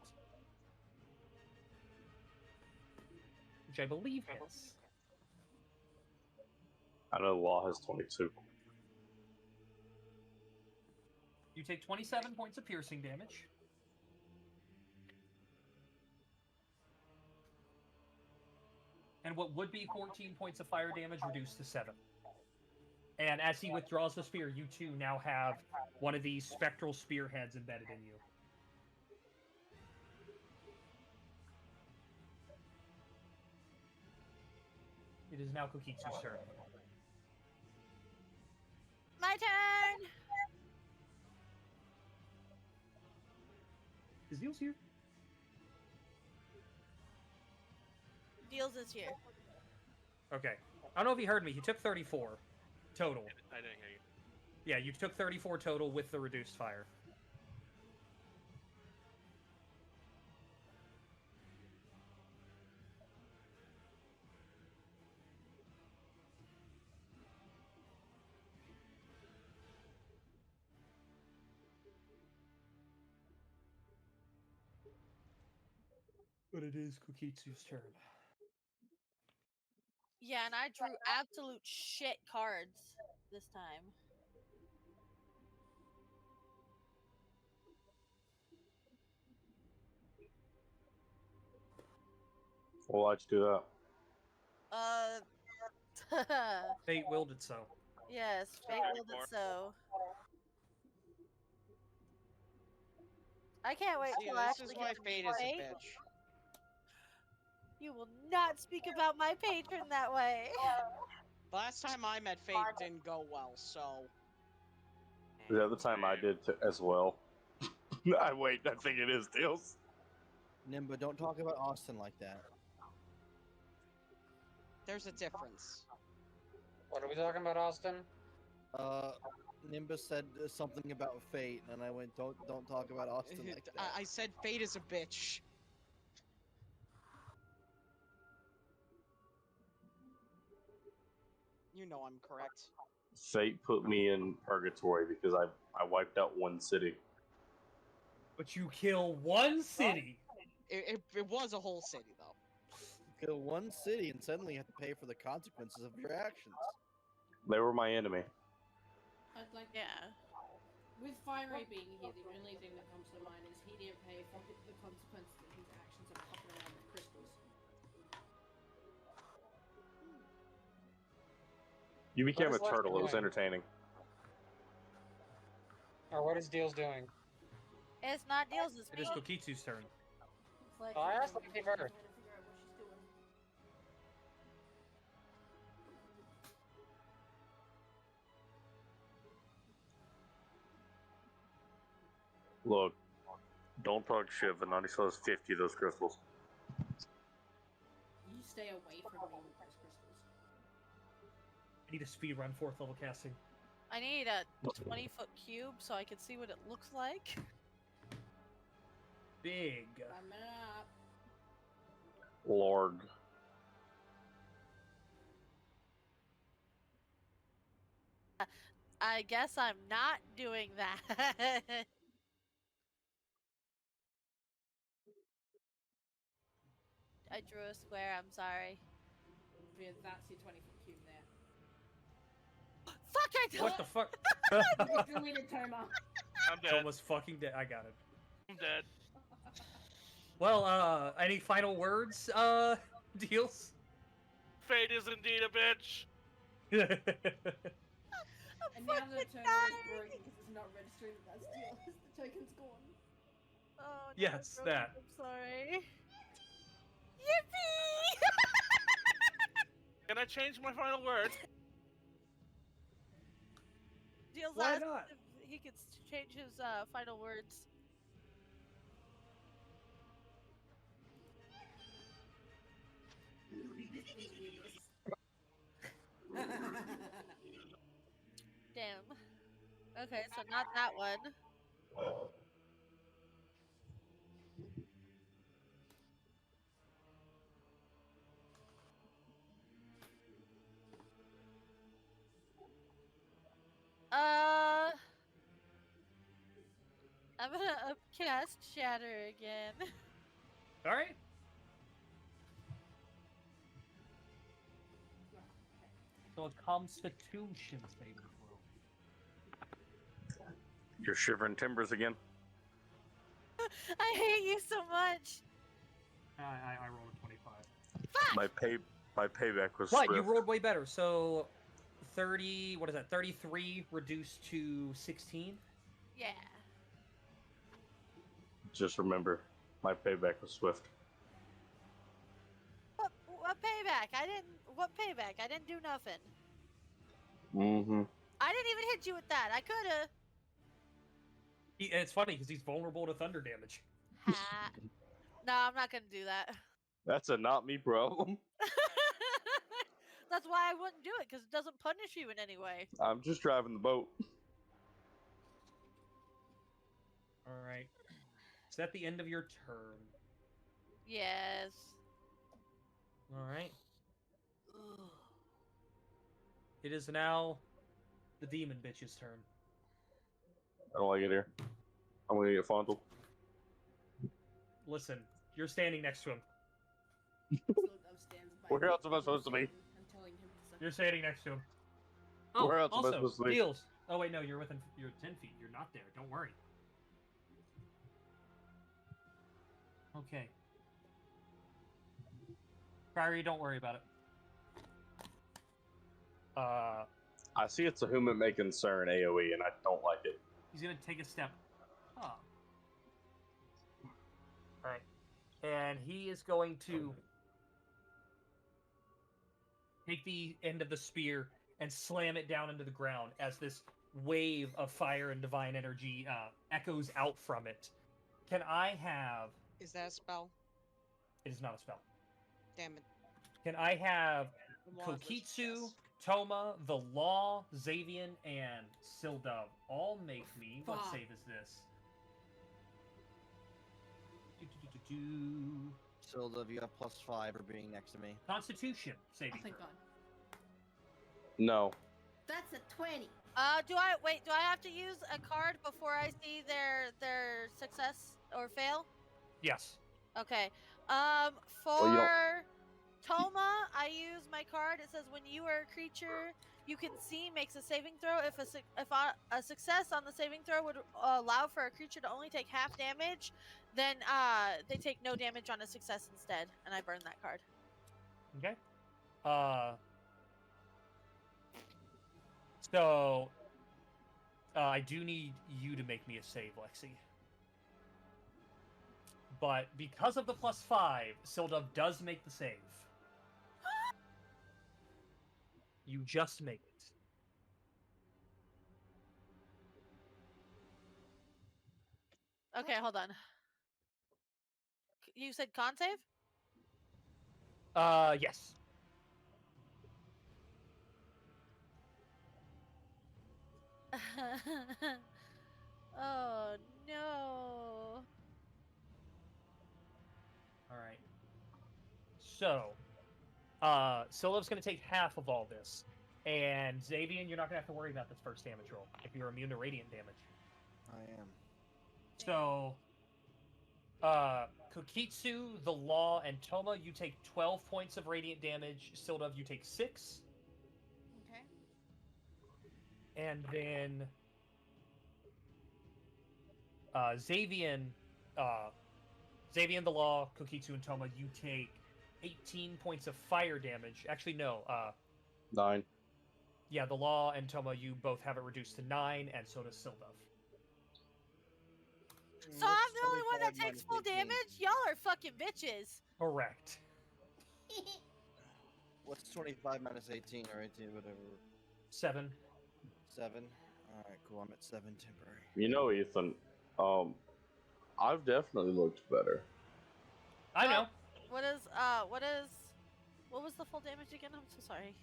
Which I believe hits. I know the law has 22. You take 27 points of piercing damage. And what would be 14 points of fire damage reduced to 7. And as he withdraws the spear, you two now have one of these spectral spearheads embedded in you. It is now Kokitsu's turn. My turn! Is Deals here? Deals is here. Okay. I don't know if you heard me. He took 34 total. I didn't hear you. Yeah, you took 34 total with the reduced fire. But it is Kokitsu's turn. Yeah, and I drew absolute shit cards this time. Well, why'd you do that? Fate willed it so. Yes, fate willed it so. I can't wait See, till I this actually is why get to fate is a play. bitch. You will not speak about my patron that way. Last time I met Fate didn't go well, so. The other time I did as well. Wait, I think it is Deals. Nimba, don't talk about Austin like that. There's a difference. What are we talking about, Austin? Nimbus said something about fate, and I went, don't talk about Austin like that. I said fate is a bitch. You know I'm correct. Fate put me in purgatory because I wiped out one city. But you kill one city. It was a whole city though. Kill one city and suddenly you have to pay for the consequences of your actions. They were my enemy. I'd like, Yeah. with Fire Ray being here, the only thing that comes to mind is he didn't pay for the consequences of his actions of popping around with crystals. You became a What is Lester turtle. It was doing? entertaining. Or what is Deals doing? It's not Deals, it's It me. is Kokitsu's turn. It's like, Oh, I asked Lexi trying to first. figure out what she's doing. Look, don't talk shit. Venati still has 50 of those crystals. You stay away from me with those crystals. I need a speed run 4th level casting. I need a 20-foot cube so I can see what it looks like. Big. Coming up. Lord. I guess I'm not doing that. I drew a square, I'm sorry. Yeah, that's your 20-foot cube there. Fuck, I did What the fuck? You deleted Toma. I'm dead. Thomas fucking dead. I got it. I'm dead. Well, any final words, Deals? Fate is indeed a bitch. And now the token is broken because it's not registering that that's Deals. The token's gone. Oh, no, Yes, broken. that. I'm sorry. Yippee! Can I change my final word? Deals Why asked not? if he could change his final words. Damn. Okay, so not that one. I'm gonna upcast Shatter again. Alright. So a Constitution saving throw. You're shivering timbers again. I hate you so much. I rolled a 25. My payback was But you swift. rolled way better. So 30, what is that? 33 reduced to 16? Yeah. Just remember, my payback was swift. What payback? What payback? I didn't do nothing. Mm-hmm. I didn't even hit you with that. I coulda. And it's funny because he's vulnerable to thunder damage. Ha. No, I'm not gonna do that. That's a not me problem. That's why I wouldn't do it, because it doesn't punish you in any way. I'm just driving the boat. Alright. Is that the end of your turn? Yes. Alright. It is now the demon bitch's turn. I don't like it here. I'm gonna get fondled. Listen, you're standing next to him. Where else am I supposed to be? You're standing next to him. Oh, Where else am I also, supposed to be? Deals. Oh wait, no, you're 10 feet. You're not there. Don't worry. Okay. Kyrie, don't worry about it. I see it's a whom it may concern AoE, and I don't like it. He's gonna take a step up. Alright. And he is going to take the end of the spear and slam it down into the ground as this wave of fire and divine energy echoes out from it. Can I have... Is that a spell? It is not a spell. Damn it. Can I have Well, Kokitsu Toma, the Law, Xavian, and Sildov all make me. What Fuck. save is this? Do. Sildov, you have +5 for being next to me. Constitution Oh, saving thank throw. God. No. That's a 20. Do I have to use a card before I see their success or fail? Yes. Okay. Well, you For Toma, I use my card. It says when you are a creature you can see makes a saving throw. If a success on the saving throw would allow for a creature to only take half damage, then they take no damage on a success instead, and I burn that card. Okay. So I do need you to make me a save, Lexi. But because of the +5, Sildov does make the save. You just make it. Okay, hold on. You said con save? Yes. Oh no. Alright. So, Sildov's going to take half of all this. And Xavian, you're not going to have to worry about this first damage roll if you're immune to radiant damage. I am. So, Kokitsu, the Law, and Toma, you take 12 points of radiant damage. Sildov, you take 6. Okay. And then Xavian, the Law, Kokitsu, and Toma, you take 18 points of fire damage. Actually, no. 9. Yeah, the Law and Toma, you both have it reduced to 9, and so does Sildov. So I'm the only one that takes full damage? Y'all are fucking bitches. Correct. What's 25 minus 18 or 18, whatever? 7. 7? Alright, cool. I'm at 7 temporary. You know, Ethan, I've definitely looked better. I know. What was the full damage again? I'm so sorry.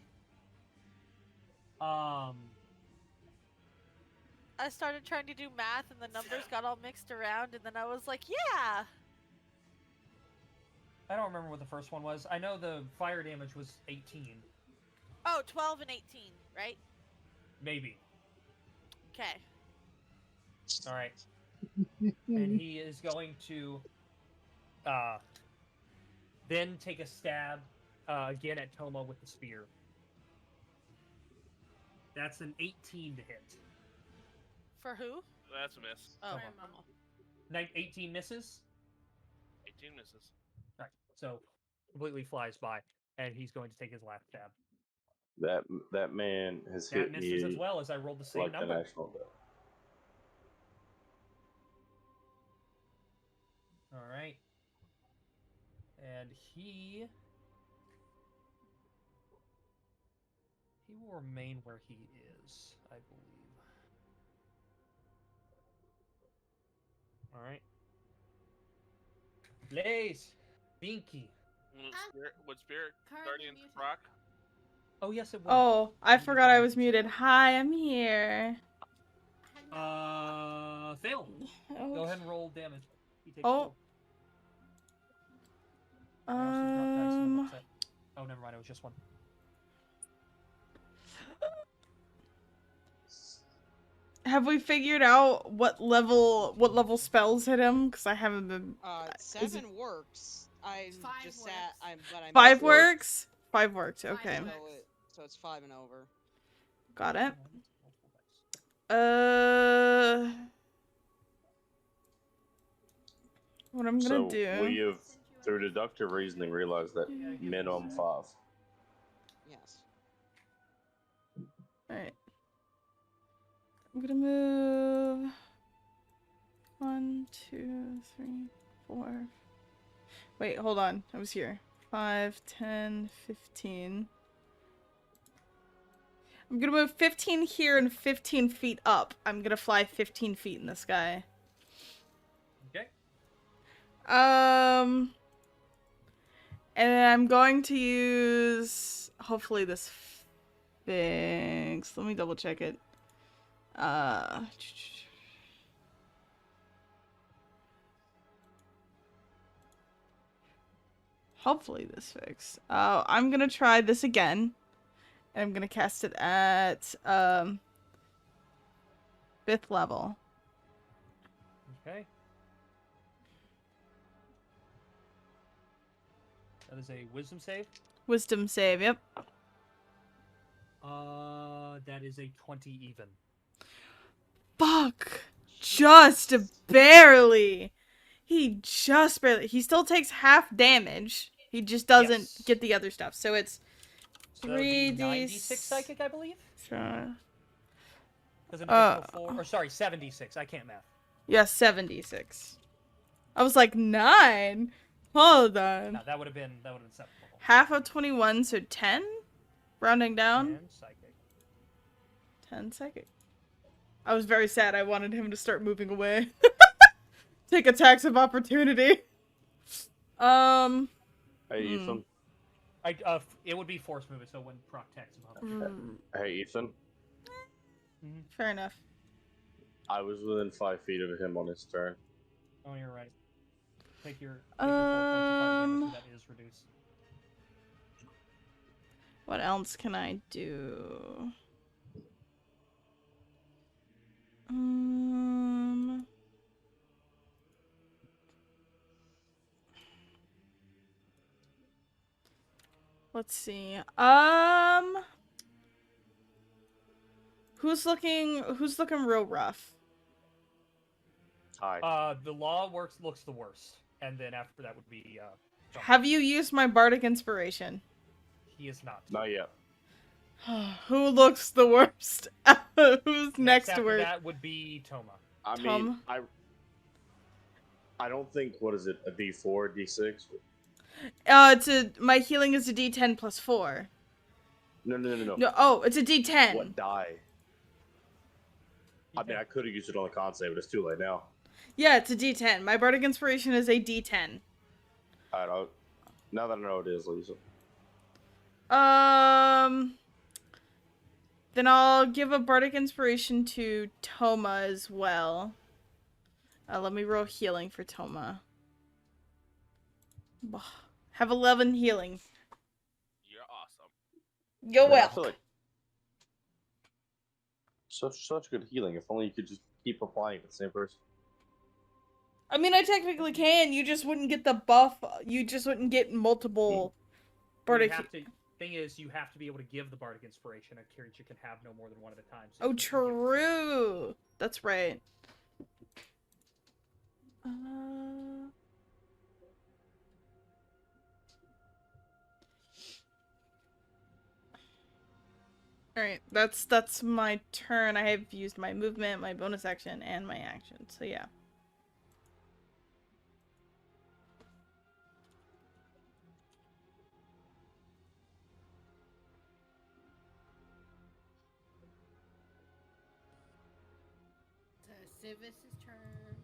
I started trying to do math and the numbers got all mixed around, and then I was like, yeah! I don't remember what the first one was. I know the fire damage was 18. Oh, 12 and 18, right? Maybe. Okay. Alright. And he is going to then take a stab again at Toma with the spear. That's an 18 to hit. For who? That's a miss. Oh, Night 18 misses. 18 misses. Alright, so completely flies by, and he's going to take his last stab. That man has That hit misses me as well, as I rolled the same like number. the national debt. Alright. And he will remain where he is, I believe. Alright. Blaze! Binky! Would Spirit Guardian proc? Oh, yes, it will. Oh, I forgot I was muted. Hi, I'm here. Fail. Go ahead and roll damage. He takes Oh. 2. I also dropped dice in the book set. Oh, never mind. It was just 1. Have we figured out what level spells hit him? Because I haven't been. 7 works. I just sat. But I 5 missed works. 5 works. Okay. So it's 5 and over. Got it. What I'm gonna do? We have, through deductive reasoning, realized that minimum 5. Yes. Alright. I'm gonna move 1, 2, 3, 4. Wait, hold on. I was here. 5, 10, 15. I'm gonna move 15 here and 15 feet up. I'm gonna fly 15 feet in the sky. Okay. And I'm going to use hopefully this Thanks. Let me double check it. Hopefully this fixed. I'm gonna try this again. And I'm gonna cast it at 5th level. Okay. That is a wisdom save. Wisdom save, yep. That is a 20 even. Fuck! Just barely! He just barely... He still takes half damage. He just doesn't get the other stuff. So it's... So that would be 96 psychic, I believe? Sure. Because an additional 4... Or sorry, 76. I can't math. Yeah, 76. I was like, 9? Hold on. No, that would have been 7. Half of 21, so 10? Rounding down? 10 psychic. 10 psychic. I was very sad. I wanted him to start moving away. Take attacks of opportunity. Hey, Ethan. It would be force movement, so it wouldn't proc text. Hey, Ethan. Fair enough. I was within 5 feet of him on his turn. Oh, you're right. Take your 4 points of fire damage, so that is reduced. What else can I do? Let's see. Who's looking real rough? Hi. The law looks the worst, and then after that would be Have you used my bardic inspiration? He is not. Not yet. Who looks the worst? Who's next to after her? that would be Toma. I mean, I don't think, what is it, a D4, D6? My healing is a D10 plus 4. No. No, oh, it's a D10. What die? I mean, I could have used it on the con save, but it's too late now. Yeah, it's a D10. My bardic inspiration is a D10. Alright, now that I know it is, Lisa. Then I'll give a bardic inspiration to Toma as well. Let me roll healing for Toma. Have 11 healing. You're awesome. You're Man, I feel welcome. like such good healing. If only you could just keep applying it to the same person. I mean, I technically can. You just wouldn't get the buff. You just wouldn't get multiple bardic. Thing is, you have to be able to give the bardic inspiration. A creature can have no more than one at a time. So Oh, true. That's right. Alright, that's my turn. I have used my movement, my bonus action, and my action. So yeah. Civis' turn.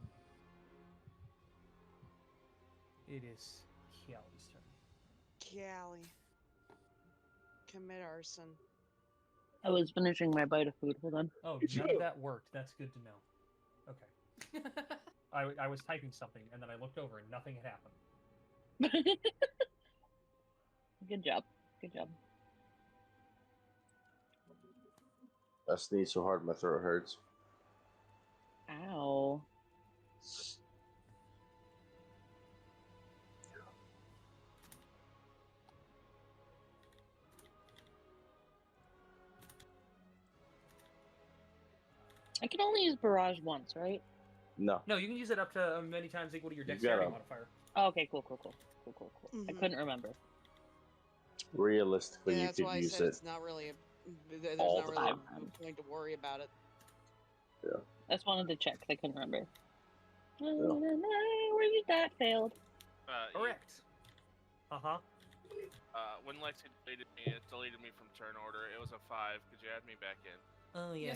It is Kyodi's turn. Callie. Commit arson. I was finishing my bite of food. Hold on. Oh, none of that worked. That's good to know. Okay. I was typing something, and then I looked over, and nothing had happened. Good job. Good job. I sneezed so hard my throat hurts. Ow. I can only use barrage once, right? No. No, you can use it up to many times equal to your You dexterity gotta- modifier. Oh, okay, cool. I Mhm. couldn't remember. Realistically, Yeah, you that's could why I use said it. it's not really there's all not the really time. a point to worry about it. Yeah. I just wanted to check. I couldn't remember. Where you that failed? Correct. Uh-huh. When Lexi deleted me, it deleted me from turn order. It was a 5. Could you add me back in? Oh You're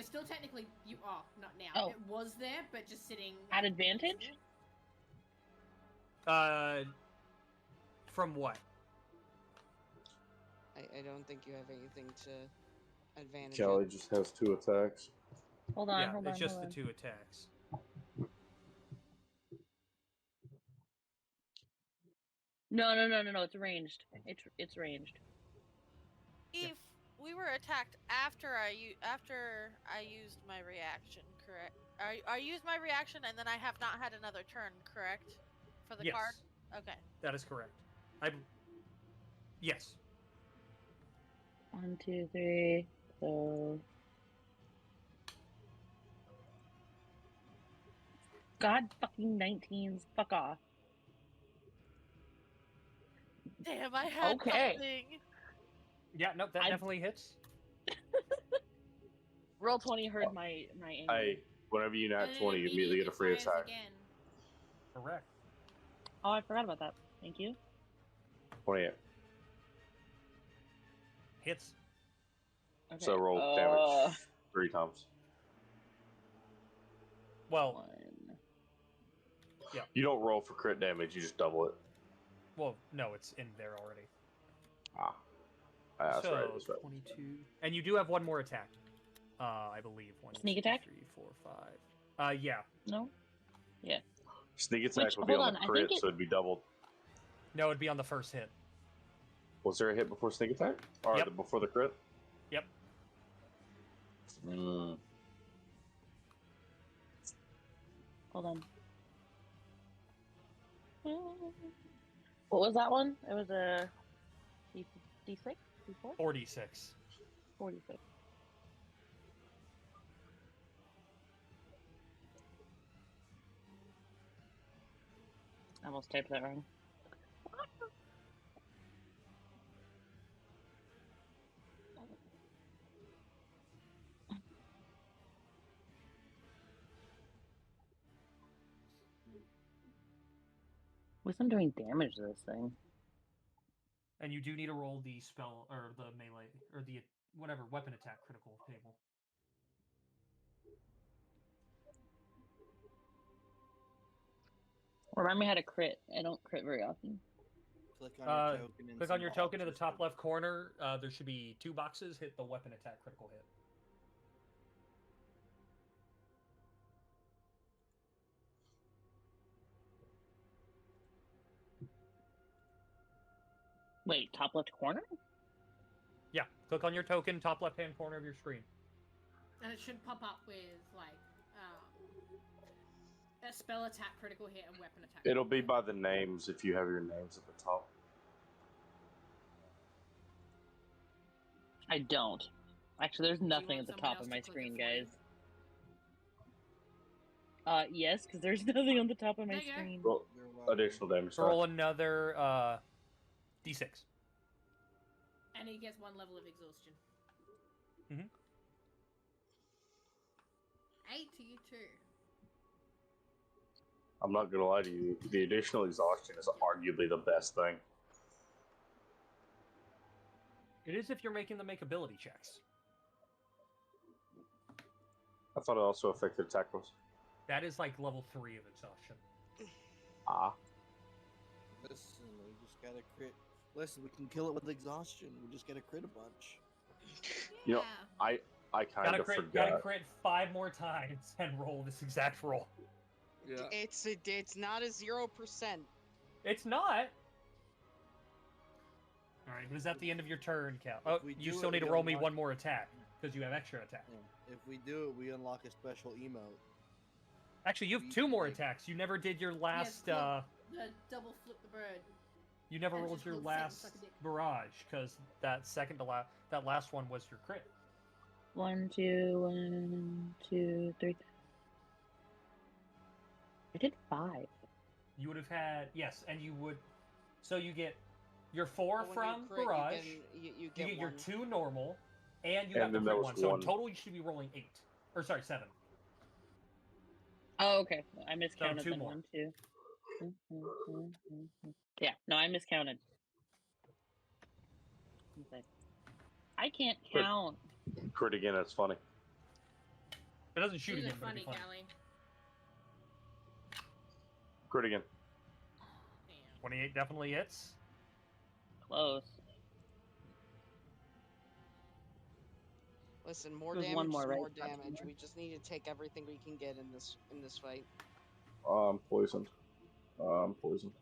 still technically you are not now. Oh. It was there, but just sitting. At advantage? From what? I don't think you have anything to advantage Kelly it. just has 2 attacks. Hold on, Yeah, hold it's on, just hold the on. 2 attacks. No. It's ranged. It's ranged. If we were attacked after I used my reaction, correct? I used my reaction and then I have not had another turn, correct? For the Yes. card? Okay. That is correct. Yes. 1, 2, 3. So. God fucking 19s. Fuck off. Damn, I had Okay. something. Yeah, no, that definitely hits. Roll 20 heard my anger. Hey, whenever you nat And 20, you immediately get a free fires attack. again. Correct. Oh, I forgot about that. Thank you. 28. Hits. Okay. So roll damage 3 times. Well, yeah. You don't roll for crit damage, you just double it. Well, no, it's in there already. Ah. That's so, right, that's right. 22. And you do have one more attack. I believe. 1, Sneak 2, attack? 3, 4, 5. Yeah. No? Yeah. Sneak attack Which, would be hold on the on, I crit, think so it'd be doubled. No, it'd be on the first hit. Was there a hit before sneak attack? Or Yep. before the crit? Yep. Hold on. What was that one? It was a D6? D4? 46. 46. I almost typed that wrong. At least I'm doing damage to this thing. And you do need to roll the spell, or the melee, or the whatever, weapon attack critical table. Remind me how to crit. I don't crit very often. Click on your token and Click some on your token in the boxes top left corner. There should be 2 boxes. Hit the weapon attack critical hit. Wait, top left corner? Yeah, click on your token, top left-hand corner of your screen. And it should pop up with, like, a spell attack, critical hit, and weapon attack. It'll be by the names if you have your names at the top. I don't. Actually, there's nothing want at the someone top else of to my click it screen, for you? guys. Yes, because there's nothing on the top of my There you go. screen. Roll additional damage. So roll another d6. And he gets 1 level of exhaustion. Mm-hmm. 8 to you too. I'm not gonna lie to you, the additional exhaustion is arguably the best thing. It is if you're making them make ability checks. I thought it also affected attack rolls. That is like level 3 of exhaustion. Ah. Listen, we just gotta crit. Listen, we can kill it with exhaustion. We just gotta crit a bunch. You know, I kind of Gotta forgot. crit 5 more times and roll this exact roll. Yeah. It's not a 0%. It's not. All right, but is that the end of your turn, Cal? Oh, we you do still it, need to we roll me unlock- 1 more attack because you have extra attack. If we do it, we unlock a special emote. Actually, you have 2 more attacks. You never did your last. The double flip the bird. You never And rolled just your hold settings last like a dick. barrage because that second to last, that last one was your crit. 1, 2, 1, 2, 3. I did 5. You would have had and you would. So you get your 4 But when you from crit, barrage. you You get your one. 2 normal, and you And got the then there crit was 1. So in one. total, you should be rolling 8. Or sorry, 7. Oh, okay. I miscounted 2 then. more. 1, 2. Yeah, no, I miscounted. Okay. I can't Crit. count. Crit again, that's funny. It doesn't shoot These again, are but it'd be funny, funny. Callie. Crit again. 28 definitely hits. Close. Listen, more There's damage one more, is right? more damage. We just need to take everything we can get in this fight. I'm poisoned. I'm poisoned.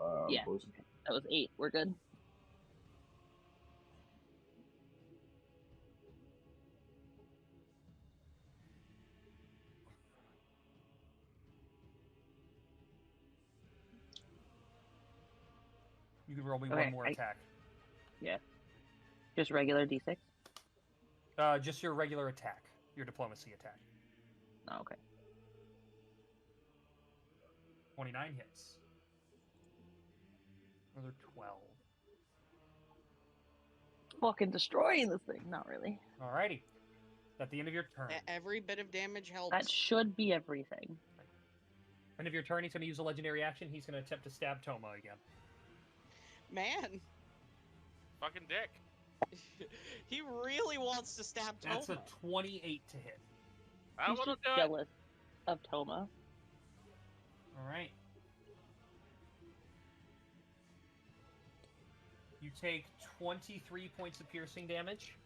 I'm Yeah. poisoned. That was 8. We're good. You can roll me Okay, one more attack. Yeah. Just regular D6? Just your regular attack. Your diplomacy attack. Oh, okay. 29 hits. Another 12. Fucking destroying this thing. Not really. Alrighty. At the end of your turn. Every bit of damage helps. That should be everything. End of your turn, he's going to use a legendary action. He's going to attempt to stab Toma again. Man, Fucking dick. he really wants to stab Toma. That's a 28 to hit. I He's want to just do it. jealous of Toma. Alright. You take 23 points of piercing damage.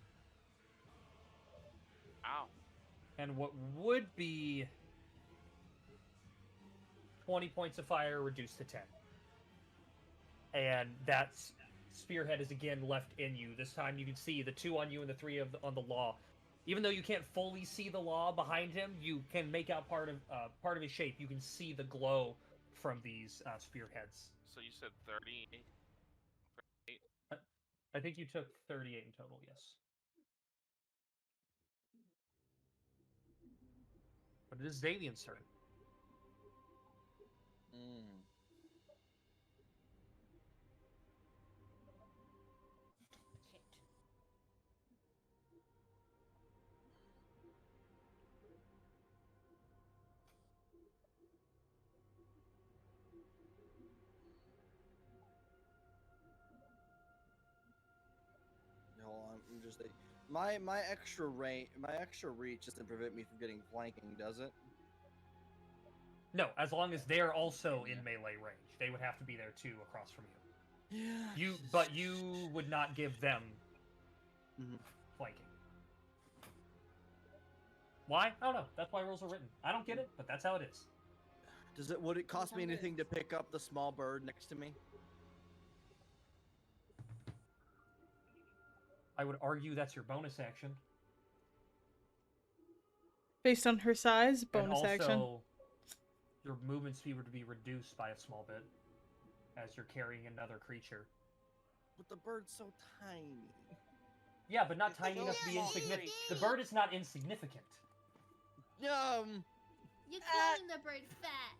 Ow. And what would be 20 points of fire reduced to 10. And that spearhead is again left in you. This time you can see the 2 on you and the 3 on the law. Even though you can't fully see the law behind him, you can make out part of his shape. You can see the glow from these spearheads. So you said 30. 38. I think you took 38 in total, yes. But it is Dalian's turn. Hold on, I'm just my extra range, my extra reach doesn't prevent me from getting flanking, does it? No, as long as they're also in melee range. They would have to be there too, across from you. Yeah. But you would not give them flanking. Why? I don't know. That's why rules are written. I don't get it, but that's how it is. Would it cost me anything to pick up the small bird next to me? I would argue that's your bonus action. Based on her size, bonus and also, action. Your movement speed would be reduced by a small bit as you're carrying another creature. But the bird's so tiny. Yeah, but not tiny enough to be insignificant. The bird is not insignificant. You're calling the bird fat.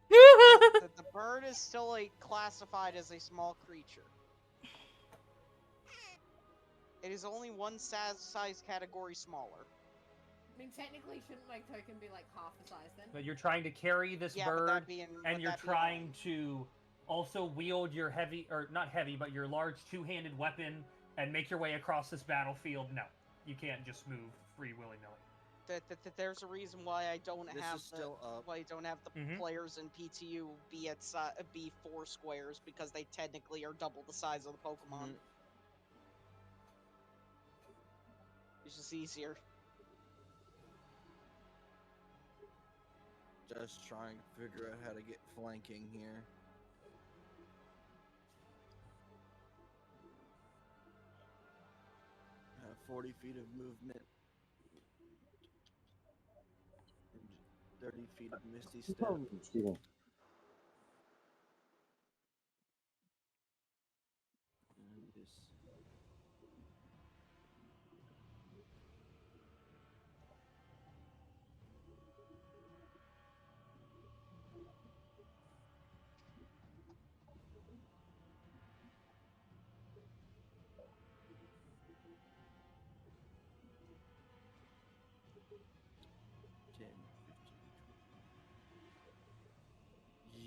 The bird is still classified as a small creature. It is only one size category smaller. I mean, technically, shouldn't my token be like half the size then? But you're trying to carry this bird, and you're trying to also wield your heavy, or not heavy, but your large two-handed weapon and make your way across this battlefield. No, you can't just move free willy-nilly. There's a reason why I don't have the Mhm. players in PTU be 4 squares, because they technically are double the size of the Pokemon. It's just easier. Just trying to figure out how to get flanking here. I have 40 feet of movement. And 30 feet of Misty Step. Excuse me. And this.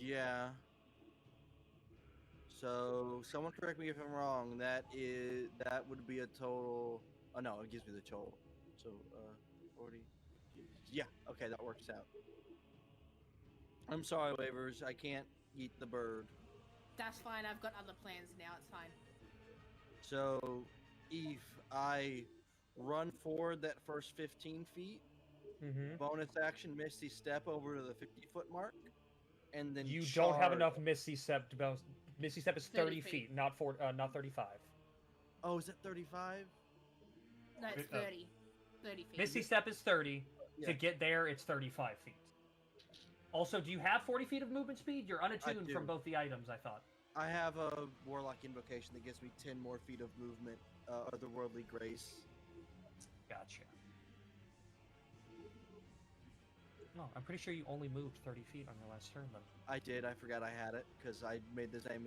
Yeah. So someone correct me if I'm wrong. That would be a total. Oh no, it gives me the total. So 40. Yeah. Okay, that works out. I'm sorry, waivers. I can't eat the bird. That's fine. I've got other plans now. It's fine. So, if I run forward that first 15 feet, Mm-hmm. bonus action Misty Step over to the 50-foot mark, and then You charge. don't have enough Misty Step to bounce. Misty Step is 30 30 feet, not 35. Oh, is it 35? No, it's 30. 30 feet. Misty Step is 30. Yeah. To get there, it's 35 feet. Also, do you have 40 feet of movement speed? You're unattuned do. from both the items, I thought. I have a Warlock invocation that gives me 10 more feet of movement, otherworldly grace. Gotcha. No, I'm pretty sure you only moved 30 feet on your last turn, then. I did. I forgot I had it because I made the same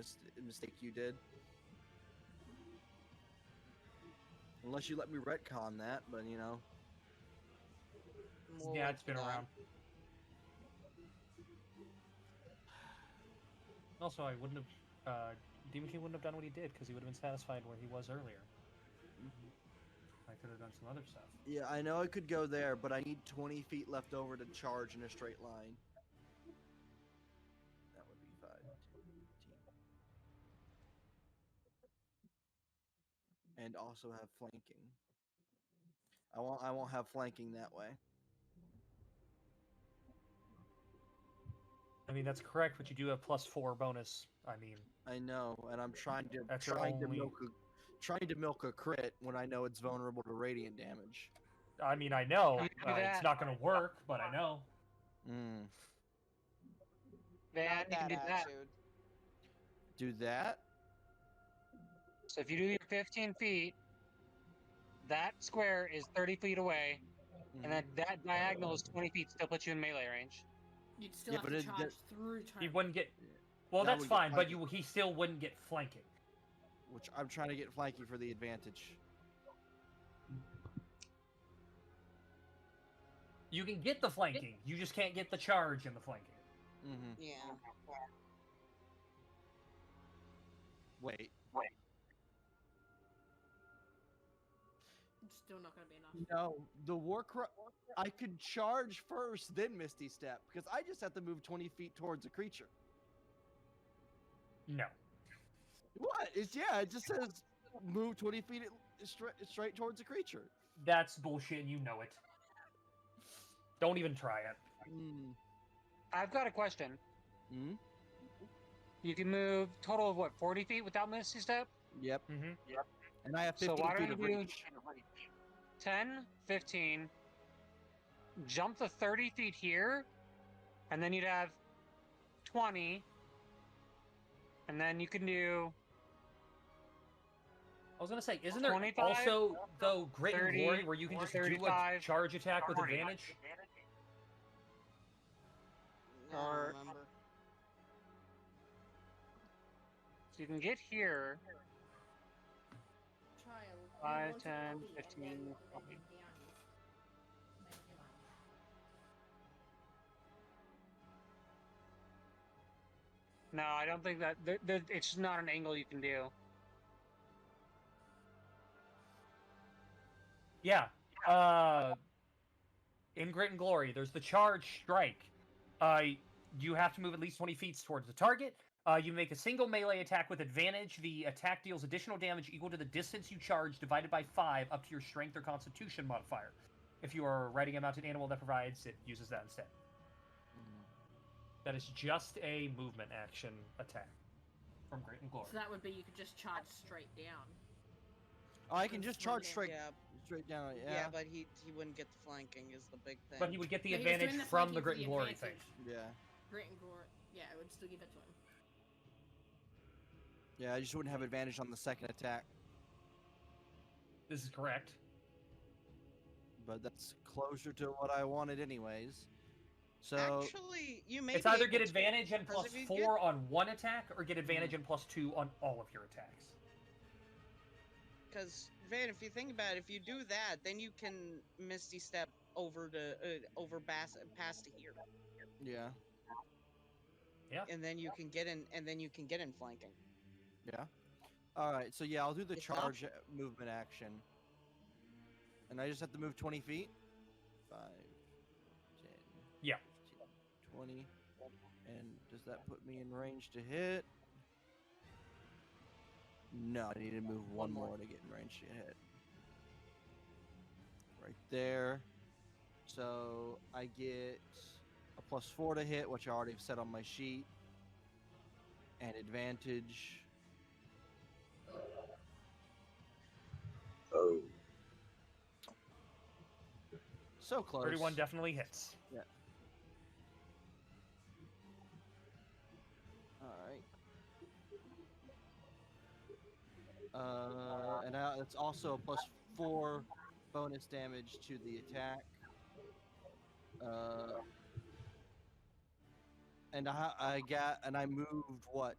mistake you did. Unless you let me retcon that, but you know. Yeah, it's been around. Also, I wouldn't have. Demon King wouldn't have done what he did because he would have been satisfied where he was earlier. I could have done some other stuff. Yeah, I know I could go there, but I need 20 feet left over to charge in a straight line. That would be 5, 10, 15. And also have flanking. I won't have flanking that way. I mean, that's correct, but you do have +4 bonus. I mean, I know, and I'm trying to That's your only- trying to milk a crit when I know it's vulnerable to radiant damage. I mean, I know You do it's that. not going to work, but I know. Mm. Van, you can do that. Do that? So if you do your 15 feet, that square is 30 feet away, and then that diagonal is 20 feet, still puts you in melee range. You'd still Yeah, have but to it- charge that- through He turn. wouldn't get. Well, That that's would get fine, but flanking. he still wouldn't get flanking. Which I'm trying to get flanking for the advantage. You can get the flanking. You just can't get the charge in the flanking. Mm-hmm. Yeah. Wait. It's still not going to be enough. No, the I could charge first, then Misty Step, because I just have to move 20 feet towards a creature. No. What? It just says move 20 feet straight towards a creature. That's bullshit, and you know it. Don't even try it. I've got a question. Hmm? You can move total of what, 40 feet without Misty Step? Yep. Mm-hmm. Yep. And I have So 15 why feet don't of you do reach. 10, 15, jump the 30 feet here, and then you'd have 20, and then you can do. I was gonna say, isn't there 25, also though Grit and 30, Glory where you can just do a 35, charge attack with 40. advantage? I don't remember. So you can get here. Trial. 5, 10, 15, 20. No, I don't think that. It's just not an angle you can do. Yeah. In Grit and Glory, there's the charge strike. You have to move at least 20 feet towards the target. You make a single melee attack with advantage. The attack deals additional damage equal to the distance you charge divided by 5 up to your strength or constitution modifier. If you are riding a mounted animal that provides, it uses that instead. That is just a movement action attack from Grit and Glory. So that would be you could just charge straight down. Oh, I can just charge straight down. Yeah, Yeah. but he wouldn't get the flanking is the big thing. But he would get the But he was doing advantage the from the flanking for Grit the and Glory thing. advantage. Yeah. Grit and Glory. Yeah, it would still give it to him. Yeah, I just wouldn't have advantage on the second attack. This is correct. But that's closer to what I wanted anyways. So Actually, you may It's be either able get to, advantage and 'cause plus if you 4 on one attack, or get advantage and plus 2 on all of your attacks. Because Van, if you think about it, if you do that, then you can Misty Step over to past to here. yeah. Yeah. And then you can get in, flanking. Yeah. All right. So yeah, I'll do the It's not- charge movement action. And I just have to move 20 feet. 5, 10, Yeah. 15, 20. And does that put me in range to hit? No, I need to move one more to get in range to hit. right there. So I get a +4 to hit, which I already have set on my sheet, and advantage. Oh. So close. 31 definitely hits. Yeah. Alright. And it's also a +4 bonus damage to the attack. And I moved what?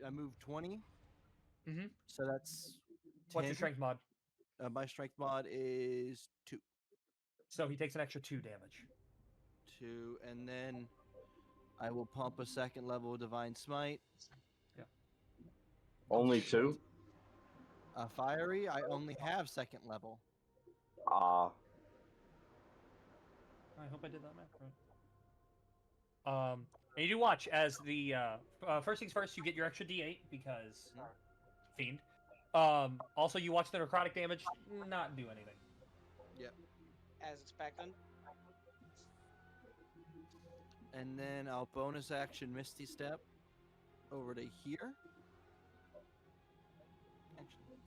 I moved 20. Mm-hmm. So that's 10. What's your strength mod? My strength mod is 2. So he takes an extra 2 damage. 2, and then I will pump a second level Divine Smite. Yeah. Only 2? Fiery, I only have second level. Ah. I hope I did that math right. And you do watch as the first things first, you get your extra D8 because fiend. Also, you watch the necrotic damage not do anything. Yep. As expected. And then I'll bonus action Misty Step over to here. Actually,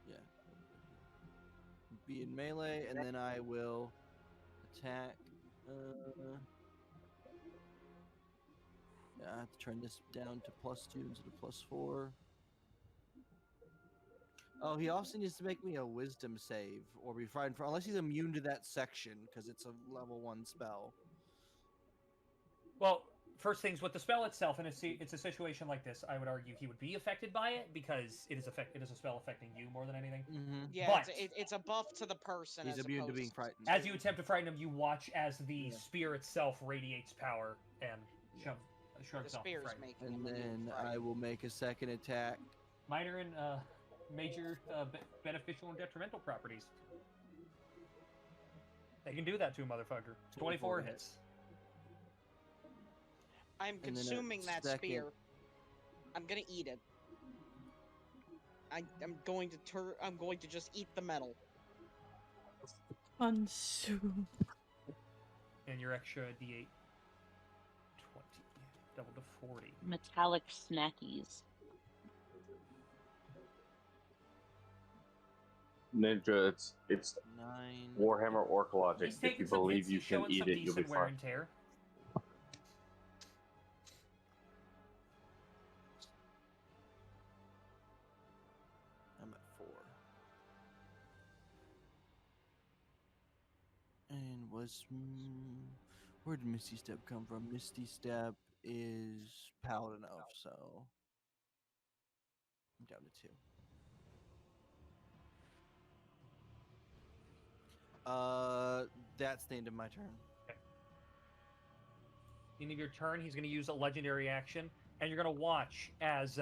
yeah. Be in melee, and then I will attack. Yeah, I have to turn this down to +2 instead of +4. Oh, he also needs to make me a wisdom save or be frightened for, unless he's immune to that section because it's a level 1 spell. Well, first things with the spell itself, and it's a situation like this, I would argue he would be affected by it because it is a spell affecting you more than anything. Mm-hmm. Yeah, But it's a buff to the person. He's as immune to opposed being frightened. as you attempt to frighten him, you watch as the spear itself radiates power and shrugs The off the spear's fright. making And him immune then to fright. I will make a second attack. Minor and major beneficial and detrimental properties. They can do that to a motherfucker. 24 hits. I'm And then a consuming that second- spear. I'm gonna eat it. I'm going to just eat the metal. Consume. And your extra D8. 20. Double to 40. Metallic snackies. Ninja, it's 9. Warhammer Orc logic. He's If you taking some believe hits, you he's can showing eat some it, you'll be decent wear fine. and tear. I'm at 4. And where did Misty Step come from? Misty Step is Paladin of, so I'm down to 2. That's the end of my turn. Okay. End of your turn, he's going to use a legendary action, and you're going to watch as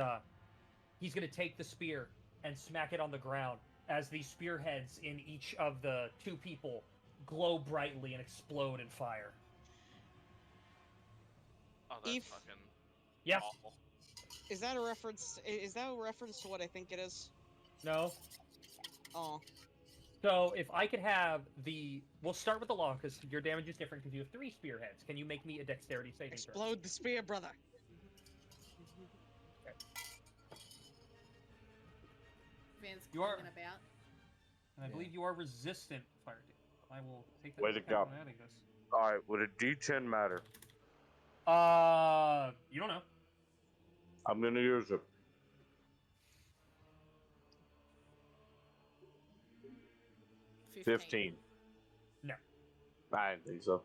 he's going to take the spear and smack it on the ground as the spearheads in each of the 2 people glow brightly and explode in fire. Oh, that's If- fucking Yes. awful. Is that a reference? Is that a reference to what I think it is? No. Oh. So if I could have we'll start with the law because your damage is different because you have 3 spearheads. Can you make me a dexterity saving throw? Explode the spear, brother. Okay. Van's You are- climbing about. And I believe you are resistant fire damage. I will take that Way to into account go. when adding this. Alright, would a D10 matter? You don't know. I'm gonna use it. Fifteen. 15. No. I didn't think so.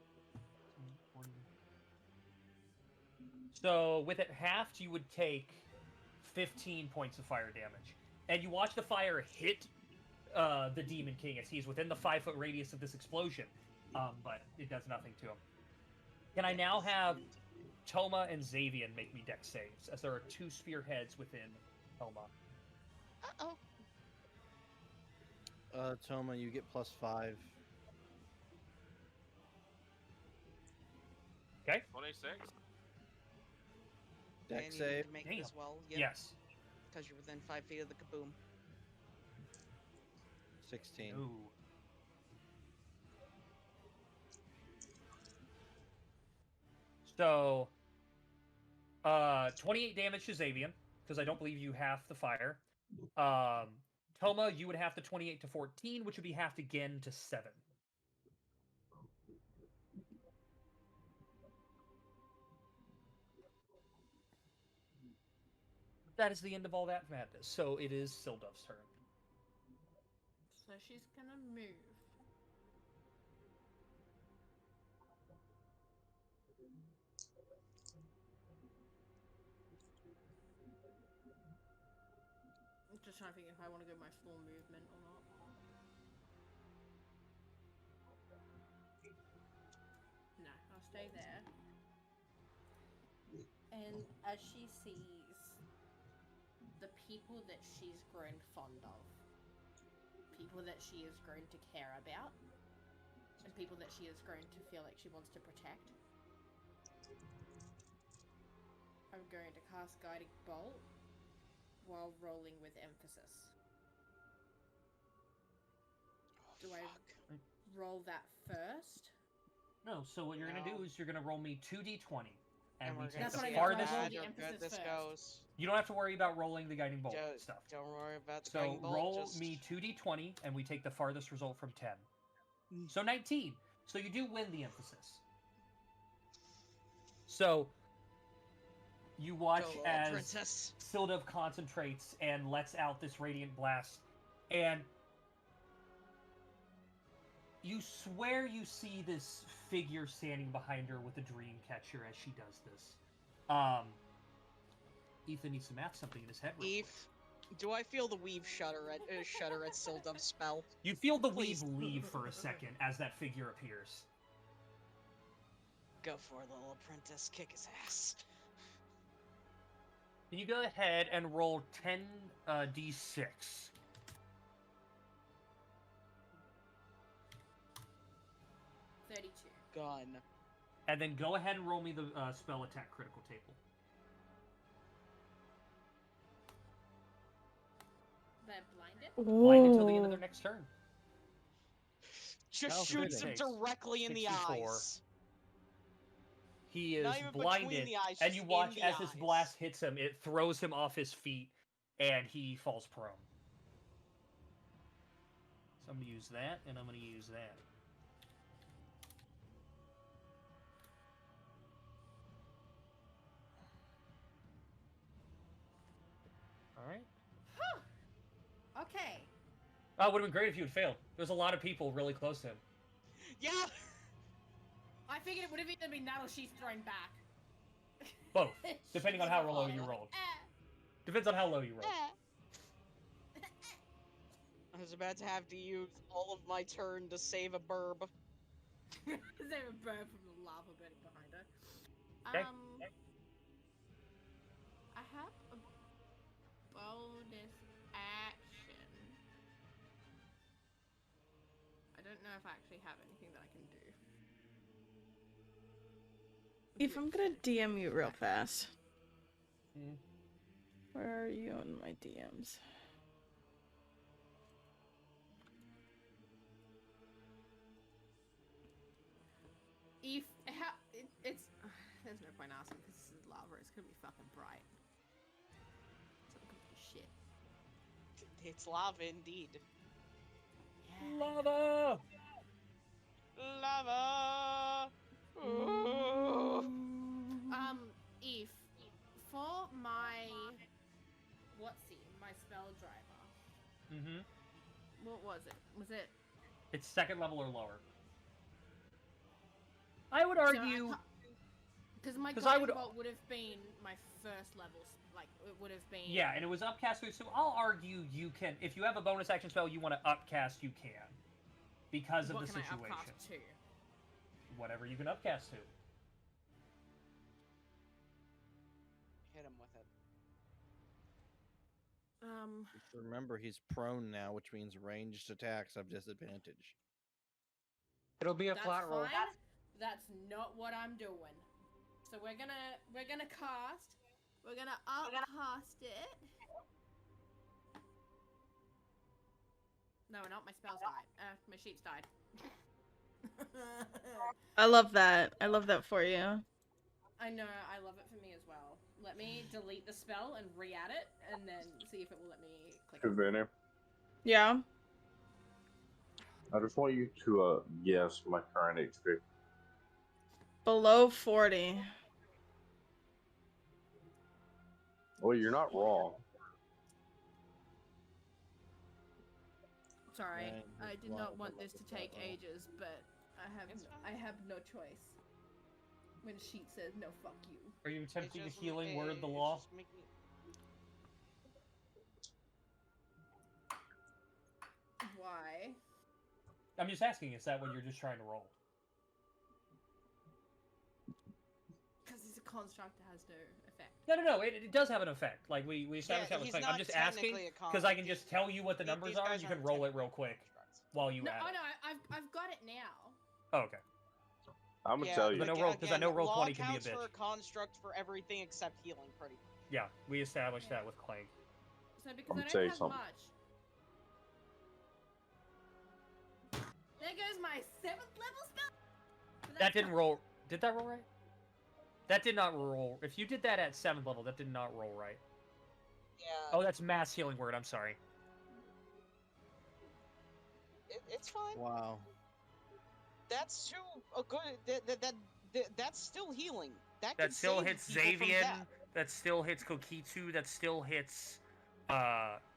So with it halved, you would take 15 points of fire damage. And you watch the fire hit the Demon King as he's within the 5-foot radius of this explosion. But it does nothing to him. Can I now have Toma and Xavian make me dex saves, as there are 2 spearheads within Toma? Uh-oh. Toma, you get +5. Okay. 26. And Dex you need save. to make it Damn. as well. Yes. Because you're within 5 feet of the kaboom. 16. Ooh. So, 28 damage to Xavian, because I don't believe you half the fire. Toma, you would have to 28 to 14, which would be halved again to 7. That is the end of all that madness. So it is Sildov's turn. So she's gonna move. I'm just trying to think if I want to go my full movement or not. No, I'll stay there. And as she sees the people that she's grown fond of, people that she has grown to care about, and people that she has grown to feel like she wants to protect, I'm going to cast Guiding Bolt while rolling with emphasis. Do I roll that first? No, so what you're going to do is you're going to roll me 2d20. And we take That's the what I farthest. roll the emphasis this first. goes. You don't have to worry about rolling the guiding bolt stuff. Don't worry about the So guiding bolt. roll just... me 2d20, and we take the farthest result from 10. So 19. So you do win the emphasis. So you watch as princess. Sildov concentrates and lets out this radiant blast, and you swear you see this figure standing behind her with a dream catcher as she does this. Ethan needs to math something in his head. Do I feel the weave shudder at Sildov's spell? You feel the weave leave for a second as that figure appears. Go for it, little apprentice. Kick his ass. Can you go ahead and roll 10 d6? Gun. And then go ahead and roll me the spell attack critical table. They're blinded? Blinded until the end of their next turn. Just shoots him directly in the 64. eyes. He is Not even between blinded, the eyes, and just you watch in the as this blast hits him. It throws him off his feet, and he falls prone. So I'm going to use that, and I'm going to use that. Alright. Okay. Oh, it would have been great if you had failed. There's a lot of people really close to him. Yeah! I figured it would have either been that or she's thrown back. Both, depending on how low you rolled. Depends on how low you rolled. I was about to have to use all of my turn to save a burb. Save a bird from the lava burning behind her. Okay. I have a bonus action. I don't know if I actually have anything that I can do. If I'm gonna DM you real fast. Where are you in my DMs? It's there's no point asking because this is lava. It's gonna be fucking bright. It's gonna be shit. It's lava indeed. Yeah. Lava! Lava! Ooh. Eve, for my my spell driver. Mm-hmm. What was it? Was it? It's second level or lower. I would argue. Because my I would. bolt would have been my first level. Like it would have been. Yeah, and it was upcast, so I'll argue you can. If you have a bonus action spell you want to upcast, you can, because of What the can situation. I upcast to? Whatever you can upcast to. Hit him with it. Just remember, he's prone now, which means ranged attacks have disadvantage. It'll be a That's flat roll. fine. That's not what I'm doing. So we're gonna cast. We're gonna upcast it. No, we're not. My spells died. My sheets died. I love that. I love that for you. I know, I love it for me as well. Let me delete the spell and re-add it, and then see if it will let me click it. Savannah, Yeah. I just want you to guess my current HP. Below 40. Well, you're not wrong. Sorry, Man, I just did line not up want like this to a take butthole. ages, but I have no choice. When Sheet says no, fuck you. Are you attempting to just healing ma- word the it's law? just making- Why? I'm just asking, is that what you're just trying to roll? Because it's a construct that has no effect. No, it does have an effect. Like, we established that with he's Clank. I'm not just asking, technically a because I can construct. just tell you what the numbers These are, and guys you can aren't roll it real quick while you No, add oh it. no, I've got it now. Oh, okay. I'm gonna tell you. Because I know roll 20 can be a counts for bitch. a construct for everything except healing, pretty much. Yeah, we established that with Clank. So because I'm I gonna tell don't you have something. much. There goes my 7th level spell. But That didn't roll. Did that roll right? That did not roll. If you did that at 7th level, that did not roll right. Yeah. Oh, that's mass healing word. I'm sorry. It's fine. Wow. That's too a good. That's still healing. That That can still save hits people from Xavian. death. That still hits Kokitsu. That still hits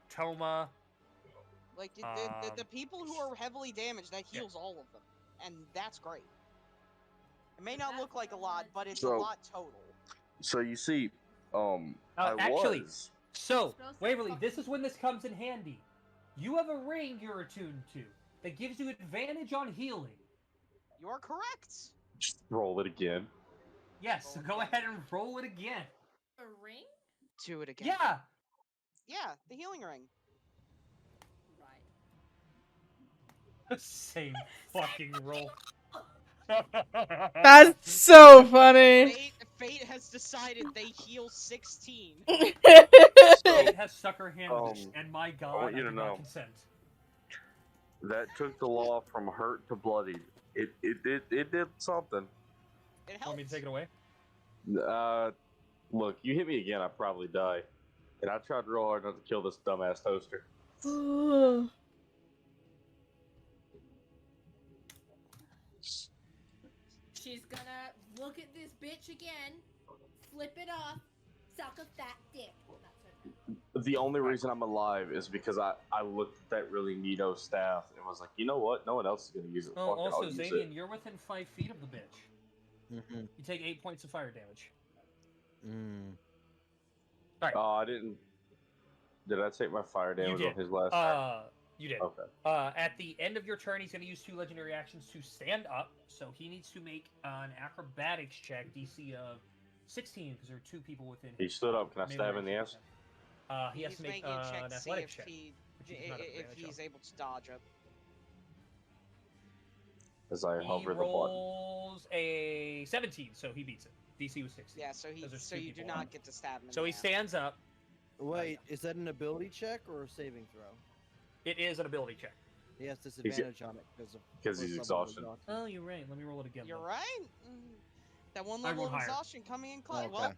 Toma. Like the people who are heavily damaged, that heals all of them, and that's great. It may not look like a lot, but it's a So- lot total. So you see, Actually, was. so Waverly, this is when this comes in handy. You have a ring you're attuned to that gives you advantage on healing. You are correct. Just roll it again. Yes, so go ahead and roll it again. A ring? Do it again. Yeah. Yeah, the healing ring. Right. Same fucking roll. That's so funny. Fate has decided they heal 16. Fate has stuck her hand with it, and my God, I want you to did not know consent. that took the law from hurt to bloodied. It did something. It Want me to take it away? Look, you hit me again, I'd probably die. And I tried real hard not to kill this dumbass toaster. She's gonna look at this bitch again, flip it off, suck a fat dick. That's The only reason I'm alive is because I looked at that really neato staff and was like, you know what? No one else is gonna use it. Oh, Fuck it, also, I'll use Xavian, it. you're within 5 feet of the bitch. Mm-hmm. You take 8 points of fire damage. Oh, I didn't. Did I take my fire You damage did. on his last turn? You did. Okay. At the end of your turn, he's going to use 2 legendary actions to stand up. So he needs to make an acrobatics check, DC of 16, because there are 2 people within him. He stood up. Can I stab him in the ass? He has to make making a check an to see athletics if check. he which he does not have if advantage he's on. able to dodge it. As I He hover the button. rolls a 17, so he beats it. DC was 16. Yeah, so he 'cause there's so 2 you do people on. not get to stab him. In So the he ass. stands up. Wait, is that an ability check or a saving throw? It is an ability check. He has disadvantage on it because he's exhausted. Oh, you're right. Let me roll it again. You're then. right. That one I level rolled of higher. exhaustion coming in clutch. Okay. What?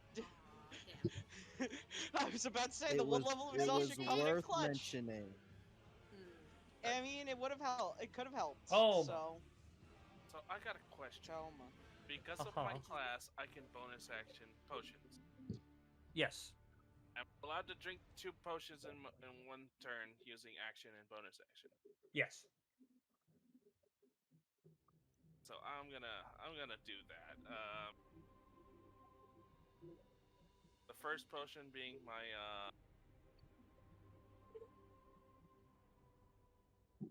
I was about to say It the one was- level of it was exhaustion coming in worth clutch. mentioning. I mean, it would have helped. It could have helped. Oh. So. So I got a question. Toma. Because of my class, I can bonus action potions. Yes. I'm allowed to drink 2 potions in one turn using action and bonus action. Yes. So I'm gonna do that. The first potion being my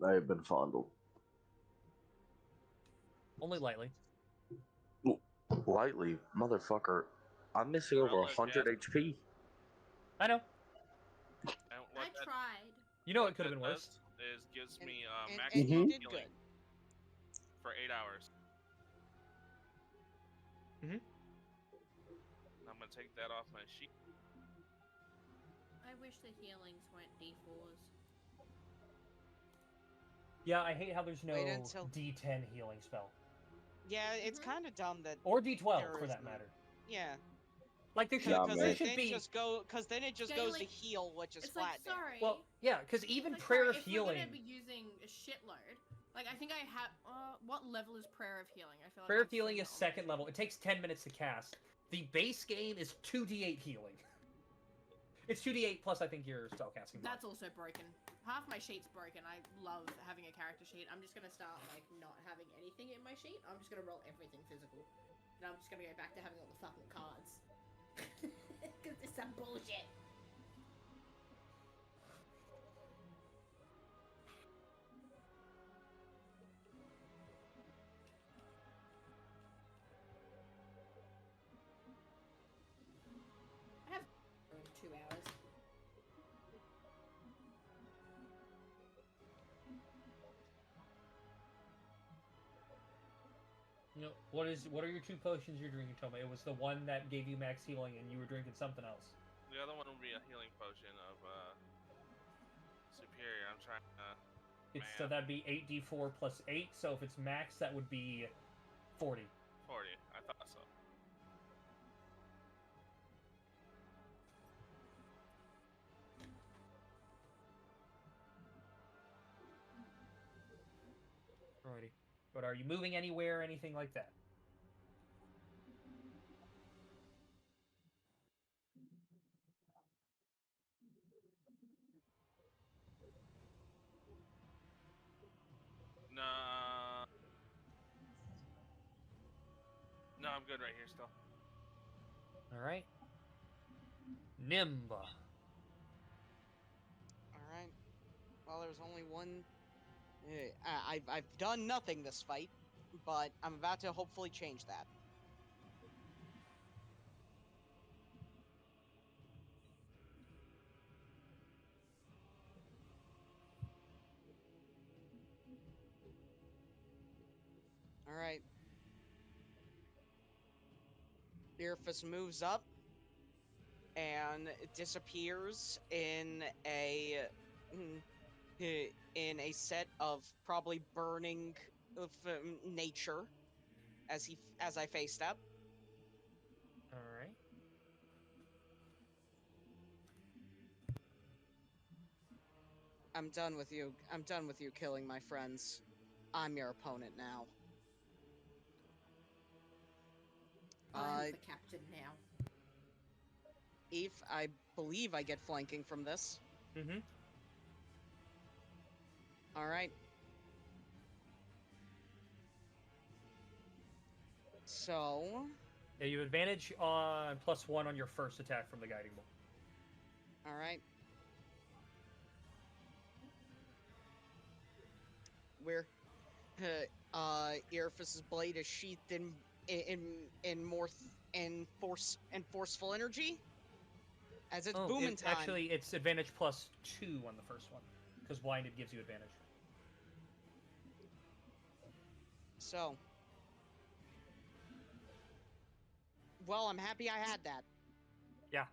I have been fondled. Only lightly. Lightly, motherfucker. I'm missing over 100 HP. I know. And what I tried. You know it could have been worse. Is gives me And maximum you did healing good. for 8 hours. Mhm. I'm gonna take that off my sheet. I wish the healings weren't D4s. Yeah, I hate how there's no Wait until- D10 healing spell. Yeah, it's kind of dumb that. Or D12 there for is that no- matter. Yeah. Like there should, Because there it should then be. just go. Because then it just goes to Scaling- heal, which is It's like, flat damage. sorry. Well, yeah, because even Like, prayer sorry, of if we're healing. gonna be using a shitload, like I think I have. What level is prayer of healing? I feel like Prayer of I've healing seen is that on second level. It takes 10 minutes to cast. The base game is 2d8 healing. It's 2d8 plus I think your spellcasting. That's also broken. Half my sheet's broken. I love having a character sheet. I'm just gonna start like not having anything in my sheet. I'm just gonna roll everything physical, and I'm just gonna go back to having all the fucking cards. Cause it's some bullshit. I have in 2 hours. You know, what are your 2 potions you're drinking, Toma? It was the one that gave you max healing, and you were drinking something else. The other one will be a healing potion of superior. I'm trying to. So that'd be 8d4 plus 8. So if it's max, that would be 40. 40. I thought so. Alrighty. But are you moving anywhere or anything like that? No. No, I'm good right here still. Alright. Nimba. Alright. Well, there's only one. I've done nothing this fight, but I'm about to hopefully change that. Alright. Beerfus moves up and disappears in a set of probably burning nature as I face step. Alright. I'm done with you. I'm done with you killing my friends. I'm your opponent now. I'm the captain now. Eve, I believe I get flanking from this. Mm-hmm. Alright. So... Yeah, you have advantage on +1 on your first attack from the guiding bolt. Alright. We're... Earfus's blade is sheathed in forceful energy. As it's booming time. Actually, it's advantage +2 on the first one, because blinded gives you advantage. So. Well, I'm happy I had that. Yeah,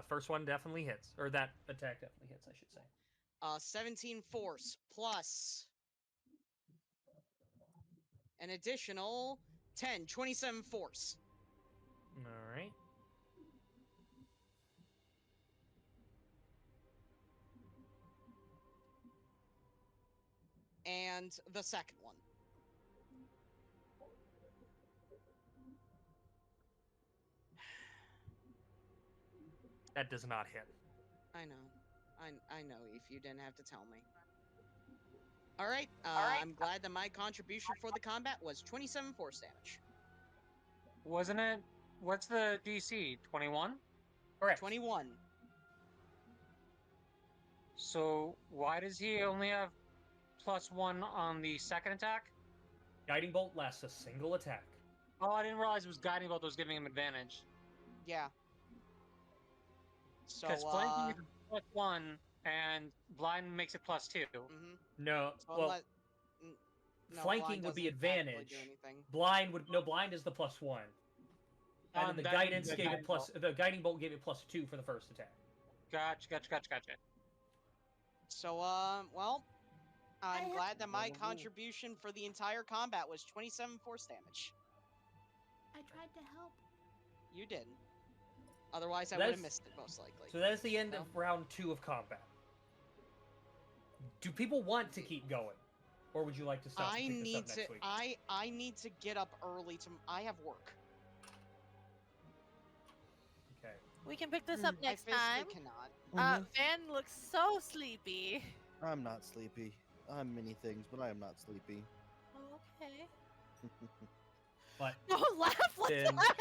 first one definitely hits. Or that attack definitely hits, I should say. 17 force plus an additional 10, 27 force. Alright. And the second one. That does not hit. I know. I know if you didn't have to tell me. Alright, I'm glad that my contribution for the combat was 27 force damage. Wasn't it? What's the DC? 21? Correct. 21. So why does he only have +1 on the second attack? Guiding bolt lasts a single attack. Oh, I didn't realize it was guiding bolt that was giving him advantage. Yeah. So, Because flanking is +1 and blind makes it +2. Mm-hmm. No, So well, no, flanking would be doesn't technically advantage. do anything. Blind is the +1. And then the guidance gave it the guiding bolt gave it +2 for the first attack. Gotcha. So, well, I'm glad that my contribution for the entire combat was 27 force damage. I tried to help. You didn't. Otherwise, I So would have that's- missed it most likely. So that's the end No? of round 2 of combat. Do people want to keep going, or would you like to stop? I and pick this need up to. next week? I need to get up early to. I have work. Okay. We can pick this up I next physically time. cannot. Van looks so sleepy. I'm not sleepy. I'm many things, but I am not sleepy. Okay. But Don't laugh like then- that.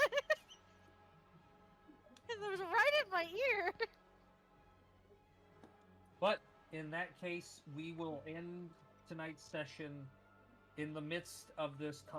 It was right in my ear. But in that case, we will end tonight's session in the midst of this